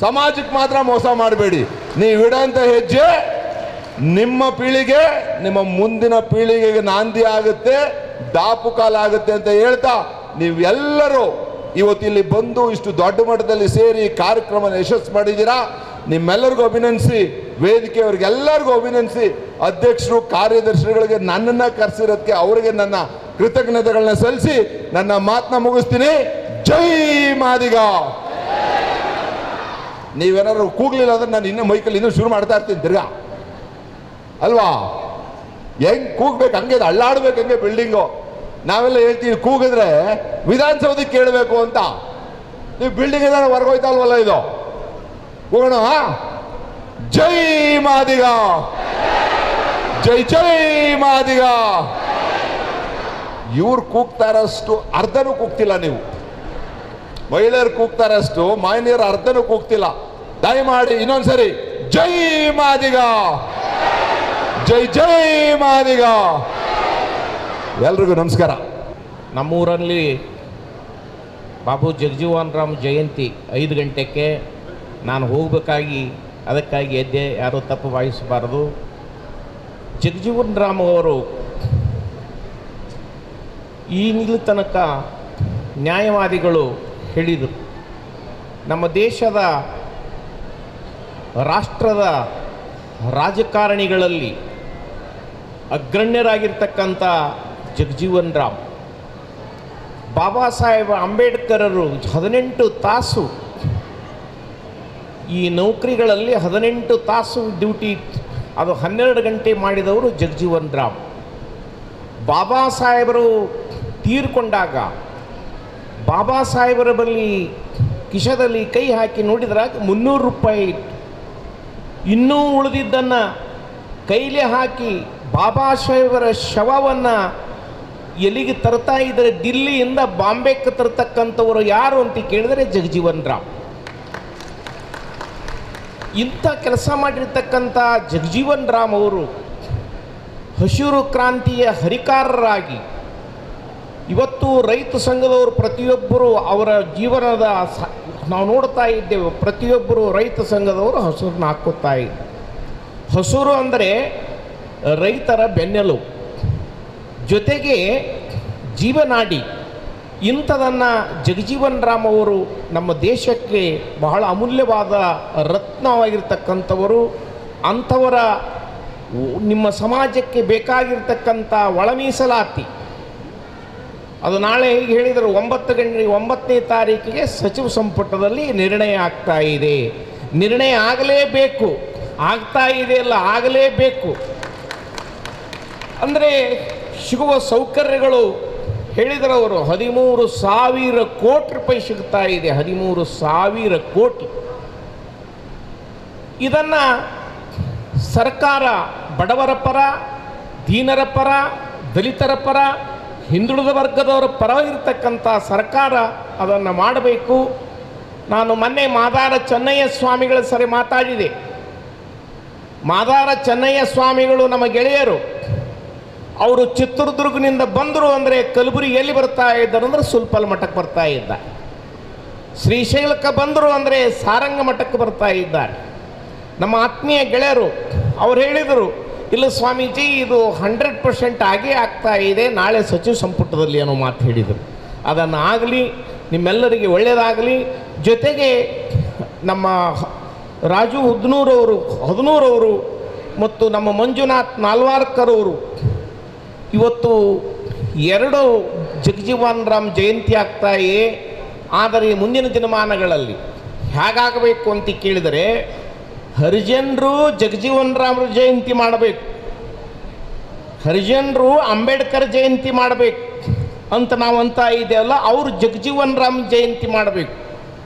ಸಮಾಜಕ್ಕೆ ಮಾತ್ರ ಮೋಸ ಮಾಡಬೇಡಿ. ನೀವಿಡೋಂಥ ಹೆಜ್ಜೆ ನಿಮ್ಮ ಪೀಳಿಗೆ, ನಿಮ್ಮ ಮುಂದಿನ ಪೀಳಿಗೆಗೆ ನಾಂದಿ ಆಗುತ್ತೆ, ದಾಪುಕಾಲಾಗುತ್ತೆ ಅಂತ ಹೇಳ್ತಾ, ನೀವೆಲ್ಲರೂ ಇವತ್ತಿಲ್ಲಿ ಬಂದು ಇಷ್ಟು ದೊಡ್ಡ ಮಟ್ಟದಲ್ಲಿ ಸೇರಿ ಕಾರ್ಯಕ್ರಮ ಯಶಸ್ಸು ಮಾಡಿದ್ದೀರಾ. ನಿಮ್ಮೆಲ್ಲರಿಗೂ ಅಭಿನಂದಿಸಿ, ವೇದಿಕೆಯವರಿಗೆಲ್ಲರಿಗೂ ಅಭಿನಂದಿಸಿ, ಅಧ್ಯಕ್ಷರು ಕಾರ್ಯದರ್ಶಿಗಳಿಗೆ ನನ್ನನ್ನು ಕರೆಸಿರೋದಕ್ಕೆ ಅವರಿಗೆ ನನ್ನ ಕೃತಜ್ಞತೆಗಳನ್ನ ಸಲ್ಲಿಸಿ ನನ್ನ ಮಾತನ್ನ ಮುಗಿಸ್ತೀನಿ. ಜೈ ಮಾದಿಗ. ನೀವೇನಾದ್ರು ಕೂಗ್ಲಿಲ್ಲ ಅಂದ್ರೆ ನಾನು ಇನ್ನೂ ಮೈಕಲ್ಲಿ ಇನ್ನೂ ಶುರು ಮಾಡ್ತಾ ಇರ್ತೀನಿ ತಿರ್ಗಾ, ಅಲ್ವಾ? ಹೆಂಗ್ ಕೂಗ್ಬೇಕು ಹಂಗೆ ಅಳ್ಳಾಡ್ಬೇಕು, ಹಂಗೆ ಬಿಲ್ಡಿಂಗು. ನಾವೆಲ್ಲ ಹೇಳ್ತೀವಿ ಕೂಗಿದ್ರೆ ವಿಧಾನಸೌಧಕ್ಕೆ ಕೇಳಬೇಕು ಅಂತ. ನೀವು ಬಿಲ್ಡಿಂಗ್ ಇದ್ರೆ ಹೊರಗೋಯ್ತಲ್ವಲ್ಲ, ಇದು ಕೂಗೋಣ. ಜೈ ಮಾದಿಗ, ಜೈ ಜೈ ಮಾದಿಗ. ಇವ್ರು ಕೂಗ್ತಾರಷ್ಟು ಅರ್ಧನೂ ಕೂಗ್ತಿಲ್ಲ ನೀವು, ಮಹಿಳೆಯರು ಕೂಗ್ತಾರಷ್ಟು ಮಾನ್ಯರು ಅರ್ಧನೂ ಕೂಗ್ತಿಲ್ಲ. ದಯಮಾಡಿ ಇನ್ನೊಂದ್ಸರಿ ಜೈ ಮಾದಿಗ, ಜೈ ಜೈ ಮಾದಿಗ. ಎಲ್ರಿಗೂ ನಮಸ್ಕಾರ. ನಮ್ಮೂರಲ್ಲಿ ಬಾಬು ಜಗಜೀವನ್ ರಾಮ್ ಜಯಂತಿ 5 ಗಂಟೆಗೆ ನಾನು ಹೋಗಬೇಕಾಗಿ ಅದಕ್ಕಾಗಿ ಎದ್ದೆ, ಯಾರೂ ತಪ್ಪು ಭಾವಿಸಬಾರದು. ಜಗಜೀವನ್ ರಾಮ್ ಅವರು ಈಗಲೂ ತನಕ ನ್ಯಾಯವಾದಿಗಳು ಹೇಳಿದರು, ನಮ್ಮ ದೇಶದ ರಾಷ್ಟ್ರದ ರಾಜಕಾರಣಿಗಳಲ್ಲಿ ಅಗ್ರಣ್ಯರಾಗಿರ್ತಕ್ಕಂಥ ಜಗಜೀವನ್ ರಾಮ್, ಬಾಬಾ ಸಾಹೇಬ್ ಅಂಬೇಡ್ಕರರು 18 ತಾಸು ಈ ನೌಕರಿಗಳಲ್ಲಿ 18 ತಾಸು ಡ್ಯೂಟಿ, ಅದು 12 ಗಂಟೆ ಮಾಡಿದವರು ಜಗಜೀವನ್ ರಾಮ್. ಬಾಬಾ ಸಾಹೇಬರು ತೀರ್ಕೊಂಡಾಗ ಬಾಬಾ ಸಾಹೇಬರ ಬಳಿ ಕಿಶದಲ್ಲಿ ಕೈ ಹಾಕಿ ನೋಡಿದ್ರಾಗ 300 ರೂಪಾಯಿ ಇತ್ತು. ಇನ್ನೂ ಉಳಿದಿದ್ದನ್ನು ಕೈಲಿ ಹಾಕಿ ಬಾಬಾ ಸಾಹೇಬರ ಶವವನ್ನು ಎಲ್ಲಿಗೆ ತರ್ತಾ ಇದ್ದಾರೆ, ದಿಲ್ಲಿಯಿಂದ ಬಾಂಬೆಗೆ ತರ್ತಕ್ಕಂಥವರು ಯಾರು ಅಂತ ಕೇಳಿದರೆ ಜಗಜೀವನ್ ರಾಮ್. ಇಂಥ ಕೆಲಸ ಮಾಡಿರ್ತಕ್ಕಂಥ ಜಗಜೀವನ್ ರಾಮ್ ಅವರು ಹಸಿರು ಕ್ರಾಂತಿಯ ಹರಿಕಾರರಾಗಿ ಇವತ್ತು ರೈತ ಸಂಘದವರು ಪ್ರತಿಯೊಬ್ಬರು ಅವರ ಜೀವನದ ನಾವು ನೋಡ್ತಾ ಇದ್ದೇವೆ. ಪ್ರತಿಯೊಬ್ಬರು ರೈತ ಸಂಘದವರು ಹಸುರನ್ನ ಹಾಕುತ್ತಾ ಇದ್ದಾರೆ. ಹಸುರು ಅಂದರೆ ರೈತರ ಬೆನ್ನೆಲುಬು, ಜೊತೆಗೆ ಜೀವನಾಡಿ. ಇಂಥದನ್ನು ಜಗಜೀವನ್ ರಾಮ್ ಅವರು ನಮ್ಮ ದೇಶಕ್ಕೆ ಬಹಳ ಅಮೂಲ್ಯವಾದ ರತ್ನವಾಗಿರ್ತಕ್ಕಂಥವರು. ಅಂಥವರ ನಿಮ್ಮ ಸಮಾಜಕ್ಕೆ ಬೇಕಾಗಿರ್ತಕ್ಕಂಥ ಒಳ ಮೀಸಲಾತಿ ಅದು ನಾಳೆ ಹೇಗೆ ಹೇಳಿದರು 9ನೇ ತಾರೀಕಿಗೆ ಸಚಿವ ಸಂಪುಟದಲ್ಲಿ ನಿರ್ಣಯ ಆಗ್ತಾ ಇದೆ. ನಿರ್ಣಯ ಆಗಲೇಬೇಕು, ಆಗ್ತಾ ಇದೆ ಅಲ್ಲ, ಆಗಲೇಬೇಕು. ಅಂದರೆ ಸಿಗುವ ಸೌಕರ್ಯಗಳು ಹೇಳಿದರವರು 13,000 ಕೋಟಿ ರೂಪಾಯಿ ಸಿಗ್ತಾ ಇದೆ. 13,000 ಕೋಟಿ. ಇದನ್ನು ಸರ್ಕಾರ ಬಡವರ ಪರ, ದೀನರ ಪರ, ದಲಿತರ ಪರ, ಹಿಂದುಳಿದ ವರ್ಗದವರ ಪರ ಇರತಕ್ಕಂಥ ಸರ್ಕಾರ ಅದನ್ನು ಮಾಡಬೇಕು. ನಾನು ಮೊನ್ನೆ ಮಾದಾರ ಚೆನ್ನಯ್ಯ ಸ್ವಾಮಿಗಳ ಸರಿ ಮಾತಾಡಿದೆ. ಮಾದಾರ ಚೆನ್ನಯ್ಯ ಸ್ವಾಮಿಗಳು ನಮ್ಮ ಗೆಳೆಯರು. ಅವರು ಚಿತ್ರದುರ್ಗನಿಂದ ಬಂದರು ಅಂದರೆ ಕಲಬುರಗಿ ಎಲ್ಲಿ ಬರ್ತಾ ಇದ್ದಾರೆ ಅಂದರೆ ಸುಲ್ಪಲ್ ಮಠಕ್ಕೆ ಬರ್ತಾ ಇದ್ದ. ಶ್ರೀಶೈಲಕ್ಕೆ ಬಂದರು ಅಂದರೆ ಸಾರಂಗ ಮಠಕ್ಕೆ ಬರ್ತಾ ಇದ್ದಾರೆ. ನಮ್ಮ ಆತ್ಮೀಯ ಗೆಳೆಯರು ಅವ್ರು ಹೇಳಿದರು, ಇಲ್ಲ ಸ್ವಾಮೀಜಿ ಇದು 100% ಆಗೇ ಆಗ್ತಾ ಇದೆ, ನಾಳೆ ಸಚಿವ ಸಂಪುಟದಲ್ಲಿ ಅನ್ನೋ ಮಾತು ಹೇಳಿದರು. ಅದನ್ನು ಆಗಲಿ, ನಿಮ್ಮೆಲ್ಲರಿಗೆ ಒಳ್ಳೆಯದಾಗಲಿ. ಜೊತೆಗೆ ನಮ್ಮ ರಾಜು ಹದನೂರವರು ಮತ್ತು ನಮ್ಮ ಮಂಜುನಾಥ್ ನಾಲ್ವಾರ್ಕರ್ ಅವರು ಇವತ್ತು 2 ಜಗಜೀವನ್ ರಾಮ್ ಜಯಂತಿ ಆಗ್ತಾ ಇದೆ. ಆದರೆ ಮುಂದಿನ ದಿನಮಾನಗಳಲ್ಲಿ ಹೇಗಾಗಬೇಕು ಅಂತ ಕೇಳಿದರೆ ಹರಿಜನರು ಜಗಜೀವನ್ ರಾಮ್ ಜಯಂತಿ ಮಾಡಬೇಕು, ಹರಿಜನರು ಅಂಬೇಡ್ಕರ್ ಜಯಂತಿ ಮಾಡಬೇಕು ಅಂತ ನಾವು ಅಂತ ಇದೆಯಲ್ಲ, ಅವರು ಜಗಜೀವನ್ ರಾಮ್ ಜಯಂತಿ ಮಾಡಬೇಕು.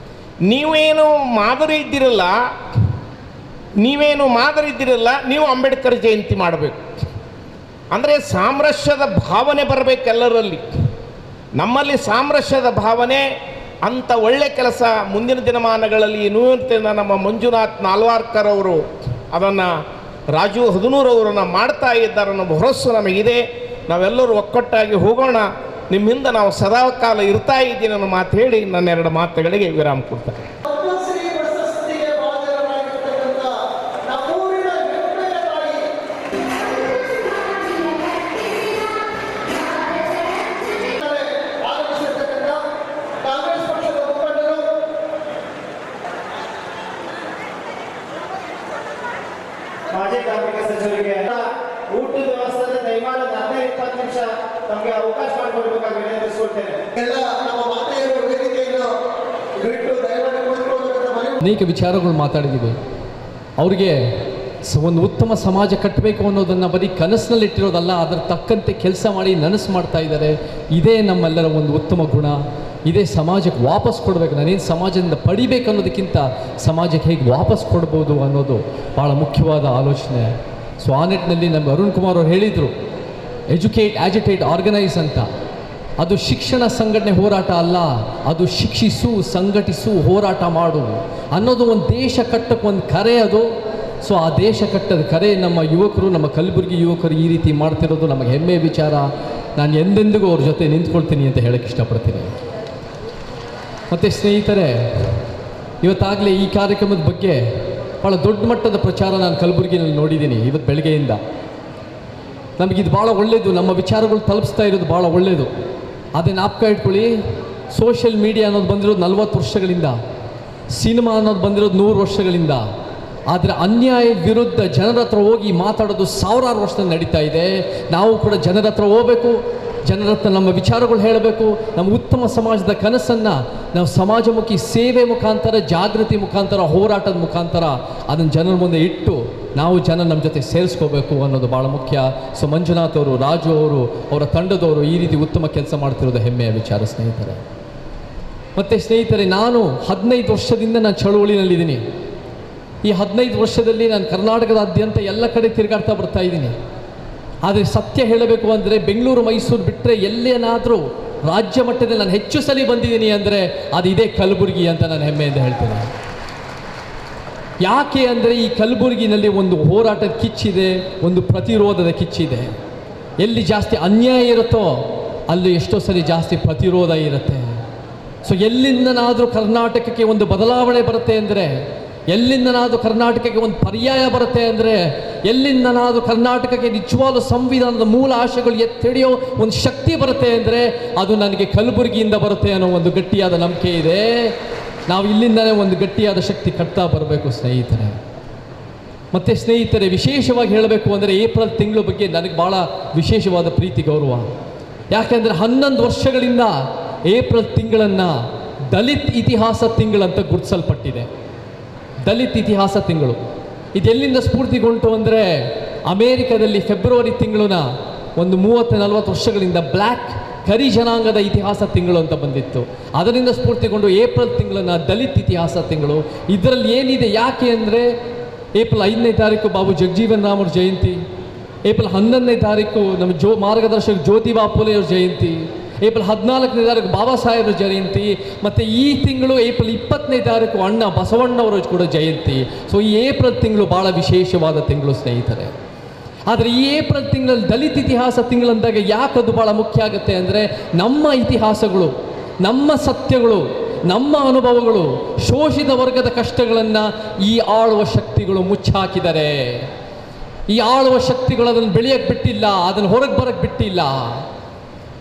ನೀವೇನು ಮಾದರಿ ಇದ್ದಿರಲ್ಲ, ನೀವು ಅಂಬೇಡ್ಕರ್ ಜಯಂತಿ ಮಾಡಬೇಕು. ಅಂದರೆ ಸಾಮರಸ್ಯದ ಭಾವನೆ ಬರಬೇಕು ಎಲ್ಲರಲ್ಲಿ. ನಮ್ಮಲ್ಲಿ ಸಾಮರಸ್ಯದ ಭಾವನೆ ಅಂಥ ಒಳ್ಳೆ ಕೆಲಸ ಮುಂದಿನ ದಿನಮಾನಗಳಲ್ಲಿ ನಮ್ಮ ಮಂಜುನಾಥ್ ನಾಲ್ವಾರ್ಕರ್ ಅವರು ಅದನ್ನು ರಾಜು ಹದನೂರವರನ್ನು ಮಾಡ್ತಾ ಇದ್ದಾರೆ ಅನ್ನೋ ಭರವಸೆ ನಮಗಿದೆ. ನಾವೆಲ್ಲರೂ ಒಕ್ಕಟ್ಟಾಗಿ ಹೋಗೋಣ. ನಿಮ್ಮಿಂದ ನಾವು ಸದಾಕಾಲ ಇರ್ತಾ ಇದ್ದೀನಿ ಅನ್ನೋ ಮಾತು ಹೇಳಿ ನನ್ನ 2 ಮಾತುಗಳಿಗೆ ವಿರಾಮ ಕೊಡ್ತಾರೆ. ಮಾಜಿ ಕಾರ್ಮಿಕ ಸಚಿವರಿಗೆ ಊಟದ ವ್ಯವಸ್ಥೆ ದಯಮಾಡಿ 15-20 ನಿಮಿಷ ತಮಗೆ ಅವಕಾಶ ಮಾಡಿಕೊಡ್ಬೇಕಾಗಿ ವಿನಂತಿಸಿಕೊಳ್ತೇನೆ. ಎಲ್ಲ ನಮ್ಮ ಮಾತೆಯರು ವೇದಿಕೆಯನ್ನು ಬಿಟ್ಟು ದಯಮಾಡಿ ಕೂತ್ಕೊಳ್ಳಬೇಕಂತ ಅನೇಕ ವಿಚಾರಗಳು ಮಾತಾಡಿದ್ದೀವಿ. ಅವರಿಗೆ ಒಂದು ಉತ್ತಮ ಸಮಾಜ ಕಟ್ಟಬೇಕು ಅನ್ನೋದನ್ನು ಬರೀ ಕನಸಿನಲ್ಲಿಟ್ಟಿರೋದಲ್ಲ, ಅದರ ತಕ್ಕಂತೆ ಕೆಲಸ ಮಾಡಿ ನನಸು ಮಾಡ್ತಾ ಇದ್ದಾರೆ. ಇದೇ ನಮ್ಮೆಲ್ಲರ ಒಂದು ಉತ್ತಮ ಗುಣ. ಇದೇ ಸಮಾಜಕ್ಕೆ ವಾಪಸ್ ಕೊಡಬೇಕು. ನಾನೇನು ಸಮಾಜದಿಂದ ಪಡಿಬೇಕು ಅನ್ನೋದಕ್ಕಿಂತ ಸಮಾಜಕ್ಕೆ ಹೇಗೆ ವಾಪಸ್ ಕೊಡ್ಬೋದು ಅನ್ನೋದು ಭಾಳ ಮುಖ್ಯವಾದ ಆಲೋಚನೆ. ಸೊ ಆ ನಿಟ್ಟಿನಲ್ಲಿ ನಮ್ಮ ಅರುಣ್ ಕುಮಾರ್ ಅವರು ಹೇಳಿದರು, ಎಜುಕೇಟ್, ಆಜಿಟೇಟ್, ಆರ್ಗನೈಸ್ ಅಂತ. ಅದು ಶಿಕ್ಷಣ ಸಂಘಟನೆ ಹೋರಾಟ ಅಲ್ಲ, ಅದು ಶಿಕ್ಷಿಸು, ಸಂಘಟಿಸು, ಹೋರಾಟ ಮಾಡು ಅನ್ನೋದು ಒಂದು ದೇಶ ಕಟ್ಟಕ್ಕೆ ಒಂದು ಕರೆ ಅದು. ಸೊ ಆ ದೇಶ ಕಟ್ಟದ ಕರೆ ನಮ್ಮ ಯುವಕರು, ನಮ್ಮ ಕಲಬುರಗಿ ಯುವಕರು ಈ ರೀತಿ ಮಾಡ್ತಿರೋದು ನಮಗೆ ಹೆಮ್ಮೆಯ ವಿಚಾರ. ನಾನು ಎಂದೆಂದಿಗೂ ಅವ್ರ ಜೊತೆ ನಿಂತ್ಕೊಳ್ತೀನಿ ಅಂತ ಹೇಳಕ್ಕೆ ಇಷ್ಟಪಡ್ತೀನಿ. ಮತ್ತು ಸ್ನೇಹಿತರೆ, ಇವತ್ತಾಗಲೇ ಈ ಕಾರ್ಯಕ್ರಮದ ಬಗ್ಗೆ ಭಾಳ ದೊಡ್ಡ ಮಟ್ಟದ ಪ್ರಚಾರ ನಾನು ಕಲಬುರಗಿನಲ್ಲಿ ನೋಡಿದ್ದೀನಿ ಇವತ್ತು ಬೆಳಗ್ಗೆಯಿಂದ. ನಮಗಿದು ಭಾಳ ಒಳ್ಳೆಯದು, ನಮ್ಮ ವಿಚಾರಗಳು ತಲುಪಿಸ್ತಾ ಇರೋದು ಭಾಳ ಒಳ್ಳೆಯದು. ಅದೇ ಜ್ಞಾಪಕ ಇಟ್ಕೊಳ್ಳಿ, ಸೋಷಿಯಲ್ ಮೀಡಿಯಾ ಅನ್ನೋದು ಬಂದಿರೋದು 40 ವರ್ಷಗಳಿಂದ, ಸಿನಿಮಾ ಅನ್ನೋದು ಬಂದಿರೋದು 100 ವರ್ಷಗಳಿಂದ. ಆದರೆ ಅನ್ಯಾಯ ವಿರುದ್ಧ ಜನರ ಹತ್ರ ಹೋಗಿ ಮಾತಾಡೋದು 1000 ವರ್ಷದಿಂದ ನಡೀತಾ ಇದೆ. ನಾವು ಕೂಡ ಜನರ ಹತ್ರ ಹೋಗಬೇಕು, ಜನರ ಹತ್ರ ನಮ್ಮ ವಿಚಾರಗಳು ಹೇಳಬೇಕು. ನಮ್ಮ ಉತ್ತಮ ಸಮಾಜದ ಕನಸನ್ನು ನಾವು ಸಮಾಜಮುಖಿ ಸೇವೆ ಮುಖಾಂತರ, ಜಾಗೃತಿ ಮುಖಾಂತರ, ಹೋರಾಟದ ಮುಖಾಂತರ ಅದನ್ನು ಜನರ ಮುಂದೆ ಇಟ್ಟು ನಾವು ನಮ್ಮ ಜೊತೆ ಸೇರಿಸ್ಕೋಬೇಕು ಅನ್ನೋದು ಭಾಳ ಮುಖ್ಯ. ಸೊ ಮಂಜುನಾಥ್ ಅವರು, ರಾಜು ಅವರು, ಅವರ ತಂಡದವರು ಈ ರೀತಿ ಉತ್ತಮ ಕೆಲಸ ಮಾಡ್ತಿರೋದು ಹೆಮ್ಮೆಯ ವಿಚಾರ ಸ್ನೇಹಿತರೆ. ಮತ್ತು ಸ್ನೇಹಿತರೆ, ನಾನು 15 ವರ್ಷದಿಂದ ನಾನು ಚಳುವಳಿನಲ್ಲಿದ್ದೀನಿ. ಈ 15 ವರ್ಷದಲ್ಲಿ ನಾನು ಕರ್ನಾಟಕದಾದ್ಯಂತ ಎಲ್ಲ ಕಡೆ ತಿರುಗಾಡ್ತಾ ಬರ್ತಾ ಇದ್ದೀನಿ. ಆದರೆ ಸತ್ಯ ಹೇಳಬೇಕು ಅಂದರೆ ಬೆಂಗಳೂರು ಮೈಸೂರು ಬಿಟ್ಟರೆ ಎಲ್ಲೇನಾದರೂ ರಾಜ್ಯ ಮಟ್ಟದಲ್ಲಿ ನಾನು ಹೆಚ್ಚು ಸಲ ಬಂದಿದ್ದೀನಿ ಅಂದರೆ ಅದು ಇದೇ ಕಲಬುರಗಿ ಅಂತ ನಾನು ಹೆಮ್ಮೆಯಿಂದ ಹೇಳ್ತೇನೆ. ಯಾಕೆ ಅಂದರೆ ಈ ಕಲಬುರಗಿನಲ್ಲಿ ಒಂದು ಹೋರಾಟದ ಕಿಚ್ಚಿದೆ, ಒಂದು ಪ್ರತಿರೋಧದ ಕಿಚ್ಚಿದೆ. ಎಲ್ಲಿ ಜಾಸ್ತಿ ಅನ್ಯಾಯ ಇರುತ್ತೋ ಅಲ್ಲಿ ಎಷ್ಟೋ ಸಲ ಜಾಸ್ತಿ ಪ್ರತಿರೋಧ ಇರುತ್ತೆ. ಸೊ ಎಲ್ಲಿಂದನಾದರೂ ಕರ್ನಾಟಕಕ್ಕೆ ಒಂದು ಬದಲಾವಣೆ ಬರುತ್ತೆ ಅಂದರೆ, ಎಲ್ಲಿಂದನಾದರೂ ಕರ್ನಾಟಕಕ್ಕೆ ಒಂದು ಪರ್ಯಾಯ ಬರುತ್ತೆ ಅಂದರೆ, ಎಲ್ಲಿಂದನಾದರೂ ಕರ್ನಾಟಕಕ್ಕೆ ನಿಜವಾದ ಸಂವಿಧಾನದ ಮೂಲ ಆಶಯಗಳು ಎತ್ತಿಡಿಯೋ ಒಂದು ಶಕ್ತಿ ಬರುತ್ತೆ ಅಂದರೆ ಅದು ನನಗೆ ಕಲಬುರಗಿಯಿಂದ ಬರುತ್ತೆ ಅನ್ನೋ ಒಂದು ಗಟ್ಟಿಯಾದ ನಂಬಿಕೆ ಇದೆ. ನಾವು ಇಲ್ಲಿಂದಲೇ ಒಂದು ಗಟ್ಟಿಯಾದ ಶಕ್ತಿ ಕಟ್ತಾ ಬರಬೇಕು ಸ್ನೇಹಿತರೆ. ಮತ್ತು ಸ್ನೇಹಿತರೆ, ವಿಶೇಷವಾಗಿ ಹೇಳಬೇಕು ಅಂದರೆ ಏಪ್ರಿಲ್ ತಿಂಗಳ ಬಗ್ಗೆ ನನಗೆ ಭಾಳ ವಿಶೇಷವಾದ ಪ್ರೀತಿ ಗೌರವ. ಯಾಕೆಂದರೆ 11 ವರ್ಷಗಳಿಂದ ಏಪ್ರಿಲ್ ತಿಂಗಳನ್ನು ದಲಿತ್ ಇತಿಹಾಸ ತಿಂಗಳಂತ ಗುರುತಿಸಲ್ಪಟ್ಟಿದೆ. ದಲಿತ್ ಇತಿಹಾಸ ತಿಂಗಳು ಇದೆಲ್ಲಿಂದ ಸ್ಫೂರ್ತಿಗೊಂಡು ಅಂದರೆ ಅಮೇರಿಕಾದಲ್ಲಿ ಫೆಬ್ರವರಿ ತಿಂಗಳನ್ನ ಒಂದು 30-40 ವರ್ಷಗಳಿಂದ ಬ್ಲ್ಯಾಕ್ ಕರಿ ಜನಾಂಗದ ಇತಿಹಾಸ ತಿಂಗಳು ಅಂತ ಬಂದಿತ್ತು. ಅದರಿಂದ ಸ್ಫೂರ್ತಿಗೊಂಡು ಏಪ್ರಿಲ್ ತಿಂಗಳನ್ನ ದಲಿತ್ ಇತಿಹಾಸ ತಿಂಗಳು. ಇದರಲ್ಲಿ ಏನಿದೆ, ಯಾಕೆ ಅಂದರೆ ಏಪ್ರಿಲ್ 5ನೇ ತಾರೀಕು ಬಾಬು ಜಗಜೀವನ್ ರಾಮ್ ಅವ್ರ ಜಯಂತಿ, ಏಪ್ರಿಲ್ 11ನೇ ತಾರೀಕು ನಮ್ಮ ಮಾರ್ಗದರ್ಶಕ ಜ್ಯೋತಿಬಾ ಫುಲೆ ಅವ್ರ ಜಯಂತಿ, ಏಪ್ರಿಲ್ 14ನೇ ತಾರೀಕು ಬಾಬಾ ಸಾಹೇಬ್ರ ಜಯಂತಿ, ಮತ್ತು ಈ ತಿಂಗಳು ಏಪ್ರಿಲ್ 20ನೇ ತಾರೀಕು ಅಣ್ಣ ಬಸವಣ್ಣವರ ಕೂಡ ಜಯಂತಿ. ಸೊ ಈ ಏಪ್ರಿಲ್ ತಿಂಗಳು ಭಾಳ ವಿಶೇಷವಾದ ತಿಂಗಳು ಸ್ನೇಹಿತರೆ. ಆದರೆ ಈ ಏಪ್ರಿಲ್ ತಿಂಗಳಲ್ಲಿ ದಲಿತ ಇತಿಹಾಸ ತಿಂಗಳಂದಾಗ ಯಾಕೆ ಅದು ಭಾಳ ಮುಖ್ಯ ಆಗುತ್ತೆ ಅಂದರೆ ನಮ್ಮ ಇತಿಹಾಸಗಳು, ನಮ್ಮ ಸತ್ಯಗಳು, ನಮ್ಮ ಅನುಭವಗಳು, ಶೋಷಿತ ವರ್ಗದ ಕಷ್ಟಗಳನ್ನು ಈ ಆಳುವ ಶಕ್ತಿಗಳು ಮುಚ್ಚಾಕಿದ್ದಾರೆ. ಈ ಆಳುವ ಶಕ್ತಿಗಳು ಅದನ್ನು ಬೆಳೆಯಕ್ಕೆ ಬಿಟ್ಟಿಲ್ಲ, ಅದನ್ನು ಹೊರಗೆ ಬರಕ್ಕೆ ಬಿಟ್ಟಿಲ್ಲ.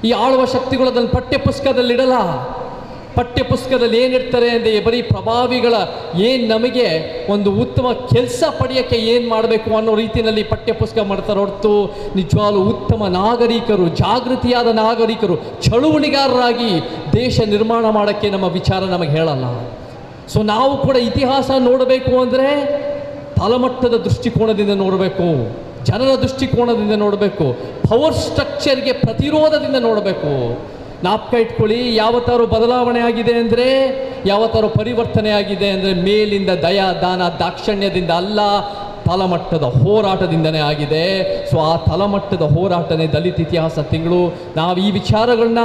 ಈ ಆಳುವ ಶಕ್ತಿಗಳು ಅದನ್ನು ಪಠ್ಯಪುಸ್ತಕದಲ್ಲಿ ಇಡಲ್ಲ. ಪಠ್ಯಪುಸ್ತಕದಲ್ಲಿ ಏನಿರ್ತಾರೆ ಅಂದರೆ ಬರೀ ಪ್ರಭಾವಿಗಳ ಏನು ನಮಗೆ ಒಂದು ಉತ್ತಮ ಕೆಲಸ ಪಡೆಯೋಕ್ಕೆ ಏನು ಮಾಡಬೇಕು ಅನ್ನೋ ರೀತಿಯಲ್ಲಿ ಪಠ್ಯಪುಸ್ತಕ ಮಾಡ್ತಾರೆ ಹೊರತು ನಿಜವಾಗ್ಲೂ ಉತ್ತಮ ನಾಗರಿಕರು, ಜಾಗೃತಿಯಾದ ನಾಗರಿಕರು, ಚಳುವಳಿಗಾರರಾಗಿ ದೇಶ ನಿರ್ಮಾಣ ಮಾಡೋಕ್ಕೆ ನಮ್ಮ ವಿಚಾರ ನಮಗೆ ಹೇಳಲ್ಲ. ಸೊ ನಾವು ಕೂಡ ಇತಿಹಾಸ ನೋಡಬೇಕು ಅಂದರೆ ತಳಮಟ್ಟದ ದೃಷ್ಟಿಕೋನದಿಂದ ನೋಡಬೇಕು, ಜನರ ದೃಷ್ಟಿಕೋನದಿಂದ ನೋಡಬೇಕು, ಪವರ್ ಸ್ಟ್ರಕ್ಚರ್ಗೆ ಪ್ರತಿರೋಧದಿಂದ ನೋಡಬೇಕು. ಜ್ಞಾಪಕ ಇಟ್ಕೊಳ್ಳಿ, ಯಾವತ್ತಾರು ಬದಲಾವಣೆ ಆಗಿದೆ ಅಂದರೆ, ಯಾವತ್ತಾರು ಪರಿವರ್ತನೆ ಆಗಿದೆ ಅಂದರೆ ಮೇಲಿಂದ ದಯಾ ದಾನ ದಾಕ್ಷಣ್ಯದಿಂದ ಅಲ್ಲ, ತಳಮಟ್ಟದ ಹೋರಾಟದಿಂದನೇ ಆಗಿದೆ. ಸೊ ಆ ತಳಮಟ್ಟದ ಹೋರಾಟನೇ ದಲಿತ ಇತಿಹಾಸ ತಿಂಗಳು. ನಾವು ಈ ವಿಚಾರಗಳನ್ನ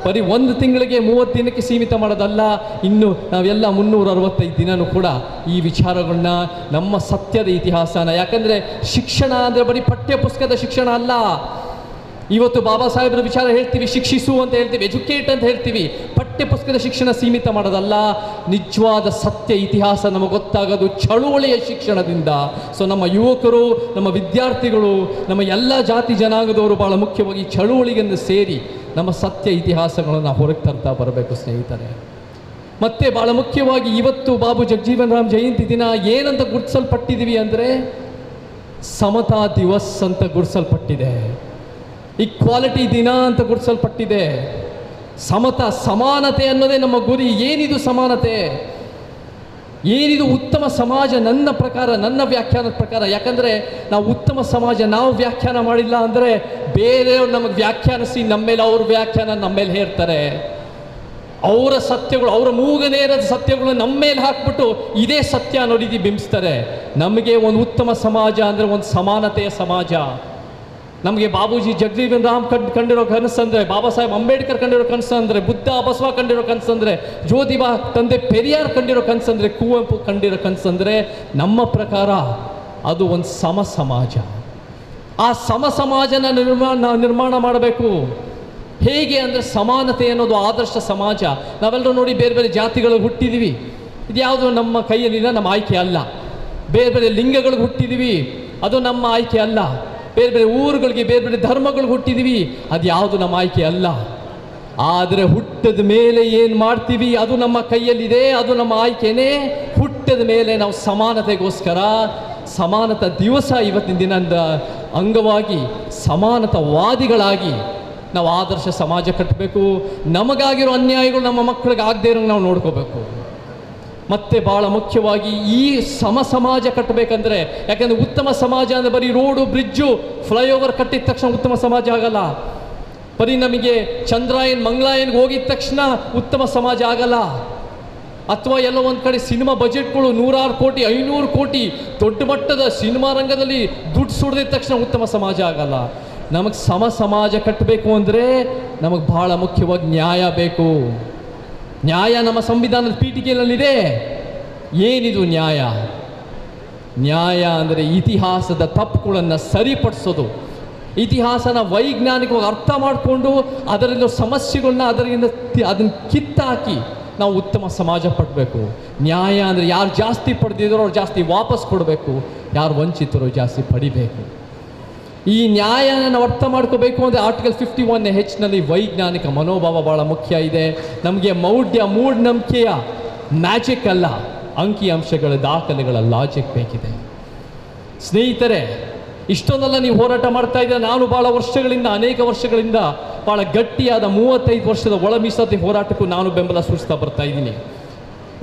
ಬರೀ 1 ತಿಂಗಳಿಗೆ 30 ದಿನಕ್ಕೆ ಸೀಮಿತ ಮಾಡೋದಲ್ಲ, ಇನ್ನು ನಾವೆಲ್ಲ 365 ದಿನವೂ ಕೂಡ ಈ ವಿಚಾರಗಳನ್ನ, ನಮ್ಮ ಸತ್ಯದ ಇತಿಹಾಸನ, ಯಾಕಂದರೆ ಶಿಕ್ಷಣ ಅಂದರೆ ಬರೀ ಪಠ್ಯಪುಸ್ತಕದ ಶಿಕ್ಷಣ ಅಲ್ಲ. ಇವತ್ತು ಬಾಬಾ ಸಾಹೇಬ್ರ ವಿಚಾರ ಹೇಳ್ತೀವಿ, ಶಿಕ್ಷಿಸು ಅಂತ ಹೇಳ್ತೀವಿ, ಎಜುಕೇಟ್ ಅಂತ ಹೇಳ್ತೀವಿ. ಪಠ್ಯಪುಸ್ತಕದ ಶಿಕ್ಷಣ ಸೀಮಿತ ಮಾಡೋದಲ್ಲ, ನಿಜವಾದ ಸತ್ಯ ಇತಿಹಾಸ ನಮಗೆ ಗೊತ್ತಾಗೋದು ಚಳುವಳಿಯ ಶಿಕ್ಷಣದಿಂದ. ಸೊ ನಮ್ಮ ಯುವಕರು, ನಮ್ಮ ವಿದ್ಯಾರ್ಥಿಗಳು, ನಮ್ಮ ಎಲ್ಲ ಜಾತಿ ಜನಾಂಗದವರು ಭಾಳ ಮುಖ್ಯವಾಗಿ ಚಳುವಳಿಗೆಂದು ಸೇರಿ ನಮ್ಮ ಸತ್ಯ ಇತಿಹಾಸಗಳನ್ನು ಹೊರಗೆ ತರ್ತಾ ಬರಬೇಕು ಸ್ನೇಹಿತರೆ. ಮತ್ತು ಭಾಳ ಮುಖ್ಯವಾಗಿ ಇವತ್ತು ಬಾಬು ಜಗಜೀವನ್ ರಾಮ್ ಜಯಂತಿ ದಿನ ಏನಂತ ಗುರುತಿಸಲ್ಪಟ್ಟಿದ್ದೀವಿ ಅಂದರೆ ಸಮತಾ ದಿವಸ್ ಅಂತ ಗುರುತಿಸಲ್ಪಟ್ಟಿದೆ, ಈಕ್ವಾಲಿಟಿ ದಿನ ಅಂತ ಗುರುತಿಸಲ್ಪಟ್ಟಿದೆ. ಸಮಾನತೆ ಅನ್ನೋದೇ ನಮ್ಮ ಗುರಿ. ಏನಿದು ಸಮಾನತೆ, ಏನಿದು ಉತ್ತಮ ಸಮಾಜ? ನನ್ನ ಪ್ರಕಾರ, ನನ್ನ ವ್ಯಾಖ್ಯಾನದ ಪ್ರಕಾರ, ಯಾಕಂದರೆ ನಾವು ಉತ್ತಮ ಸಮಾಜ ನಾವು ವ್ಯಾಖ್ಯಾನ ಮಾಡಿಲ್ಲ ಅಂದರೆ ಬೇರೆಯವ್ರು ನಮಗೆ ವ್ಯಾಖ್ಯಾನಿಸಿ ನಮ್ಮ ಮೇಲೆ ಅವ್ರ ವ್ಯಾಖ್ಯಾನ ನಮ್ಮ ಮೇಲೆ ಹೇರ್ತಾರೆ. ಅವರ ಸತ್ಯಗಳು, ಅವರ ಮೂಗನೇರದ ಸತ್ಯಗಳು ನಮ್ಮ ಮೇಲೆ ಹಾಕ್ಬಿಟ್ಟು ಇದೇ ಸತ್ಯ ಅನ್ನೋ ರೀತಿ ಬಿಂಬಿಸ್ತಾರೆ. ನಮಗೆ ಒಂದು ಉತ್ತಮ ಸಮಾಜ ಅಂದರೆ ಒಂದು ಸಮಾನತೆಯ ಸಮಾಜ. ನಮಗೆ ಬಾಬೂಜಿ ಜಗಜೀವನ್ ರಾಮ್ ಕಂಡಿರೋ ಕನಸಂದರೆ, ಬಾಬಾ ಸಾಹೇಬ್ ಅಂಬೇಡ್ಕರ್ ಕಂಡಿರೋ ಕನಸಂದರೆ, ಬುದ್ಧ ಬಸವ ಕಂಡಿರೋ ಕನಸಂದರೆ, ಜ್ಯೋತಿಬಾ ತಂದೆ ಪೆರಿಯಾರ್ ಕಂಡಿರೋ ಕನಸಂದರೆ, ಕುವೆಂಪು ಕಂಡಿರೋ ಕನಸಂದರೆ, ನಮ್ಮ ಪ್ರಕಾರ ಅದು ಒಂದು ಸಮಾಜ. ಆ ಸಮಾಜನ ನಿರ್ಮಾಣ ಮಾಡಬೇಕು. ಹೇಗೆ ಅಂದರೆ ಸಮಾನತೆ ಅನ್ನೋದು ಆದರ್ಶ ಸಮಾಜ. ನಾವೆಲ್ಲರೂ ನೋಡಿ ಬೇರೆ ಬೇರೆ ಜಾತಿಗಳು ಹುಟ್ಟಿದ್ದೀವಿ, ಇದು ಯಾವುದು ನಮ್ಮ ಕೈಯಲ್ಲಿನ ನಮ್ಮ ಆಯ್ಕೆ ಅಲ್ಲ. ಬೇರೆ ಬೇರೆ ಲಿಂಗಗಳಿಗೆ ಹುಟ್ಟಿದ್ದೀವಿ, ಅದು ನಮ್ಮ ಆಯ್ಕೆ ಅಲ್ಲ. ಬೇರೆ ಬೇರೆ ಊರುಗಳಿಗೆ, ಬೇರೆ ಬೇರೆ ಧರ್ಮಗಳಿಗೆ ಹುಟ್ಟಿದ್ದೀವಿ, ಅದು ಯಾವುದು ನಮ್ಮ ಆಯ್ಕೆ ಅಲ್ಲ. ಆದರೆ ಹುಟ್ಟಿದ ಮೇಲೆ ಏನು ಮಾಡ್ತೀವಿ ಅದು ನಮ್ಮ ಕೈಯಲ್ಲಿದೆ, ಅದು ನಮ್ಮ ಆಯ್ಕೆನೇ. ಹುಟ್ಟಿದ ಮೇಲೆ ನಾವು ಸಮಾನತೆಗೋಸ್ಕರ ಸಮಾನತಾ ದಿವಸ ಇವತ್ತಿನ ದಿನದ ಅಂಗವಾಗಿ ಸಮಾನತಾವಾದಿಗಳಾಗಿ ನಾವು ಆದರ್ಶ ಸಮಾಜ ಕಟ್ಟಬೇಕು. ನಮಗಾಗಿರೋ ಅನ್ಯಾಯಗಳು ನಮ್ಮ ಮಕ್ಕಳಿಗೆ ಆಗದೇ ಇರೋ ನಾವು ನೋಡ್ಕೋಬೇಕು. ಮತ್ತು ಭಾಳ ಮುಖ್ಯವಾಗಿ ಈ ಸಮಾಜ ಕಟ್ಟಬೇಕಂದ್ರೆ, ಯಾಕಂದರೆ ಉತ್ತಮ ಸಮಾಜ ಅಂದರೆ ಬರೀ ರೋಡು, ಬ್ರಿಡ್ಜು, ಫ್ಲೈಓವರ್ ಕಟ್ಟಿದ ತಕ್ಷಣ ಉತ್ತಮ ಸಮಾಜ ಆಗಲ್ಲ. ಬರೀ ನಮಗೆ ಚಂದ್ರಾಯನ್ ಮಂಗಳಾಯನ್ಗೆ ಹೋಗಿದ ತಕ್ಷಣ ಉತ್ತಮ ಸಮಾಜ ಆಗಲ್ಲ. ಅಥವಾ ಎಲ್ಲೋ ಒಂದು ಕಡೆ ಸಿನಿಮಾ ಬಜೆಟ್ಗಳು 100 ಕೋಟಿ 500 ಕೋಟಿ ದೊಡ್ಡ ಮಟ್ಟದ ಸಿನಿಮಾ ರಂಗದಲ್ಲಿ ದುಡ್ಡು ಸುಡ್ದಿದ ತಕ್ಷಣ ಉತ್ತಮ ಸಮಾಜ ಆಗಲ್ಲ. ನಮಗೆ ಸಮಾಜ ಕಟ್ಟಬೇಕು ಅಂದರೆ ನಮಗೆ ಬಹಳ ಮುಖ್ಯವಾಗಿ ನ್ಯಾಯ ಬೇಕು. ನ್ಯಾಯ ನಮ್ಮ ಸಂವಿಧಾನದ ಪೀಠಿಕೆಯಲ್ಲಿದೆ. ಏನಿದು ನ್ಯಾಯ? ನ್ಯಾಯ ಅಂದರೆ ಇತಿಹಾಸದ ತಪ್ಪುಗಳನ್ನು ಸರಿಪಡಿಸೋದು, ಇತಿಹಾಸನ ವೈಜ್ಞಾನಿಕವಾಗಿ ಅರ್ಥ ಮಾಡಿಕೊಂಡು ಅದರಿಂದ ಸಮಸ್ಯೆಗಳನ್ನ ಅದನ್ನು ಕಿತ್ತಾಕಿ ನಾವು ಉತ್ತಮ ಸಮಾಜ ಪಡಬೇಕು. ನ್ಯಾಯ ಅಂದರೆ ಯಾರು ಜಾಸ್ತಿ ಪಡೆದಿದ್ರೋ ಅವ್ರು ಜಾಸ್ತಿ ವಾಪಸ್ ಕೊಡಬೇಕು, ಯಾರು ವಂಚಿತರು ಜಾಸ್ತಿ ಪಡಿಬೇಕು. ಈ ನ್ಯಾಯನ ನಾವು ಅರ್ಥ ಮಾಡ್ಕೋಬೇಕು ಅಂದರೆ ಆರ್ಟಿಕಲ್ 51H ವೈಜ್ಞಾನಿಕ ಮನೋಭಾವ ಭಾಳ ಮುಖ್ಯ ಇದೆ. ನಮಗೆ ಮೂಢನಂಬಿಕೆಯ ಮ್ಯಾಜಿಕ್ ಅಲ್ಲ, ಅಂಕಿಅಂಶಗಳ ದಾಖಲೆಗಳ ಲಾಜಿಕ್ ಬೇಕಿದೆ. ಸ್ನೇಹಿತರೆ, ಇಷ್ಟೊಂದೆಲ್ಲ ನೀವು ಹೋರಾಟ ಮಾಡ್ತಾ ಇದ್ದೀರ. ನಾನು ಭಾಳ ವರ್ಷಗಳಿಂದ, ಅನೇಕ ವರ್ಷಗಳಿಂದ ಭಾಳ ಗಟ್ಟಿಯಾದ 35 ವರ್ಷದ ಒಳ ಮೀಸಲಾತಿ ಹೋರಾಟಕ್ಕೂ ನಾನು ಬೆಂಬಲ ಸೂಚಿಸ್ತಾ ಬರ್ತಾ ಇದ್ದೀನಿ.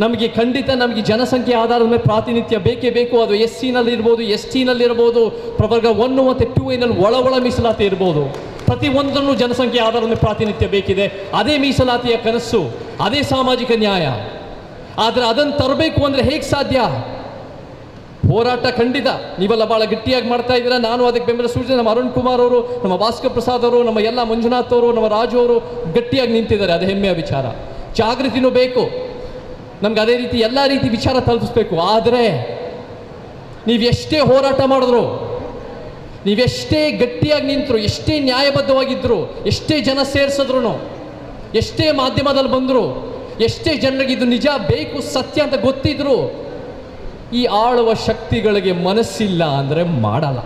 ನಮಗೆ ಖಂಡಿತ ನಮಗೆ ಜನಸಂಖ್ಯೆ ಆಧಾರದ ಮೇಲೆ ಪ್ರಾತಿನಿಧ್ಯ ಬೇಕೇ ಬೇಕು. ಅದು SC-ನಲ್ಲಿರ್ಬೋದು, ST-ನಲ್ಲಿರ್ಬೋದು, ಪ್ರವರ್ಗ 1 ಮತ್ತು 2A ಒಳ ಮೀಸಲಾತಿ ಇರ್ಬೋದು. ಪ್ರತಿಯೊಂದನ್ನು ಜನಸಂಖ್ಯೆ ಆಧಾರದ ಮೇಲೆ ಪ್ರಾತಿನಿಧ್ಯ ಬೇಕಿದೆ. ಅದೇ ಮೀಸಲಾತಿಯ ಕನಸು, ಅದೇ ಸಾಮಾಜಿಕ ನ್ಯಾಯ. ಆದರೆ ಅದನ್ನು ತರಬೇಕು ಅಂದರೆ ಹೇಗೆ ಸಾಧ್ಯ? ಹೋರಾಟ ಖಂಡಿತ ನೀವೆಲ್ಲ ಭಾಳ ಗಟ್ಟಿಯಾಗಿ ಮಾಡ್ತಾ ಇದ್ದೀರಾ. ನಾನು ಅದಕ್ಕೆ ಬೆಂಬಲ ಸೂಚನೆ. ನಮ್ಮ ಅರುಣ್ ಕುಮಾರ್ ಅವರು, ನಮ್ಮ ಭಾಸ್ಕರ್ ಪ್ರಸಾದ್ ಅವರು, ನಮ್ಮ ಎಲ್ಲ ಮಂಜುನಾಥ್ ಅವರು, ನಮ್ಮ ರಾಜು ಅವರು ಗಟ್ಟಿಯಾಗಿ ನಿಂತಿದ್ದಾರೆ. ಅದು ಹೆಮ್ಮೆಯ ವಿಚಾರ. ಜಾಗೃತಿನೂ ಬೇಕು ನಮ್ಗೆ. ಅದೇ ರೀತಿ ಎಲ್ಲ ರೀತಿ ವಿಚಾರ ತಲುಪಿಸ್ಬೇಕು. ಆದರೆ ನೀವೆಷ್ಟೇ ಹೋರಾಟ ಮಾಡಿದ್ರು, ನೀವೆಷ್ಟೇ ಗಟ್ಟಿಯಾಗಿ ನಿಂತರು, ಎಷ್ಟೇ ನ್ಯಾಯಬದ್ಧವಾಗಿದ್ದರು, ಎಷ್ಟೇ ಜನ ಸೇರಿಸಿದ್ರು, ಎಷ್ಟೇ ಮಾಧ್ಯಮದಲ್ಲಿ ಬಂದರು, ಎಷ್ಟೇ ಜನರಿಗೆ ಇದು ನಿಜ ಬೇಕು ಸತ್ಯ ಅಂತ ಗೊತ್ತಿದ್ರು, ಈ ಆಳುವ ಶಕ್ತಿಗಳಿಗೆ ಮನಸ್ಸಿಲ್ಲ ಅಂದರೆ ಮಾಡಲ್ಲ.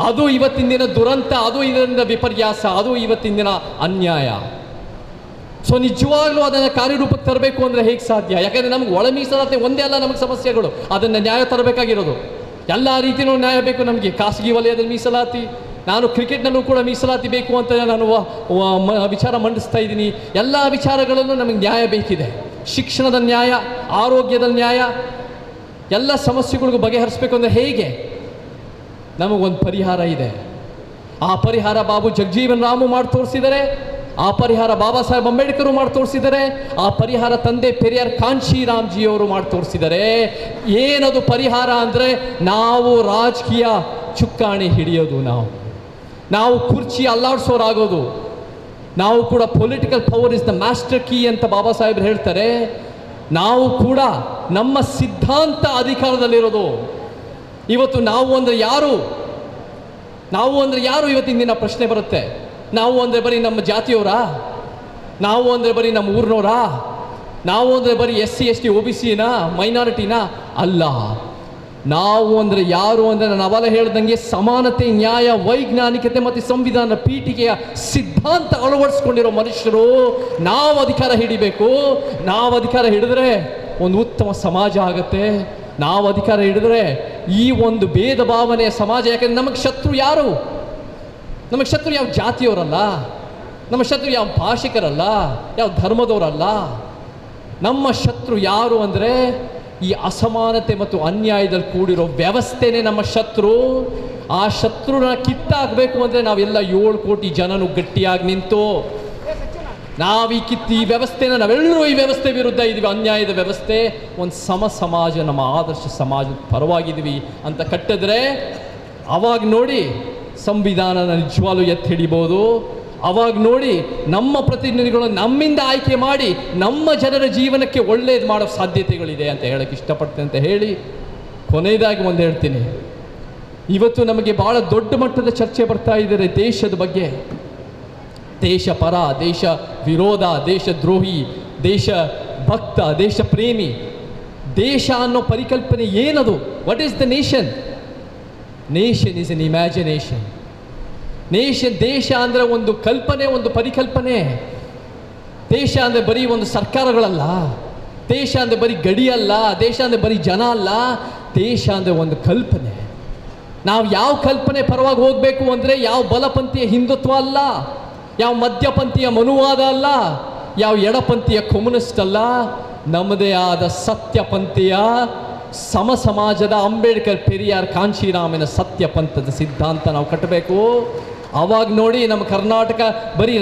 ಅದು ಇವತ್ತಿನ ದಿನ ದುರಂತ, ಅದು ಇದರಿಂದ ವಿಪರ್ಯಾಸ, ಅದು ಇವತ್ತಿನ ದಿನ ಅನ್ಯಾಯ. ಸೊ ನಿಜವಾಗ್ಲೂ ಅದನ್ನು ಕಾರ್ಯರೂಪಕ್ಕೆ ತರಬೇಕು ಅಂದರೆ ಹೇಗೆ ಸಾಧ್ಯ? ಯಾಕಂದರೆ ನಮ್ಗೆ ಒಳ ಮೀಸಲಾತಿ ಒಂದೇ ಅಲ್ಲ ನಮಗೆ ಸಮಸ್ಯೆಗಳು, ಅದನ್ನು ನ್ಯಾಯ ತರಬೇಕಾಗಿರೋದು. ಎಲ್ಲ ರೀತಿಯೂ ನ್ಯಾಯ ಬೇಕು ನಮಗೆ. ಖಾಸಗಿ ವಲಯದಲ್ಲಿ ಮೀಸಲಾತಿ, ನಾನು ಕ್ರಿಕೆಟ್ನಲ್ಲೂ ಕೂಡ ಮೀಸಲಾತಿ ಬೇಕು ಅಂತ ನಾನು ವಿಚಾರ ಮಂಡಿಸ್ತಾ ಇದ್ದೀನಿ. ಎಲ್ಲ ವಿಚಾರಗಳಲ್ಲೂ ನಮಗೆ ನ್ಯಾಯ ಬೇಕಿದೆ. ಶಿಕ್ಷಣದ ನ್ಯಾಯ, ಆರೋಗ್ಯದ ನ್ಯಾಯ, ಎಲ್ಲ ಸಮಸ್ಯೆಗಳಿಗೂ ಬಗೆಹರಿಸಬೇಕು ಅಂದರೆ ಹೇಗೆ? ನಮಗೊಂದು ಪರಿಹಾರ ಇದೆ. ಆ ಪರಿಹಾರ ಬಾಬು ಜಗಜೀವನ್ ರಾಮು ಮಾಡಿ ತೋರಿಸಿದ್ದಾರೆ. ಆ ಪರಿಹಾರ ಬಾಬಾ ಸಾಹೇಬ್ ಅಂಬೇಡ್ಕರ್ ಮಾಡಿ ತೋರಿಸಿದ್ದಾರೆ. ಆ ಪರಿಹಾರ ತಂದೆ ಪೆರಿಯಾರ್ ಕಾಂಶಿರಾಮ್ಜಿಯವರು ಮಾಡಿ ತೋರಿಸಿದ್ದಾರೆ. ಏನದು ಪರಿಹಾರ ಅಂದರೆ ನಾವು ರಾಜಕೀಯ ಚುಕ್ಕಾಣಿ ಹಿಡಿಯೋದು, ನಾವು ಕುರ್ಚಿ ಅಲ್ಲಾಡಿಸೋರಾಗೋದು. ನಾವು ಕೂಡ political power is the master key ಅಂತ ಬಾಬಾ ಸಾಹೇಬ್ರು ಹೇಳ್ತಾರೆ. ನಾವು ಕೂಡ ನಮ್ಮ ಸಿದ್ಧಾಂತ ಅಧಿಕಾರದಲ್ಲಿರೋದು. ಇವತ್ತು ನಾವು ಅಂದರೆ ಯಾರು ಇವತ್ತಿನ ದಿನ ಪ್ರಶ್ನೆ ಬರುತ್ತೆ. ನಾವು ಅಂದರೆ ಬರೀ ನಮ್ಮ ಜಾತಿಯವರಾ? ನಾವು ಅಂದರೆ ಬರೀ ನಮ್ಮ ಊರಿನವರಾ? ನಾವು ಅಂದರೆ ಬರೀ SC ST OBCನಾ, ಮೈನಾರಿಟಿನಾ? ಅಲ್ಲ. ನಾವು ಅಂದರೆ ಯಾರು ಅಂದರೆ ನಾನು ಅವೆಲ್ಲ ಹೇಳ್ದಂಗೆ ಸಮಾನತೆ, ನ್ಯಾಯ, ವೈಜ್ಞಾನಿಕತೆ ಮತ್ತು ಸಂವಿಧಾನ ಪೀಠಿಕೆಯ ಸಿದ್ಧಾಂತ ಅಳವಡಿಸ್ಕೊಂಡಿರೋ ಮನುಷ್ಯರು. ನಾವು ಅಧಿಕಾರ ಹಿಡಿಬೇಕು. ನಾವು ಅಧಿಕಾರ ಹಿಡಿದ್ರೆ ಒಂದು ಉತ್ತಮ ಸಮಾಜ ಆಗುತ್ತೆ. ನಾವು ಅಧಿಕಾರ ಹಿಡಿದ್ರೆ ಈ ಒಂದು ಭೇದ ಭಾವನೆಯ ಸಮಾಜ. ಯಾಕಂದರೆ ನಮಗೆ ಶತ್ರು ಯಾರು? ನಮಗೆ ಶತ್ರು ಯಾವ ಜಾತಿಯವರಲ್ಲ, ನಮ್ಮ ಶತ್ರು ಯಾವ ಭಾಷಿಕರಲ್ಲ, ಯಾವ ಧರ್ಮದವರಲ್ಲ. ನಮ್ಮ ಶತ್ರು ಯಾರು ಅಂದರೆ ಈ ಅಸಮಾನತೆ ಮತ್ತು ಅನ್ಯಾಯದಲ್ಲಿ ಕೂಡಿರೋ ವ್ಯವಸ್ಥೆನೇ ನಮ್ಮ ಶತ್ರು. ಆ ಶತ್ರುನ ಕಿತ್ತಾಗಬೇಕು ಅಂದರೆ ನಾವೆಲ್ಲ 7 ಕೋಟಿ ಜನನು ಗಟ್ಟಿಯಾಗಿ ನಿಂತು ಈ ವ್ಯವಸ್ಥೆನ ನಾವೆಲ್ಲರೂ ಈ ವ್ಯವಸ್ಥೆ ವಿರುದ್ಧ ಇದ್ದೀವಿ. ಅನ್ಯಾಯದ ವ್ಯವಸ್ಥೆ, ಒಂದು ಸಮಾಜ, ನಮ್ಮ ಆದರ್ಶ ಸಮಾಜದ ಪರವಾಗಿದ್ದೀವಿ ಅಂತ ಕಟ್ಟಿದ್ರೆ ಅವಾಗ ನೋಡಿ ಸಂವಿಧಾನನ ನಿಜವಾಗ್ಲೂ ಎತ್ತಿ ಹಿಡಿಬೋದು. ಅವಾಗ ನೋಡಿ ನಮ್ಮ ಪ್ರತಿನಿಧಿಗಳು ನಮ್ಮಿಂದ ಆಯ್ಕೆ ಮಾಡಿ ನಮ್ಮ ಜನರ ಜೀವನಕ್ಕೆ ಒಳ್ಳೇದು ಮಾಡೋ ಸಾಧ್ಯತೆಗಳಿದೆ ಅಂತ ಹೇಳಕ್ಕೆ ಇಷ್ಟಪಡ್ತೇನೆ ಅಂತ ಹೇಳಿ ಕೊನೆಯದಾಗಿ ಒಂದು ಹೇಳ್ತೀನಿ. ಇವತ್ತು ನಮಗೆ ಭಾಳ ದೊಡ್ಡ ಮಟ್ಟದ ಚರ್ಚೆ ಬರ್ತಾ ಇದ್ದಾರೆ ದೇಶದ ಬಗ್ಗೆ. ದೇಶ ಪರ, ದೇಶ ವಿರೋಧ, ದೇಶ ದ್ರೋಹಿ, ದೇಶ ಭಕ್ತ, ದೇಶ ಪ್ರೇಮಿ. ದೇಶ ಅನ್ನೋ ಪರಿಕಲ್ಪನೆ ಏನದು? What is the nation? Nation is N imagination. ದೇಶ ಅಂದರೆ ಒಂದು ಕಲ್ಪನೆ, ಒಂದು ಪರಿಕಲ್ಪನೆ. ದೇಶ ಅಂದರೆ ಬರೀ ಒಂದು ಸರ್ಕಾರಗಳಲ್ಲ, ದೇಶ ಅಂದರೆ ಬರೀ ಗಡಿ ಅಲ್ಲ, ದೇಶ ಅಂದರೆ ಬರೀ ಜನ ಅಲ್ಲ, ದೇಶ ಅಂದರೆ ಒಂದು ಕಲ್ಪನೆ. ನಾವು ಯಾವ ಕಲ್ಪನೆ ಪರವಾಗಿ ಹೋಗಬೇಕು ಅಂದರೆ ಯಾವ ಬಲಪಂಥೀಯ ಹಿಂದುತ್ವ ಅಲ್ಲ, ಯಾವ ಮಧ್ಯಪಂಥೀಯ ಮನುವಾದ ಅಲ್ಲ, ಯಾವ ಎಡಪಂಥೀಯ ಕಮ್ಯುನಿಸ್ಟ್ ಅಲ್ಲ. ನಮ್ಮದೇ ಆದ ಸತ್ಯಪಂಥೀಯ ಸಮಾಜದ ಅಂಬೇಡ್ಕರ್, ಪೆರಿಯಾರ್, ಕಾಂಶಿರಾಮನ ಸತ್ಯಪಂಥದ ಸಿದ್ಧಾಂತ ನಾವು ಕಟ್ಟಬೇಕು. ಅವಾಗ ನೋಡಿ ನಮ್ಮ ಕರ್ನಾಟಕ ಬರೀ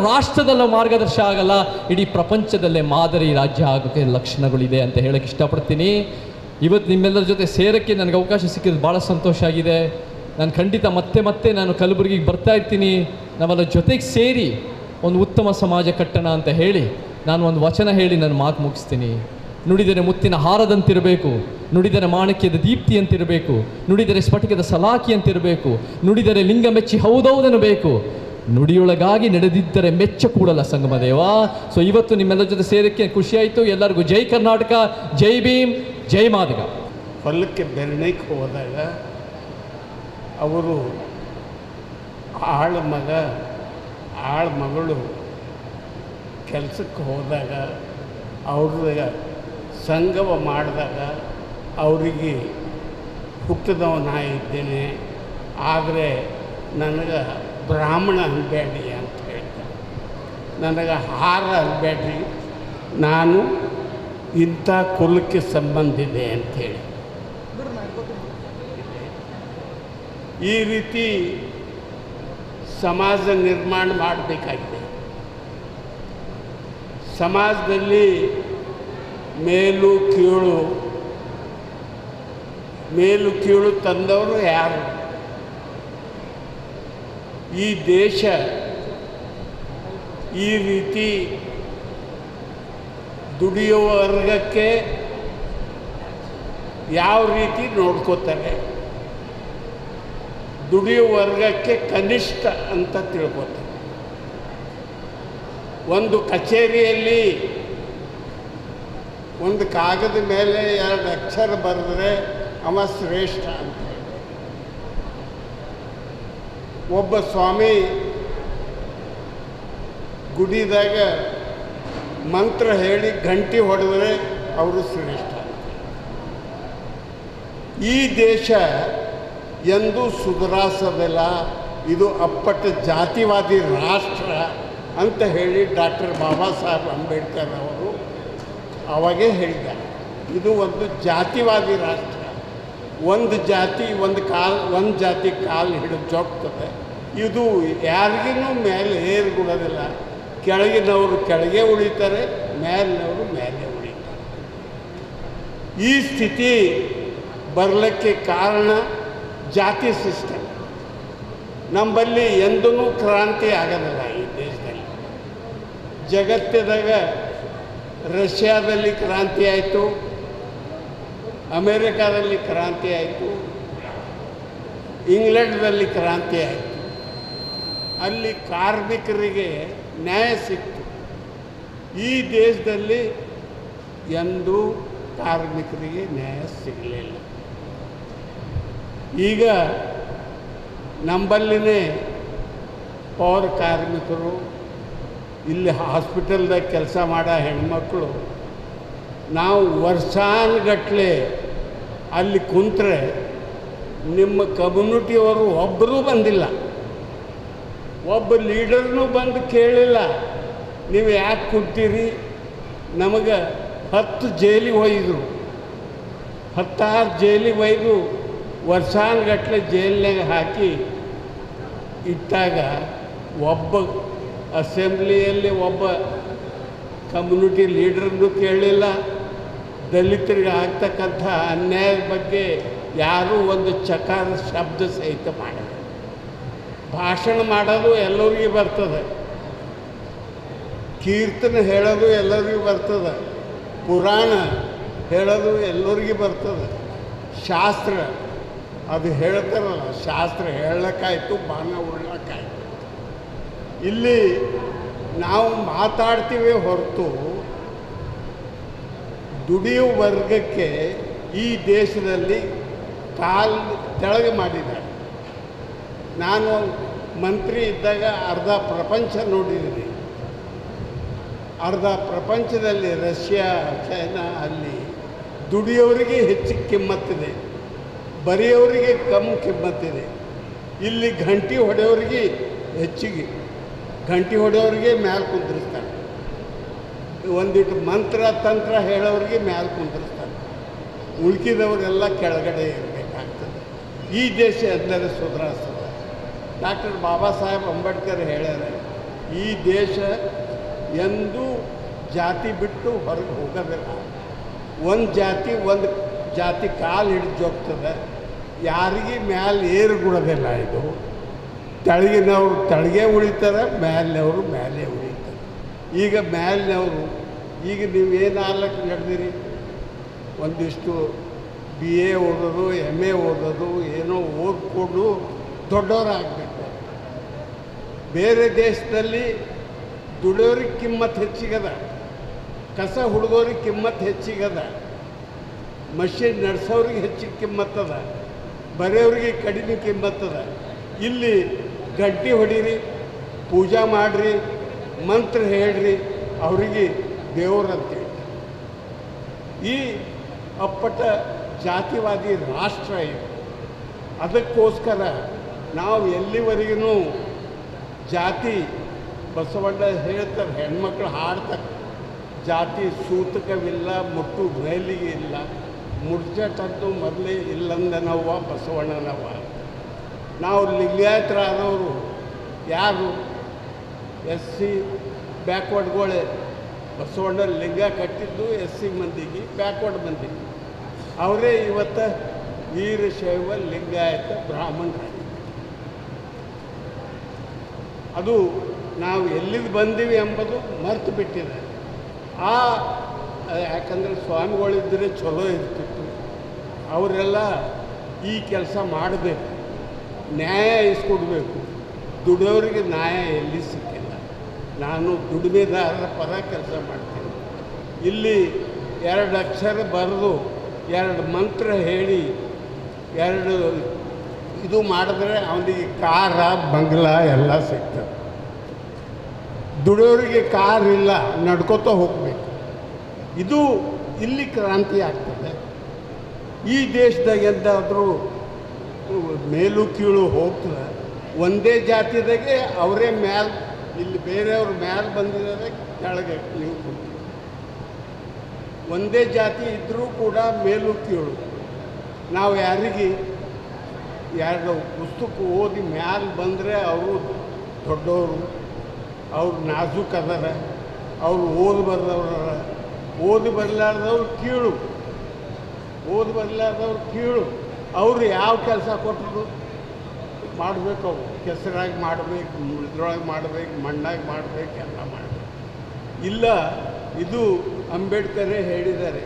ರಾಷ್ಟ್ರದಲ್ಲೂ ಮಾರ್ಗದರ್ಶ ಆಗಲ್ಲ, ಇಡೀ ಪ್ರಪಂಚದಲ್ಲೇ ಮಾದರಿ ರಾಜ್ಯ ಆಗೋಕ್ಕೆ ಲಕ್ಷಣಗಳಿದೆ ಅಂತ ಹೇಳಕ್ಕೆ ಇಷ್ಟಪಡ್ತೀನಿ. ಇವತ್ತು ನಿಮ್ಮೆಲ್ಲರ ಜೊತೆ ಸೇರೋಕ್ಕೆ ನನಗೆ ಅವಕಾಶ ಸಿಕ್ಕಿದ್ದು ಭಾಳ ಸಂತೋಷ ಆಗಿದೆ. ನಾನು ಖಂಡಿತ ಮತ್ತೆ ಮತ್ತೆ ನಾನು ಕಲಬುರಗಿಗೆ ಬರ್ತಾ ಇರ್ತೀನಿ. ನಾವೆಲ್ಲ ಜೊತೆಗೆ ಸೇರಿ ಒಂದು ಉತ್ತಮ ಸಮಾಜ ಕಟ್ಟಣ ಅಂತ ಹೇಳಿ ನಾನು ಒಂದು ವಚನ ಹೇಳಿ ನನ್ನ ಮಾತು ಮುಗಿಸ್ತೀನಿ. ನುಡಿದರೆ ಮುತ್ತಿನ ಹಾರದಂತಿರಬೇಕು, ನುಡಿದರೆ ಮಾಣಿಕ್ಯದ ದೀಪ್ತಿ ಅಂತಿರಬೇಕು, ನುಡಿದರೆ ಸ್ಫಟಿಕದ ಸಲಾಕಿ ಅಂತಿರಬೇಕು, ನುಡಿದರೆ ಲಿಂಗ ಮೆಚ್ಚಿ ಹೌದೌದೆನ್ನಬೇಕು, ನುಡಿಯೊಳಗಾಗಿ ನಡೆದಿದ್ದರೆ ಮೆಚ್ಚ ಕೂಡಲ ಸಂಗಮ ದೇವ. ಸೊ ಇವತ್ತು ನಿಮ್ಮೆಲ್ಲರ ಜೊತೆ ಸೇರಕ್ಕೆ ಖುಷಿಯಾಯಿತು. ಎಲ್ಲರಿಗೂ ಜೈ ಕರ್ನಾಟಕ, ಜೈ ಭೀಮ್, ಜೈ ಮಾದಿಗ. ಹೊಲಕ್ಕೆ ಬೆರಣಕ್ಕೆ ಹೋದಾಗ ಅವರು ಆಳ ಮಗಳು ಕೆಲಸಕ್ಕೆ ಹೋದಾಗ ಅವ್ರ ಸಂಗಮ ಮಾಡಿದಾಗ ಅವರಿಗೆ ಹುಟ್ಟಿದವ ನಾ ಇದ್ದೇನೆ, ಆದರೆ ನನಗೆ ಬ್ರಾಹ್ಮಣ ಅನ್ಬೇಡಿ ಅಂತ ಹೇಳ್ತಾರೆ. ನನಗೆ ಹಾರ ಅನ್ಬೇಡ್ರಿ, ನಾನು ಇಂಥ ಕುಲಕ್ಕೆ ಸಂಬಂಧಿದೆ ಅಂಥೇಳಿ. ಈ ರೀತಿ ಸಮಾಜ ನಿರ್ಮಾಣ ಮಾಡಬೇಕಾಗಿದೆ. ಸಮಾಜದಲ್ಲಿ ಮೇಲು ಕೀಳು ತಂದವರು ಯಾರು? ಈ ದೇಶ ಈ ರೀತಿ ದುಡಿಯುವ ವರ್ಗಕ್ಕೆ ಯಾವ ರೀತಿ ನೋಡ್ಕೋತಾರೆ? ದುಡಿಯುವ ವರ್ಗಕ್ಕೆ ಕನಿಷ್ಠ ಅಂತ ತಿಳ್ಕೊತಾರೆ. ಒಂದು ಕಚೇರಿಯಲ್ಲಿ ಒಂದು ಕಾಗದ ಮೇಲೆ 2 ಅಕ್ಷರ ಬರೆದ್ರೆ ಅವ ಶ್ರೇಷ್ಠ ಅಂತ. ಒಬ್ಬ ಸ್ವಾಮಿ ಗುಡಿದಾಗ ಮಂತ್ರ ಹೇಳಿ ಗಂಟೆ ಹೊಡೆದ್ರೆ ಅವರು ಶ್ರೇಷ್ಠ. ಈ ದೇಶ ಎಂದೂ ಸುಧಾರಿಸೋದಿಲ್ಲ, ಇದು ಅಪ್ಪಟ ಜಾತಿವಾದಿ ರಾಷ್ಟ್ರ ಅಂತ ಹೇಳಿ ಡಾಕ್ಟರ್ ಬಾಬಾ ಸಾಹೇಬ್ ಅಂಬೇಡ್ಕರ್ ಅವರು ಅವಾಗೇ ಹೇಳಿದ್ದಾರೆ. ಇದು ಒಂದು ಜಾತಿವಾದಿ ರಾಷ್ಟ್ರ. ಒಂದು ಜಾತಿ ಒಂದು ಕಾಲು ಹಿಡಿದು ಜೋಗ್ತದೆ. ಇದು ಯಾರಿಗೂ ಮೇಲೆ ಏರ್ಗುಡೋದಿಲ್ಲ. ಕೆಳಗಿನವರು ಕೆಳಗೆ ಉಳಿತಾರೆ, ಮೇಲಿನವರು ಮೇಲೆ ಉಳಿತಾರೆ. ಈ ಸ್ಥಿತಿ ಬರಲಿಕ್ಕೆ ಕಾರಣ ಜಾತಿ ಸಿಸ್ಟಮ್. ನಮ್ಮಲ್ಲಿ ಎಂದೂ ಕ್ರಾಂತಿ ಆಗೋದಿಲ್ಲ ಈ ದೇಶದಲ್ಲಿ. ಜಗತ್ತಿದಾಗ ರಷ್ಯಾದಲ್ಲಿ ಕ್ರಾಂತಿ ಆಯಿತು, ಅಮೇರಿಕಾದಲ್ಲಿ ಕ್ರಾಂತಿ ಆಯಿತು, ಇಂಗ್ಲೆಂಡ್ನಲ್ಲಿ ಕ್ರಾಂತಿ ಆಯಿತು. ಅಲ್ಲಿ ಕಾರ್ಮಿಕರಿಗೆ ನ್ಯಾಯ ಸಿಕ್ತು. ಈ ದೇಶದಲ್ಲಿ ಎಂದೂ ಕಾರ್ಮಿಕರಿಗೆ ನ್ಯಾಯ ಸಿಗಲಿಲ್ಲ. ಈಗ ನಂಬಲ್ಲಿನೇ ಪೌರ ಕಾರ್ಮಿಕರು, ಇಲ್ಲಿ ಹಾಸ್ಪಿಟಲ್ದಾಗ ಕೆಲಸ ಮಾಡೋ ಹೆಣ್ಮಕ್ಳು, ನಾವು ವರ್ಷಾನುಗಟ್ಟಲೆ ಅಲ್ಲಿ ಕುಂತ್ರೆ ನಿಮ್ಮ ಕಮ್ಯುನಿಟಿಯವರು ಒಬ್ಬರೂ ಬಂದಿಲ್ಲ, ಒಬ್ಬ ಲೀಡರ್ನೂ ಬಂದು ಕೇಳಿಲ್ಲ ನೀವು ಯಾಕೆ ಕುಂತೀರಿ. ನಮಗೆ 10 ಜೈಲಿಗೆ ಒಯ್ದರು, 16 ಜೈಲಿಗೆ ಒಯ್ದು ವರ್ಷಾನುಗಟ್ಟಲೆ ಜೈಲಿನಾಗ ಹಾಕಿ ಇಟ್ಟಾಗ ಒಬ್ಬ ಅಸೆಂಬ್ಲಿಯಲ್ಲಿ ಒಬ್ಬ ಕಮ್ಯುನಿಟಿ ಲೀಡರ್ನೂ ಕೇಳಲಿಲ್ಲ. ದಲಿತರಿಗೆ ಆಗ್ತಕ್ಕಂಥ ಅನ್ಯಾಯದ ಬಗ್ಗೆ ಯಾರೂ ಒಂದು ಚಕಾರ ಶಬ್ದ ಸಹಿತ ಮಾಡಿಲ್ಲ. ಭಾಷಣ ಮಾಡೋದು ಎಲ್ಲರಿಗೂ ಬರ್ತದೆ, ಕೀರ್ತನೆ ಹೇಳೋದು ಎಲ್ಲರಿಗೂ ಬರ್ತದೆ, ಪುರಾಣ ಹೇಳೋದು ಎಲ್ಲರಿಗೂ ಬರ್ತದೆ, ಶಾಸ್ತ್ರ ಅದು ಹೇಳ್ತಾರಲ್ಲ, ಶಾಸ್ತ್ರ ಹೇಳಕ್ಕಾಯ್ತು, ಬಾಣ ಉಳ್ಳಕ್ಕಾಯ್ತು. ಇಲ್ಲಿ ನಾವು ಮಾತಾಡ್ತೀವಿ ಹೊರತು ದುಡಿಯುವ ವರ್ಗಕ್ಕೆ ಈ ದೇಶದಲ್ಲಿ ಕಾಲು ತೆಳಗೆ ಮಾಡಿದ್ದಾರೆ. ನಾನು ಮಂತ್ರಿ ಇದ್ದಾಗ ಅರ್ಧ ಪ್ರಪಂಚ ನೋಡಿದ್ದೀನಿ. ಅರ್ಧ ಪ್ರಪಂಚದಲ್ಲಿ ರಷ್ಯಾ, ಚೈನಾ ಅಲ್ಲಿ ದುಡಿಯೋರಿಗೆ ಹೆಚ್ಚು ಕಿಮ್ಮತ್ತಿದೆ, ಬರೆಯೋರಿಗೆ ಕಮ್ಮಿ ಕಿಮ್ಮತ್ತಿದೆ. ಇಲ್ಲಿ ಗಂಟೆ ಹೊಡೆಯೋರಿಗೆ ಹೆಚ್ಚಿಗೆ, ಗಂಟೆ ಹೊಡೆಯೋರಿಗೆ ಮ್ಯಾಲೆ ಕುಂದಿರ್ಸ್ತಾರೆ, ಒಂದಿಟ್ಟು ಮಂತ್ರ ತಂತ್ರ ಹೇಳೋರಿಗೆ ಮ್ಯಾಲೆ ಕುಂದಿರ್ಸ್ತಾರೆ, ಉಳ್ಕಿದವರೆಲ್ಲ ಕೆಳಗಡೆ ಇರಬೇಕಾಗ್ತದೆ. ಈ ದೇಶ ಎಂದರೆ ಸುಧಾರಿಸ್ತದೆ. ಡಾಕ್ಟರ್ ಬಾಬಾ ಸಾಹೇಬ್ ಅಂಬೇಡ್ಕರ್ ಹೇಳ್ಯಾರೆ, ಈ ದೇಶ ಎಂದೂ ಜಾತಿ ಬಿಟ್ಟು ಹೊರಗೆ ಹೋಗೋದಿಲ್ಲ. ಒಂದು ಜಾತಿ ಕಾಲು ಹಿಡಿದು ಹೋಗ್ತದೆ, ಯಾರಿಗೆ ಮ್ಯಾಲೆ ಏರುಗುಡೋದಿಲ್ಲ ಇದು. ತೆಳಗಿನವರು ತೆಳಗೆ ಉಳಿತಾರೆ, ಮೇಲಿನವರು ಮೇಲೆ ಉಳಿತಾರೆ. ಈಗ ಮೇಲಿನವರು ಈಗ ನೀವೇನು ಆಗ್ಲಕ್ಕೆ ನಡೆದಿರಿ, ಒಂದಿಷ್ಟು BA ಓದೋದು, MA ಓದೋದು, ಏನೋ ಓದ್ಕೊಂಡು ದೊಡ್ಡವರಾಗಬೇಕು. ಬೇರೆ ದೇಶದಲ್ಲಿ ದುಡಿಯೋರಿಗೆ ಕಿಮ್ಮತ್ತು ಹೆಚ್ಚಿಗದ, ಕಸ ಹುಡುಗೋರಿಗೆ ಕಿಮ್ಮತ್ತು ಹೆಚ್ಚಿಗದ, ಮಷೀನ್ ನಡೆಸೋರಿಗೆ ಹೆಚ್ಚಿಗೆ ಕಿಮ್ಮತ್ತದ, ಬರೆಯೋರಿಗೆ ಕಡಿಮೆ ಕಿಮ್ಮತ್ತದ. ಇಲ್ಲಿ ಗಂಟೆ ಹೊಡೀರಿ, ಪೂಜಾ ಮಾಡಿರಿ, ಮಂತ್ರ ಹೇಳ್ರಿ, ಅವರಿಗೆ ದೇವರಂತೇಳಿ. ಈ ಅಪ್ಪಟ ಜಾತಿವಾದಿ ರಾಷ್ಟ್ರ ಇದು. ಅದಕ್ಕೋಸ್ಕರ ನಾವು ಎಲ್ಲಿವರೆಗೂ ಜಾತಿ, ಬಸವಣ್ಣ ಹೇಳ್ತಾರೆ, ಹೆಣ್ಮಕ್ಳು ಹಾಡ್ತಾರೆ, ಜಾತಿ ಸೂತಕವಿಲ್ಲ, ಮುಟ್ಟು ಮೇಲಿಗೆ ಇಲ್ಲ, ಮುಡ್ಚಟದ್ದು ಮೊದಲೇ ಇಲ್ಲಂದನವ್ವ ಬಸವಣ್ಣನವ್ವ. ನಾವು ಲಿಂಗಾಯತರಾದವರು ಯಾರು SC ಬ್ಯಾಕ್ವರ್ಡ್ಗಳೇ. ಬಸವಣ್ಣ ಲಿಂಗ ಕಟ್ಟಿದ್ದು SC ಮಂದಿಗೆ, ಬ್ಯಾಕ್ವರ್ಡ್ ಮಂದಿಗೆ. ಅವರೇ ಇವತ್ತು ವೀರಶೈವ ಲಿಂಗಾಯತ ಬ್ರಾಹ್ಮಣರಾಗಿ. ಅದು ನಾವು ಎಲ್ಲಿಗೆ ಬಂದೀವಿ ಎಂಬುದು ಮರೆತು ಬಿಟ್ಟಿದೆ. ಯಾಕಂದರೆ ಸ್ವಾಮಿಗಳಿದ್ದರೆ ಚಲೋ ಇರ್ತಿತ್ತು. ಅವರೆಲ್ಲ ಈ ಕೆಲಸ ಮಾಡಬೇಕು, ನ್ಯಾಯ ಇಸ್ಕೊಡ್ಬೇಕು. ದುಡಿಯೋರಿಗೆ ನ್ಯಾಯ ಎಲ್ಲಿ ಸಿಕ್ಕಿಲ್ಲ. ನಾನು ದುಡಿಮೆದಾರರ ಪರ ಕೆಲಸ ಮಾಡ್ತೀನಿ. ಇಲ್ಲಿ 2 ಅಕ್ಷರ ಬರೆದು 2 ಮಂತ್ರ ಹೇಳಿ 2 ಇದು ಮಾಡಿದ್ರೆ ಅವನಿಗೆ ಕಾರ ಬಂಗ್ಲಾ ಎಲ್ಲ ಸಿಗ್ತದೆ. ದುಡಿಯೋರಿಗೆ ಕಾರ್ ಇಲ್ಲ, ನಡ್ಕೋತ ಹೋಗಬೇಕು. ಇದು ಇಲ್ಲಿ ಕ್ರಾಂತಿ ಆಗ್ತದೆ. ಈ ದೇಶದಾಗ ಎಂದಾದರೂ ಮೇಲು ಕೀಳು ಹೋಗ್ತದೆ. ಒಂದೇ ಜಾತಿದಾಗೆ ಅವರೇ ಮ್ಯಾಲೆ, ಇಲ್ಲಿ ಬೇರೆಯವ್ರ ಮ್ಯಾಲೆ ಬಂದಿದ್ದಾರೆ, ಕೆಳಗೆ ನೀವು ಕೂತೀವಿ. ಒಂದೇ ಜಾತಿ ಇದ್ದರೂ ಕೂಡ ಮೇಲು ಕೀಳು. ನಾವು ಯಾರಿಗೆ 2 ಪುಸ್ತಕ ಓದಿ ಮ್ಯಾಲೆ ಬಂದರೆ ಅವರು ದೊಡ್ಡವರು, ಅವ್ರು ನಾಜೂಕ್ ಅದಾರ, ಅವ್ರು ಓದಿ ಬರ್ದವ್ರ. ಓದಿ ಬರಲಾರ್ದವ್ರು ಕೀಳು, ಓದಿ ಬರಲಾರ್ದವ್ರು ಕೀಳು. ಅವರು ಯಾವ ಕೆಲಸ ಕೊಟ್ಟರು ಮಾಡಬೇಕು. ಅವು ಕೆಸರಾಗಿ ಮಾಡಬೇಕು, ಇದ್ರೊಳಗೆ ಮಾಡಬೇಕು, ಮಣ್ಣಾಗಿ ಮಾಡಬೇಕು, ಎಲ್ಲ ಮಾಡಬೇಕು. ಇಲ್ಲ, ಇದು ಅಂಬೇಡ್ಕರೇ ಹೇಳಿದ್ದಾರೆ,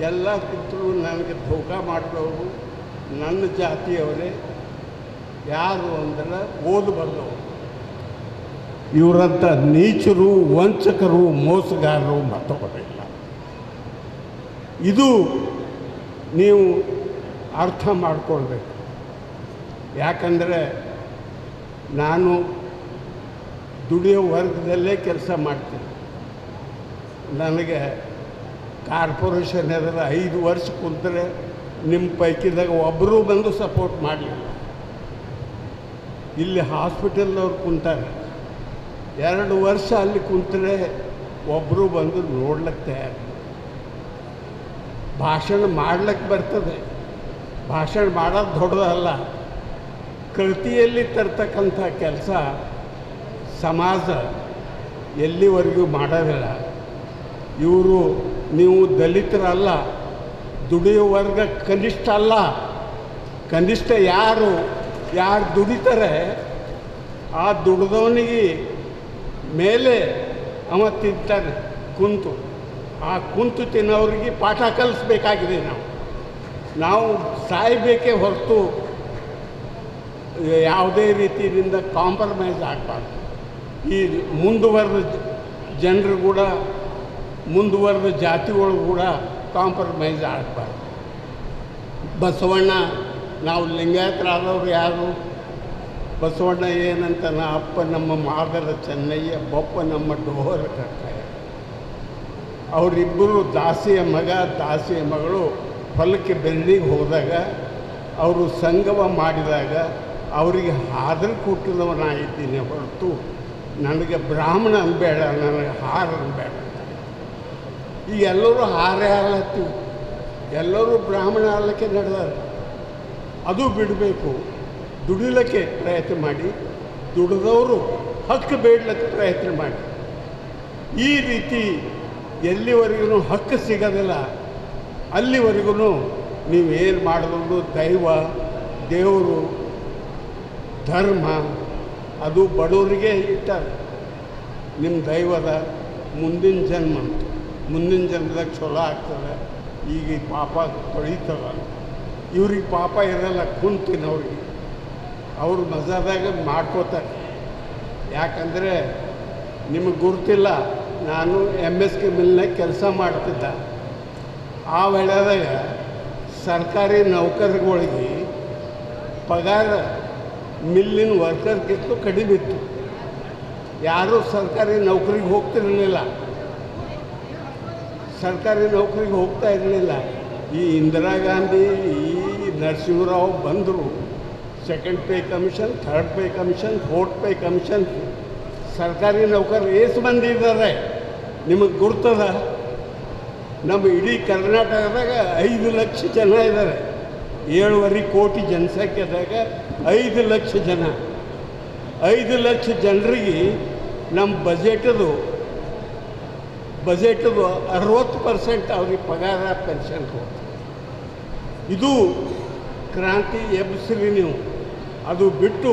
ಎಲ್ಲ ಕೂತರು ನನಗೆ ಧೋಕ ಮಾಡಿದವರು ನನ್ನ ಜಾತಿಯವರೇ. ಯಾರು ಅಂದ್ರೆ ಓದು ಬರೆದವರು. ಇವರಂಥ ನೀಚರು, ವಂಚಕರು, ಮೋಸಗಾರರು ಮತ್ತೊಬ್ಬರಿಲ್ಲ. ಇದು ನೀವು ಅರ್ಥ ಮಾಡಿಕೊಳ್ಬೇಕು. ಯಾಕಂದರೆ ನಾನು ದುಡಿಯೋ ವರ್ಗದಲ್ಲೇ ಕೆಲಸ ಮಾಡ್ತೀನಿ. ನನಗೆ ಕಾರ್ಪೊರೇಷನ್ ಎದುರು 5 ವರ್ಷ ಕುಂತರೆ ನಿಮ್ಮ ಪೈಕಿದಾಗ ಒಬ್ಬರೂ ಬಂದು ಸಪೋರ್ಟ್ ಮಾಡಲಿಲ್ಲ. ಇಲ್ಲಿ ಹಾಸ್ಪಿಟಲ್ನವ್ರು ಕುಂತಾರೆ, 2 ವರ್ಷ ಅಲ್ಲಿ ಕುಂತರೆ ಒಬ್ಬರು ಬಂದು ನೋಡ್ಲಿಕ್ಕೆ ತಯಾರು. ಭಾಷಣ ಮಾಡ್ಲಿಕ್ಕೆ ಬರ್ತದೆ, ಭಾಷಣ ಮಾಡೋದು ದೊಡ್ಡದಲ್ಲ. ಕೃತಿಯಲ್ಲಿ ತರ್ತಕ್ಕಂಥ ಕೆಲಸ ಸಮಾಜ ಎಲ್ಲಿವರೆಗೂ ಮಾಡೋದಿಲ್ಲ. ಇವರು ನೀವು ದಲಿತರಲ್ಲ, ದುಡಿಯೋ ವರ್ಗ ಕನಿಷ್ಠ ಅಲ್ಲ. ಕನಿಷ್ಠ ಯಾರು ದುಡಿತಾರೆ ಆ ದುಡಿದವನಿಗೆ ಮೇಲೆ ಅವ ತಿಂತಾನೆ ಕುಂತು. ಆ ಕುಂತು ತಿನ್ನೋರಿಗೆ ಪಾಠ ಕಲಿಸ್ಬೇಕಾಗಿದೆ. ನಾವು ಸಾಯಬೇಕೇ ಹೊರತು ಯಾವುದೇ ರೀತಿಯಿಂದ ಕಾಂಪ್ರಮೈಸ್ ಆಗಬಾರ್ದು. ಈ ಮುಂದುವರೆದ ಜನರು ಕೂಡ, ಮುಂದುವರೆದ ಜಾತಿಗಳು ಕೂಡ ಕಾಂಪ್ರಮೈಸ್ ಆಗಬಾರ್ದು. ಬಸವಣ್ಣ, ನಾವು ಲಿಂಗಾಯತರಾದವ್ರು ಯಾರು? ಬಸವಣ್ಣ ಏನಂತ, ಅಪ್ಪ ನಮ್ಮ ಮಾದರ ಚೆನ್ನಯ್ಯ, ಬೊಪ್ಪ ನಮ್ಮ ಡೋಹರ ಕಕ್ಕಯ್ಯ. ಅವರಿಬ್ಬರು ದಾಸಿಯ ಮಗ ದಾಸಿಯ ಮಗಳು ಹೊಲಕ್ಕೆ ಬೆಳ್ಳಿಗೆ ಹೋದಾಗ, ಅವರು ಸಂಗಮ ಮಾಡಿದಾಗ ಅವರಿಗೆ ಹಾದರು ಕೊಟ್ಟಿದವನಾಗಿದ್ದೀನಿ ಹೊರತು ನನಗೆ ಬ್ರಾಹ್ಮಣ ಅನ್ಬೇಡ, ನನಗೆ ಹಾರ ಅನ್ಬೇಡ. ಈಗ ಎಲ್ಲರೂ ಹಾರೇ ಹಾಲತ್ತೀವಿ, ಎಲ್ಲರೂ ಬ್ರಾಹ್ಮಣ ಹಾಲಕ್ಕೆ ನಡೆದಾರೆ. ಅದು ಬಿಡಬೇಕು. ದುಡಿಲಿಕ್ಕೆ ಪ್ರಯತ್ನ ಮಾಡಿ, ದುಡಿದವರು ಹಕ್ಕು ಬೇಡಲಿಕ್ಕೆ ಪ್ರಯತ್ನ ಮಾಡಿ. ಈ ರೀತಿ ಎಲ್ಲಿವರೆಗೂ ಹಕ್ಕು ಸಿಗೋದಿಲ್ಲ ಅಲ್ಲಿವರೆಗೂ ನೀವೇನು ಮಾಡಿದ್ರು ದೈವ ದೇವರು ಧರ್ಮ ಅದು ಬಡವರಿಗೆ ಇಟ್ಟಾರೆ. ನಿಮ್ಮ ದೈವದ ಮುಂದಿನ ಜನ್ಮ ಅಂತ, ಮುಂದಿನ ಜನ್ಮದಾಗ ಚಲೋ ಆಗ್ತದೆ, ಈಗ ಈ ಪಾಪ ತೊಳಿತದ. ಇವ್ರಿಗೆ ಪಾಪ ಇರಲ್ಲ, ಕುಂತಿನವ್ರಿಗೆ ಅವ್ರು ಮಜಾದಾಗ ಮಾಡ್ಕೋತಾರೆ. ಯಾಕಂದರೆ ನಿಮಗೆ ಗುರ್ತಿಲ್ಲ, ನಾನು MSK ಮಿಲ್ನಾಗ ಕೆಲಸ ಮಾಡ್ತಿದ್ದ. ಆ ವೇಳೆದಾಗ ಸರ್ಕಾರಿ ನೌಕರಗಳಿಗೆ ಪಗಾರ ಮಿಲ್ಲಿನ ವರ್ಕರ್ಗಿಂತಲೂ ಕಡಿಮೆ ಇತ್ತು. ಯಾರೂ ಸರ್ಕಾರಿ ನೌಕರಿಗೆ ಹೋಗ್ತಿರಲಿಲ್ಲ, ಸರ್ಕಾರಿ ನೌಕರಿಗೆ ಹೋಗ್ತಾ ಇರಲಿಲ್ಲ. ಈ ಇಂದಿರಾ ಗಾಂಧಿ, ಈ ನರಸಿಂಹರಾವ್ ಬಂದರು. Second pay commission, third pay commission, fourth pay commission. ಸರ್ಕಾರಿ ನೌಕರರು ಎಷ್ಟು ಮಂದಿ ಇದ್ದಾರೆ ನಿಮಗೆ ಗುರ್ತದ? ನಮ್ಮ ಇಡೀ ಕರ್ನಾಟಕದಾಗ 5 ಲಕ್ಷ ಜನ ಇದ್ದಾರೆ. 7.5 ಕೋಟಿ ಜನಸಂಖ್ಯೆದಾಗ 5 ಲಕ್ಷ ಜನ. 5 ಲಕ್ಷ ಜನರಿಗೆ ನಮ್ಮ ಬಜೆಟದು 60% ಅವ್ರಿಗೆ ಪಗಾರ ಪೆನ್ಷನ್ ಕೊಡ್ತಾರೆ. ಇದು ಕ್ರಾಂತಿ ಎಬ್ಬಿಸ್ರಿ ನೀವು. ಅದು ಬಿಟ್ಟು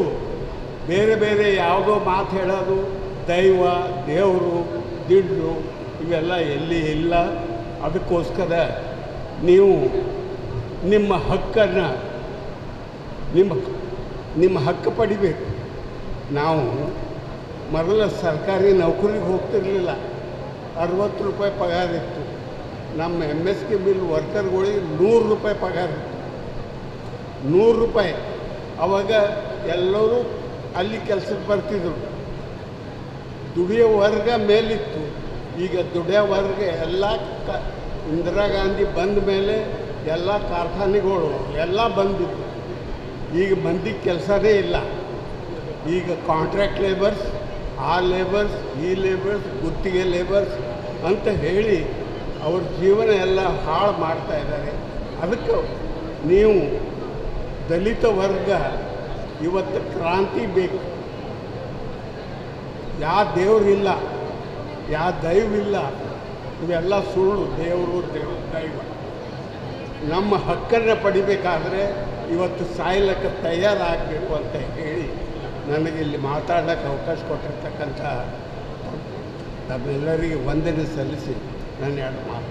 ಬೇರೆ ಬೇರೆ ಯಾವುದೋ ಮಾತು ಹೇಳೋದು, ದೈವ, ದೇವರು, ದುಡ್ಡು ಇವೆಲ್ಲ ಎಲ್ಲಿ ಇಲ್ಲ. ಅದಕ್ಕೋಸ್ಕರ ನೀವು ನಿಮ್ಮ ಹಕ್ಕನ್ನು ನಿಮ್ಮ ಹಕ್ಕು ಪಡಿಬೇಕು. ನಾವು ಮೊದಲ ಸರ್ಕಾರಿ ನೌಕರಿಗೆ ಹೋಗ್ತಿರಲಿಲ್ಲ, 60 ರೂಪಾಯಿ ಪಗಾರ ಇತ್ತು. ನಮ್ಮ MSK ಮಿಲ್ ವರ್ಕರ್ಗಳಿಗೆ 100 ರೂಪಾಯಿ ಪಗಾರ ಇತ್ತು. 100 ರೂಪಾಯಿ. ಅವಾಗ ಎಲ್ಲರೂ ಅಲ್ಲಿ ಕೆಲಸಕ್ಕೆ ಬರ್ತಿದ್ರು. ದುಡಿಯೋ ವರ್ಗ ಮೇಲಿತ್ತು. ಈಗ ದುಡಿಯೋ ವರ್ಗ ಎಲ್ಲ ಇಂದಿರಾ ಗಾಂಧಿ ಬಂದ ಮೇಲೆ ಎಲ್ಲ ಕಾರ್ಖಾನೆಗಳು ಎಲ್ಲ ಬಂದಿತ್ತು. ಈಗ ಮಂದಿಗೆ ಕೆಲಸನೇ ಇಲ್ಲ. ಈಗ ಕಾಂಟ್ರಾಕ್ಟ್ ಲೇಬರ್ಸ್, ಆ ಲೇಬರ್ಸ್, ಈ ಲೇಬರ್ಸ್, ಗುತ್ತಿಗೆ ಲೇಬರ್ಸ್ ಅಂತ ಹೇಳಿ ಅವ್ರ ಜೀವನ ಎಲ್ಲ ಹಾಳು ಮಾಡ್ತಾ ಇದ್ದಾರೆ. ಅದಕ್ಕೆ ನೀವು ದಲಿತ ವರ್ಗ ಇವತ್ತು ಕ್ರಾಂತಿ ಬೇಕು. ಯಾವ ದೇವರಿಲ್ಲ, ಯಾವ ದೈವಿಲ್ಲ, ಇವೆಲ್ಲ ಸುಳ್ಳು. ದೇವರು ದೈವ. ನಮ್ಮ ಹಕ್ಕನ್ನು ಪಡಿಬೇಕಾದ್ರೆ ಇವತ್ತು ಸಾಯ್ಲಿಕ್ಕೆ ತಯಾರಾಗಬೇಕು ಅಂತ ಹೇಳಿ ನನಗೆ ಇಲ್ಲಿ ಮಾತಾಡೋಕ್ಕೆ ಅವಕಾಶ ಕೊಟ್ಟಿರ್ತಕ್ಕಂಥ ತಮ್ಮೆಲ್ಲರಿಗೆ ವಂದನೆ ಸಲ್ಲಿಸಿ ನನ್ನ 2 ಮಾತು.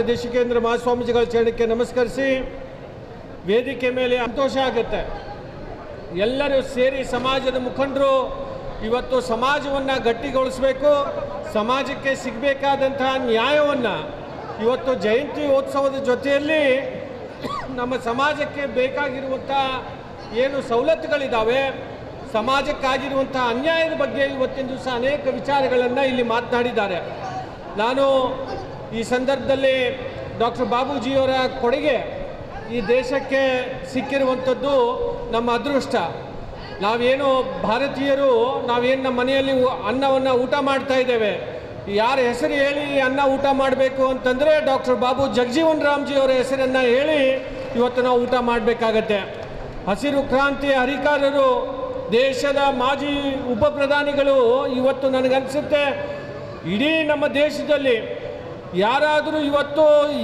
ದೇಶಿಕೇಂದ್ರ ಮಹಾಸ್ವಾಮೀಜಿಗಳ ಚರಣಕ್ಕೆ ನಮಸ್ಕರಿಸಿ, ವೇದಿಕೆ ಮೇಲೆ ಸಂತೋಷ ಆಗುತ್ತೆ. ಎಲ್ಲರೂ ಸೇರಿ ಸಮಾಜದ ಮುಖಂಡರು ಇವತ್ತು ಸಮಾಜವನ್ನು ಗಟ್ಟಿಗೊಳಿಸಬೇಕು, ಸಮಾಜಕ್ಕೆ ಸಿಗಬೇಕಾದಂತಹ ನ್ಯಾಯವನ್ನು ಇವತ್ತು ಜಯಂತಿ ಉತ್ಸವದ ಜೊತೆಯಲ್ಲಿ ನಮ್ಮ ಸಮಾಜಕ್ಕೆ ಬೇಕಾಗಿರುವಂಥ ಏನು ಸವಲತ್ತುಗಳಿದ್ದಾವೆ, ಸಮಾಜಕ್ಕಾಗಿರುವಂಥ ಅನ್ಯಾಯದ ಬಗ್ಗೆ ಇವತ್ತಿನ ದಿವಸ ಅನೇಕ ವಿಚಾರಗಳನ್ನು ಇಲ್ಲಿ ಮಾತನಾಡಿದ್ದಾರೆ. ನಾನು ಈ ಸಂದರ್ಭದಲ್ಲಿ ಡಾಕ್ಟರ್ ಬಾಬೂಜಿಯವರ ಕೊಡುಗೆ ಈ ದೇಶಕ್ಕೆ ಸಿಕ್ಕಿರುವಂಥದ್ದು ನಮ್ಮ ಅದೃಷ್ಟ. ನಾವೇನು ಭಾರತೀಯರು, ನಾವೇನು ನಮ್ಮ ಮನೆಯಲ್ಲಿ ಅನ್ನವನ್ನು ಊಟ ಮಾಡ್ತಾ ಇದ್ದೇವೆ, ಯಾರ ಹೆಸರು ಹೇಳಿ ಅನ್ನ ಊಟ ಮಾಡಬೇಕು ಅಂತಂದರೆ ಡಾಕ್ಟರ್ ಬಾಬು ಜಗಜೀವನ್ ರಾಮ್ಜಿಯವರ ಹೆಸರನ್ನು ಹೇಳಿ ಇವತ್ತು ನಾವು ಊಟ ಮಾಡಬೇಕಾಗತ್ತೆ. ಹಸಿರು ಕ್ರಾಂತಿಯ ಹರಿಕಾರರು, ದೇಶದ ಮಾಜಿ ಉಪ ಪ್ರಧಾನಿಗಳು ಇವತ್ತು ನನಗನ್ಸುತ್ತೆ ಇಡೀ ನಮ್ಮ ದೇಶದಲ್ಲಿ ಯಾರಾದರೂ ಇವತ್ತು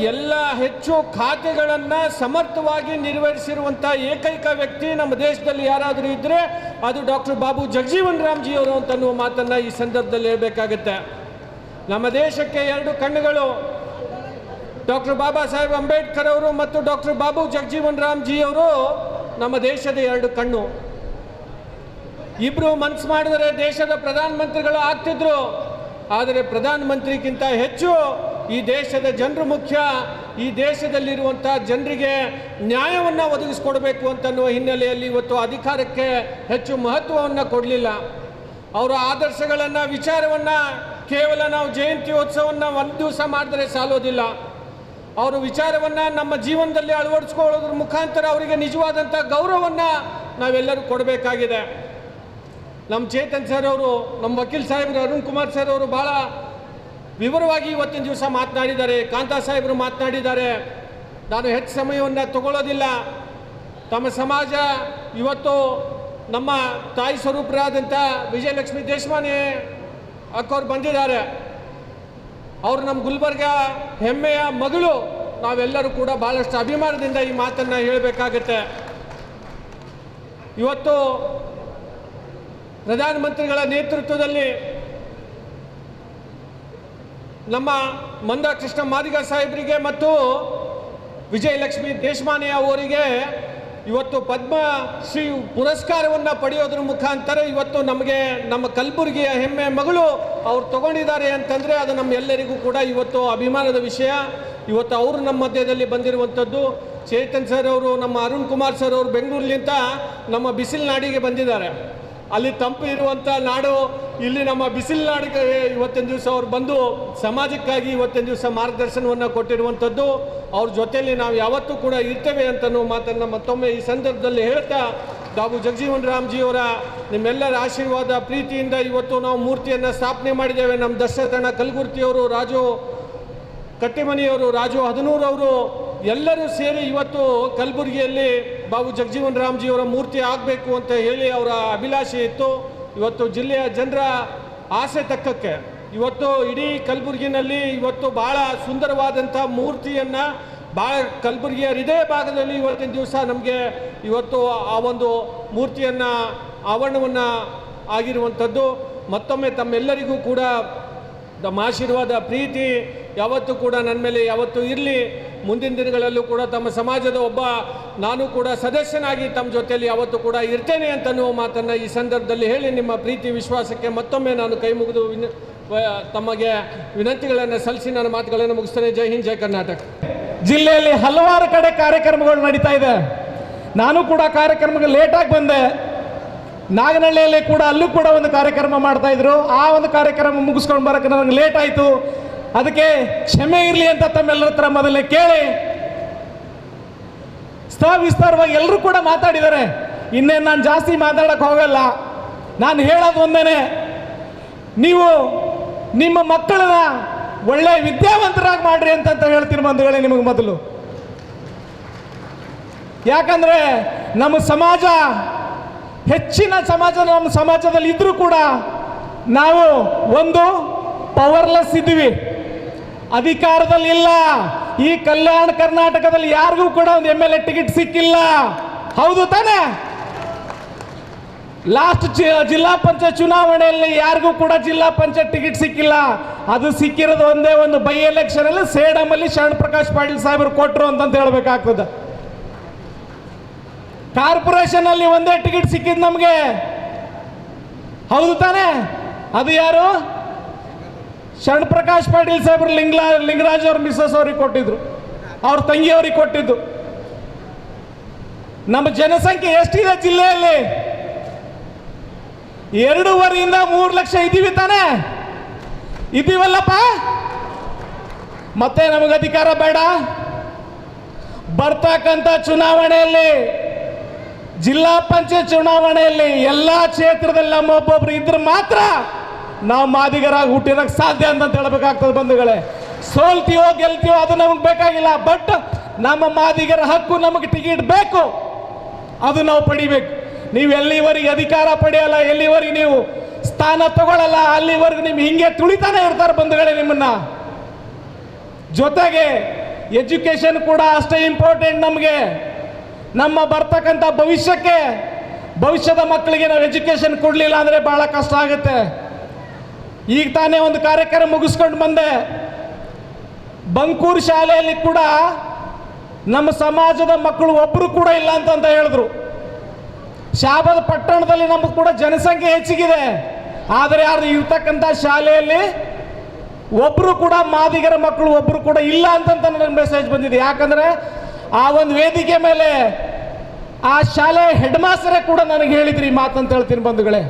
ಎಲ್ಲ ಹೆಚ್ಚು ಖಾತೆಗಳನ್ನು ಸಮರ್ಥವಾಗಿ ನಿರ್ವಹಿಸಿರುವಂಥ ಏಕೈಕ ವ್ಯಕ್ತಿ ನಮ್ಮ ದೇಶದಲ್ಲಿ ಯಾರಾದರೂ ಇದ್ದರೆ ಅದು ಡಾಕ್ಟರ್ ಬಾಬು ಜಗಜೀವನ್ ರಾಮ್ಜಿಯವರು ಅಂತನ್ನುವ ಮಾತನ್ನು ಈ ಸಂದರ್ಭದಲ್ಲಿ ಹೇಳಬೇಕಾಗತ್ತೆ. ನಮ್ಮ ದೇಶಕ್ಕೆ 2 ಕಣ್ಣುಗಳು, ಡಾಕ್ಟರ್ ಬಾಬಾ ಸಾಹೇಬ್ ಅಂಬೇಡ್ಕರ್ ಅವರು ಮತ್ತು ಡಾಕ್ಟರ್ ಬಾಬು ಜಗಜೀವನ್ ರಾಮ್ಜಿಯವರು ನಮ್ಮ ದೇಶದ 2 ಕಣ್ಣು. ಇಬ್ಬರು ಮನಸ್ಸು ಮಾಡಿದರೆ ದೇಶದ ಪ್ರಧಾನಮಂತ್ರಿಗಳು ಆಗ್ತಿದ್ರು. ಆದರೆ ಪ್ರಧಾನಮಂತ್ರಿಗಿಂತ ಹೆಚ್ಚು ಈ ದೇಶದ ಜನರು ಮುಖ್ಯ. ಈ ದೇಶದಲ್ಲಿರುವಂಥ ಜನರಿಗೆ ನ್ಯಾಯವನ್ನು ಒದಗಿಸ್ಕೊಡ್ಬೇಕು ಅಂತನ್ನುವ ಹಿನ್ನೆಲೆಯಲ್ಲಿ ಇವತ್ತು ಅಧಿಕಾರಕ್ಕೆ ಹೆಚ್ಚು ಮಹತ್ವವನ್ನು ಕೊಡಲಿಲ್ಲ. ಅವರ ಆದರ್ಶಗಳನ್ನು, ವಿಚಾರವನ್ನು ಕೇವಲ ನಾವು ಜಯಂತ್ಯೋತ್ಸವವನ್ನು 1 ದಿವಸ ಮಾಡಿದ್ರೆ ಸಾಲೋದಿಲ್ಲ. ಅವರ ವಿಚಾರವನ್ನು ನಮ್ಮ ಜೀವನದಲ್ಲಿ ಅಳವಡಿಸ್ಕೊಳ್ಳೋದ್ರ ಮುಖಾಂತರ ಅವರಿಗೆ ನಿಜವಾದಂಥ ಗೌರವವನ್ನು ನಾವೆಲ್ಲರೂ ಕೊಡಬೇಕಾಗಿದೆ. ನಮ್ಮ ಚೇತನ್ ಸರ್ ಅವರು, ನಮ್ಮ ವಕೀಲ್ ಸಾಹೇಬರು ಅರುಣ್ ಕುಮಾರ್ ಸರ್ ಅವರು ಭಾಳ ವಿವರವಾಗಿ ಇವತ್ತಿನ ದಿವಸ ಮಾತನಾಡಿದ್ದಾರೆ. ಕಾಂತಾ ಸಾಹೇಬರು ಮಾತನಾಡಿದ್ದಾರೆ. ನಾನು ಹೆಚ್ಚು ಸಮಯವನ್ನು ತಗೊಳ್ಳೋದಿಲ್ಲ. ತಮ್ಮ ಸಮಾಜ ಇವತ್ತು ನಮ್ಮ ತಾಯಿ ಸ್ವರೂಪರಾದಂಥ ವಿಜಯಲಕ್ಷ್ಮಿ ದೇಶಮಾನೆ ಅಕ್ಕವ್ರು ಬಂದಿದ್ದಾರೆ. ಅವರು ನಮ್ಮ ಗುಲ್ಬರ್ಗ ಹೆಮ್ಮೆಯ ಮಗಳು. ನಾವೆಲ್ಲರೂ ಕೂಡ ಭಾಳಷ್ಟು ಅಭಿಮಾನದಿಂದ ಈ ಮಾತನ್ನು ಹೇಳಬೇಕಾಗತ್ತೆ. ಇವತ್ತು ಪ್ರಧಾನಮಂತ್ರಿಗಳ ನೇತೃತ್ವದಲ್ಲಿ ನಮ್ಮ ಮಂದಕೃಷ್ಣ ಮಾದಿಗ ಸಾಹೇಬರಿಗೆ ಮತ್ತು ವಿಜಯಲಕ್ಷ್ಮಿ ದೇಶಮಾನೆ ಅವರಿಗೆ ಇವತ್ತು ಪದ್ಮಶ್ರೀ ಪುರಸ್ಕಾರವನ್ನು ಪಡೆಯೋದ್ರ ಮುಖಾಂತರ ಇವತ್ತು ನಮಗೆ ನಮ್ಮ ಕಲಬುರಗಿಯ ಹೆಮ್ಮೆ ಮಗಳು ಅವ್ರು ತಗೊಂಡಿದ್ದಾರೆ ಅಂತಂದರೆ ಅದು ನಮ್ಮೆಲ್ಲರಿಗೂ ಕೂಡ ಇವತ್ತು ಅಭಿಮಾನದ ವಿಷಯ. ಇವತ್ತು ಅವರು ನಮ್ಮ ಮಧ್ಯದಲ್ಲಿ ಬಂದಿರುವಂಥದ್ದು. ಚೇತನ್ ಸರ್ ಅವರು, ನಮ್ಮ ಅರುಣ್ ಕುಮಾರ್ ಸರ್ ಅವರು ಬೆಂಗಳೂರಿನಿಂದ ನಮ್ಮ ಬಿಸಿಲು ನಾಡಿಗೆ ಬಂದಿದ್ದಾರೆ. ಅಲ್ಲಿ ತಂಪು ಇರುವಂಥ ನಾಡು, ಇಲ್ಲಿ ನಮ್ಮ ಬಿಸಿಲು ನಾಡಿಗೆ ಇವತ್ತಿನ ದಿವಸ ಅವ್ರು ಬಂದು ಸಮಾಜಕ್ಕಾಗಿ ಇವತ್ತಿನ ದಿವಸ ಮಾರ್ಗದರ್ಶನವನ್ನು ಕೊಟ್ಟಿರುವಂಥದ್ದು. ಅವ್ರ ಜೊತೆಯಲ್ಲಿ ನಾವು ಯಾವತ್ತೂ ಕೂಡ ಇರ್ತೇವೆ ಅಂತನೂ ಮಾತನ್ನು ಮತ್ತೊಮ್ಮೆ ಈ ಸಂದರ್ಭದಲ್ಲಿ ಹೇಳ್ತಾ, ಬಾಬು ಜಗಜೀವನ್ ರಾಮ್ಜಿಯವರ ನಿಮ್ಮೆಲ್ಲರ ಆಶೀರ್ವಾದ ಪ್ರೀತಿಯಿಂದ ಇವತ್ತು ನಾವು ಮೂರ್ತಿಯನ್ನು ಸ್ಥಾಪನೆ ಮಾಡಿದ್ದೇವೆ. ನಮ್ಮ ದಶರಥಣ್ಣ ಕಲಗುರ್ತಿಯವರು, ರಾಜು ಕಟ್ಟಿಮನಿಯವರು, ರಾಜು ಹದನೂರವರು ಎಲ್ಲರೂ ಸೇರಿ ಇವತ್ತು ಕಲಬುರಗಿಯಲ್ಲಿ ಬಾಬು ಜಗಜೀವನ್ ರಾಮ್ಜಿಯವರ ಮೂರ್ತಿ ಆಗಬೇಕು ಅಂತ ಹೇಳಿ ಅವರ ಅಭಿಲಾಷೆ ಇತ್ತು. ಇವತ್ತು ಜಿಲ್ಲೆಯ ಜನರ ಆಸೆ ತಕ್ಕಕ್ಕೆ ಇವತ್ತು ಇಡೀ ಕಲಬುರಗಿನಲ್ಲಿ ಇವತ್ತು ಭಾಳ ಸುಂದರವಾದಂಥ ಮೂರ್ತಿಯನ್ನು ಭಾಳ ಕಲಬುರಗಿಯ ಹೃದಯ ಭಾಗದಲ್ಲಿ ಇವತ್ತಿನ ದಿವಸ ನಮಗೆ ಇವತ್ತು ಆ ಒಂದು ಮೂರ್ತಿಯನ್ನು ಆವರಣವನ್ನು ಆಗಿರುವಂಥದ್ದು. ಮತ್ತೊಮ್ಮೆ ತಮ್ಮೆಲ್ಲರಿಗೂ ಕೂಡ ನಮ್ಮ ಆಶೀರ್ವಾದ ಪ್ರೀತಿ ಯಾವತ್ತೂ ಕೂಡ ನನ್ನ ಮೇಲೆ ಯಾವತ್ತೂ ಇರಲಿ. ಮುಂದಿನ ದಿನಗಳಲ್ಲೂ ಕೂಡ ತಮ್ಮ ಸಮಾಜದ ಒಬ್ಬ ನಾನು ಕೂಡ ಸದಸ್ಯನಾಗಿ ತಮ್ಮ ಜೊತೆಯಲ್ಲಿ ಯಾವತ್ತೂ ಕೂಡ ಇರ್ತೇನೆ ಅಂತನ್ನುವ ಮಾತನ್ನು ಈ ಸಂದರ್ಭದಲ್ಲಿ ಹೇಳಿ ನಿಮ್ಮ ಪ್ರೀತಿ ವಿಶ್ವಾಸಕ್ಕೆ ಮತ್ತೊಮ್ಮೆ ನಾನು ಕೈ ಮುಗಿದು ತಮಗೆ ವಿನಂತಿಗಳನ್ನು ಸಲ್ಲಿಸಿ ನನ್ನ ಮಾತುಗಳನ್ನು ಮುಗಿಸ್ತೇನೆ. ಜೈ ಹಿಂದ್, ಜೈ ಕರ್ನಾಟಕ. ಜಿಲ್ಲೆಯಲ್ಲಿ ಹಲವಾರು ಕಡೆ ಕಾರ್ಯಕ್ರಮಗಳು ನಡೀತಾ ಇದೆ. ನಾನು ಕೂಡ ಕಾರ್ಯಕ್ರಮಕ್ಕೆ ಲೇಟಾಗಿ ಬಂದೆ. ನಾಗನಹಳ್ಳಿಯಲ್ಲಿ ಕೂಡ ಅಲ್ಲೂ ಕೂಡ ಒಂದು ಕಾರ್ಯಕ್ರಮ ಮಾಡ್ತಾ ಇದ್ರು. ಆ ಒಂದು ಕಾರ್ಯಕ್ರಮ ಮುಗಿಸ್ಕೊಂಡು ಬರೋಕ್ಕೆ ನನಗೆ ಲೇಟ್ ಆಯಿತು. ಅದಕ್ಕೆ ಕ್ಷಮೆ ಇರಲಿ ಅಂತ ತಮ್ಮೆಲ್ಲರ ಹತ್ರ ಮೊದಲೇ ಕೇಳಿ, ವಿಸ್ತಾರವಾಗಿ ಎಲ್ಲರೂ ಕೂಡ ಮಾತಾಡಿದ್ದಾರೆ. ಇನ್ನೇನು ನಾನು ಜಾಸ್ತಿ ಮಾತಾಡಕ್ಕೆ ಹೋಗಲ್ಲ. ನಾನು ಹೇಳೋದು ಒಂದೇನೆ, ನೀವು ನಿಮ್ಮ ಮಕ್ಕಳನ್ನ ಒಳ್ಳೆ ವಿದ್ಯಾವಂತರಾಗಿ ಮಾಡ್ರಿ ಅಂತ ಹೇಳ್ತೀನಿ ಬಂಧುಗಳೇ ನಿಮಗೆ ಮೊದಲು. ಯಾಕಂದ್ರೆ ನಮ್ಮ ಸಮಾಜ ಹೆಚ್ಚಿನ ಸಮಾಜ ನಮ್ಮ ಸಮಾಜದಲ್ಲಿ ಇದ್ರೂ ಕೂಡ ನಾವು ಒಂದು ಪವರ್ಲೆಸ್ ಇದ್ದೀವಿ, ಅಧಿಕಾರದಲ್ಲಿ ಇಲ್ಲ. ಈ ಕಲ್ಯಾಣ ಕರ್ನಾಟಕದಲ್ಲಿ ಯಾರಿಗೂ ಕೂಡ ಒಂದು MLA ಟಿಕೆಟ್ ಸಿಕ್ಕಿಲ್ಲ. ಹೌದು ತಾನೇ? ಲಾಸ್ಟ್ ಜಿಲ್ಲಾ ಪಂಚಾಯತ್ ಚುನಾವಣೆಯಲ್ಲಿ ಯಾರಿಗೂ ಕೂಡ ಜಿಲ್ಲಾ ಪಂಚಾಯತ್ ಟಿಕೆಟ್ ಸಿಕ್ಕಿಲ್ಲ. ಅದು ಸಿಕ್ಕಿರೋದು ಒಂದೇ ಒಂದು ಬೈ ಎಲೆಕ್ಷನ್ ಅಲ್ಲಿ ಸೇಡಮಲ್ಲಿ ಶರಣ್ ಪ್ರಕಾಶ್ ಪಾಟೀಲ್ ಸಾಹೇಬರು ಕೊಟ್ಟರು ಅಂತ ಹೇಳ್ಬೇಕಾಗ್ತದೆ. ಕಾರ್ಪೊರೇಷನ್ ಅಲ್ಲಿ ಒಂದೇ ಟಿಕೆಟ್ ಸಿಕ್ಕಿದ್ ನಮಗೆ. ಹೌದು ತಾನೇ? ಅದು ಯಾರು? ಶರಣ್ ಪ್ರಕಾಶ್ ಪಾಟೀಲ್ ಸಾಹೇಬರು ಲಿಂಗರಾಜ್ ಅವ್ರ ಮಿಸಸ್ ಅವ್ರಿಗೆ ಕೊಟ್ಟಿದ್ರು, ಅವ್ರ ತಂಗಿಯವ್ರಿಗೆ ಕೊಟ್ಟಿದ್ದು. ನಮ್ಮ ಜನಸಂಖ್ಯೆ ಎಷ್ಟಿದೆ ಜಿಲ್ಲೆಯಲ್ಲಿ? 2.5 3 ಲಕ್ಷ ಇದ್ದೀವಿ ತಾನೇ? ಇದ್ದೀವಲ್ಲಪ್ಪ? ಮತ್ತೆ ನಮಗೆ ಅಧಿಕಾರ ಬೇಡ? ಬರ್ತಕ್ಕಂಥ ಚುನಾವಣೆಯಲ್ಲಿ, ಜಿಲ್ಲಾ ಪಂಚಾಯತ್ ಚುನಾವಣೆಯಲ್ಲಿ ಎಲ್ಲ ಕ್ಷೇತ್ರದಲ್ಲಿ ನಮ್ಮೊಬ್ಬೊಬ್ರು ಇದ್ರೆ ಮಾತ್ರ ನಾವು ಮಾದಿಗರಾಗಿ ಹುಟ್ಟಿರೋಕ್ಕೆ ಸಾಧ್ಯ ಅಂತ ಹೇಳಬೇಕಾಗ್ತದೆ ಬಂಧುಗಳೇ. ಸೋಲ್ತೀವೋ ಗೆಲ್ತೀವೋ ಅದು ನಮಗೆ ಬೇಕಾಗಿಲ್ಲ, ಬಟ್ ನಮ್ಮ ಮಾದಿಗರ ಹಕ್ಕು ನಮಗೆ ಟಿಕೆಟ್ ಬೇಕು, ಅದು ನಾವು ಪಡಿಬೇಕು. ನೀವು ಎಲ್ಲಿವರೆಗೆ ಅಧಿಕಾರ ಪಡೆಯಲ್ಲ, ಎಲ್ಲಿವರೆಗೆ ನೀವು ಸ್ಥಾನ ತಗೊಳ್ಳಲ್ಲ, ಅಲ್ಲಿವರೆಗೂ ನಿಮ್ಗೆ ಹಿಂಗೆ ತುಳಿತಾನೆ ಇರ್ತಾರೆ ಬಂಧುಗಳೇ ನಿಮ್ಮನ್ನ. ಜೊತೆಗೆ ಎಜುಕೇಶನ್ ಕೂಡ ಅಷ್ಟೇ ಇಂಪಾರ್ಟೆಂಟ್ ನಮಗೆ. ನಮ್ಮ ಬರ್ತಕ್ಕಂಥ ಭವಿಷ್ಯದ ಮಕ್ಕಳಿಗೆ ನಾವು ಎಜುಕೇಶನ್ ಕೊಡಲಿಲ್ಲ ಅಂದರೆ ಭಾಳ ಕಷ್ಟ ಆಗುತ್ತೆ. ಈಗ ತಾನೇ ಒಂದು ಕಾರ್ಯಕ್ರಮ ಮುಗಿಸ್ಕೊಂಡು ಬಂದೆ. ಬಂಕೂರು ಶಾಲೆಯಲ್ಲಿ ಕೂಡ ನಮ್ಮ ಸಮಾಜದ ಮಕ್ಕಳು ಒಬ್ಬರು ಕೂಡ ಇಲ್ಲ ಅಂತ ಹೇಳಿದ್ರು. ಶಾಬಾದ್ ಪಟ್ಟಣದಲ್ಲಿ ನಮಗೆ ಕೂಡ ಜನಸಂಖ್ಯೆ ಹೆಚ್ಚಿಗಿದೆ, ಆದರೆ ಯಾರು ಇರ್ತಕ್ಕಂಥ ಶಾಲೆಯಲ್ಲಿ ಒಬ್ಬರು ಕೂಡ ಮಾದಿಗರ ಮಕ್ಕಳು ಒಬ್ಬರು ಕೂಡ ಇಲ್ಲ ಅಂತ ನನಗೆ ಮೆಸೇಜ್ ಬಂದಿದೆ. ಯಾಕಂದರೆ ಆ ಒಂದು ವೇದಿಕೆ ಮೇಲೆ ಆ ಶಾಲೆ ಹೆಡ್ ಮಾಸ್ಟರೇ ಕೂಡ ನನಗೆ ಹೇಳಿದ್ರಿ ಈ ಮಾತಂತ ಹೇಳ್ತೀನಿ ಬಂಧುಗಳೇ.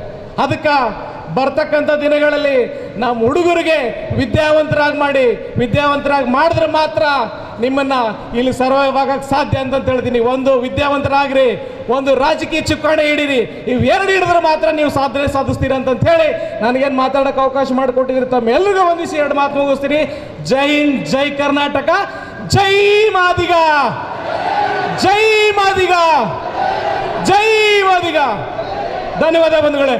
ಅದಕ್ಕೆ ಬರ್ತಕ್ಕಂಥ ದಿನಗಳಲ್ಲಿ ನಮ್ಮ ಹುಡುಗರಿಗೆ ವಿದ್ಯಾವಂತರಾಗಿ ಮಾಡಿದ್ರೆ ಮಾತ್ರ ನಿಮ್ಮನ್ನ ಇಲ್ಲಿ ಸರ್ವೈವ್ ಆಗಕ್ಕೆ ಸಾಧ್ಯ ಅಂತ ಹೇಳ್ತೀನಿ. ಒಂದು ವಿದ್ಯಾವಂತರಾಗ್ರಿ, ಒಂದು ರಾಜಕೀಯ ಚುಕ್ಕಾಣಿ ಹಿಡೀರಿ, ಇವೆರಡು ಹಿಡಿದ್ರೆ ಮಾತ್ರ ನೀವು ಸಾಧಿಸ್ತೀರ ಅಂತ ಹೇಳಿ ನನಗೇನು ಮಾತಾಡೋಕೆ ಅವಕಾಶ ಮಾಡಿಕೊಟ್ಟಿದ್ರಿ. ತಮ್ಮ ಎಲ್ರಿಗೂ ವಂದಿಸಿ 2 ಮಾತು ಮುಗಿಸ್ತೀನಿ. ಜೈ ಹಿಂದ್, ಜೈ ಕರ್ನಾಟಕ, ಜೈ ಮಾದಿಗ, ಜೈ ಮಾದಿಗ, ಜೈ ಮಾದಿಗ. ಧನ್ಯವಾದ ಬಂಧುಗಳೇ.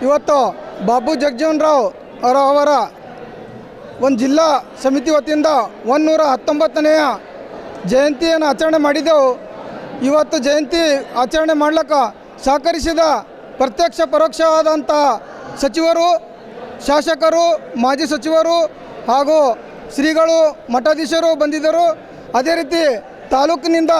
ಇವತ್ತು ಬಾಬು ಜಗಜೀವನ್ ರಾವ್ ಅವರ ಒಂದು ಜಿಲ್ಲಾ ಸಮಿತಿ ವತಿಯಿಂದ 119ನೇಯ ಜಯಂತಿಯನ್ನು ಆಚರಣೆ ಮಾಡಿದೆವು. ಇವತ್ತು ಜಯಂತಿ ಆಚರಣೆ ಮಾಡ್ಲಿಕ್ಕೆ ಸಹಕರಿಸಿದ ಪ್ರತ್ಯಕ್ಷ ಪರೋಕ್ಷವಾದಂಥ ಸಚಿವರು, ಶಾಸಕರು, ಮಾಜಿ ಸಚಿವರು ಹಾಗೂ ಶ್ರೀಗಳು, ಮಠಾಧೀಶರು ಬಂದಿದ್ದರು. ಅದೇ ರೀತಿ ತಾಲೂಕಿನಿಂದ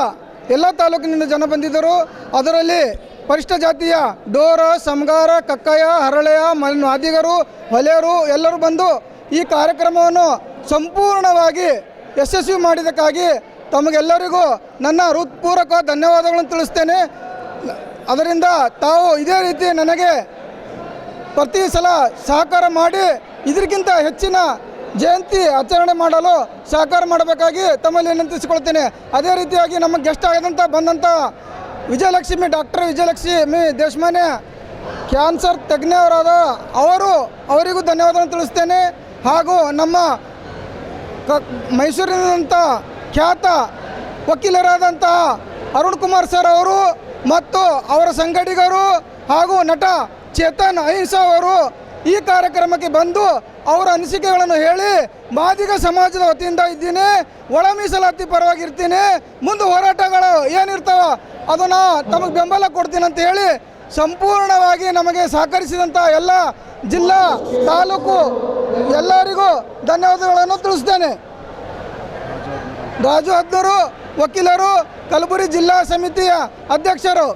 ಎಲ್ಲ ತಾಲೂಕಿನಿಂದ ಜನ ಬಂದಿದ್ದರು. ಅದರಲ್ಲಿ ಪರಿಷ್ಠ ಜಾತಿಯ ಡೋರ, ಸಮಗಾರ, ಕಕ್ಕಯ, ಹರಳೆಯ, ಮಾದಿಗರು, ಹೊಲೆಯರು ಎಲ್ಲರೂ ಬಂದು ಈ ಕಾರ್ಯಕ್ರಮವನ್ನು ಸಂಪೂರ್ಣವಾಗಿ ಯಶಸ್ವಿ ಮಾಡಿದ್ದಕ್ಕಾಗಿ ತಮಗೆಲ್ಲರಿಗೂ ನನ್ನ ಹೃತ್ಪೂರ್ವಕ ಧನ್ಯವಾದಗಳನ್ನು ತಿಳಿಸ್ತೇನೆ. ಅದರಿಂದ ತಾವು ಇದೇ ರೀತಿ ನನಗೆ ಪ್ರತಿ ಸಲ ಸಹಕಾರ ಮಾಡಿ ಇದಕ್ಕಿಂತ ಹೆಚ್ಚಿನ ಜಯಂತಿ ಆಚರಣೆ ಮಾಡಲು ಸಹಕಾರ ಮಾಡಬೇಕಾಗಿ ತಮ್ಮಲ್ಲಿ ವಿನಂತಿಸಿಕೊಳ್ತೇನೆ. ಅದೇ ರೀತಿಯಾಗಿ ನಮ್ಮ ಗೆಸ್ಟ್ ಆಗದಂಥ ಬಂದಂಥ ವಿಜಯಲಕ್ಷ್ಮಿ, ಡಾಕ್ಟರ್ ವಿಜಯಲಕ್ಷ್ಮಿ ದೇಶಮಾನ್ಯ ಕ್ಯಾನ್ಸರ್ ತಜ್ಞರಾದ ಅವರಿಗೂ ಧನ್ಯವಾದಗಳನ್ನು ತಿಳಿಸ್ತೇನೆ. ಹಾಗೂ ನಮ್ಮ ಮೈಸೂರಿನಂಥ ಖ್ಯಾತ ವಕೀಲರಾದಂತಹ ಅರುಣ್ ಕುಮಾರ್ ಸರ್ ಅವರು ಮತ್ತು ಅವರ ಸಂಗಡಿಗರು ಹಾಗೂ ನಟ ಚೇತನ್ ಅಹಿಂಸಾ ಅವರು ಈ ಕಾರ್ಯಕ್ರಮಕ್ಕೆ ಬಂದು ಅವರ ಅನಿಸಿಕೆಗಳನ್ನು ಹೇಳಿ ಮಾದಿಗ ಸಮಾಜದ ವತಿಯಿಂದ ಇದ್ದೀನಿ, ಒಳ ಮೀಸಲಾತಿ ಪರವಾಗಿರ್ತೀನಿ, ಮುಂದೆ ಹೋರಾಟಗಳು ಏನಿರ್ತಾವ ಅದನ್ನು ತಮಗೆ ಬೆಂಬಲ ಕೊಡ್ತೀನಿ ಅಂತ ಹೇಳಿ ಸಂಪೂರ್ಣವಾಗಿ ನಮಗೆ ಸಹಕರಿಸಿದಂಥ ಎಲ್ಲ ಜಿಲ್ಲಾ, ತಾಲೂಕು ಎಲ್ಲರಿಗೂ ಧನ್ಯವಾದಗಳನ್ನು ತಿಳಿಸ್ತೇನೆ. ರಾಜು ಹದ್ನೂರು ವಕೀಲರು, ಕಲಬುರಗಿ ಜಿಲ್ಲಾ ಸಮಿತಿಯ ಅಧ್ಯಕ್ಷರು.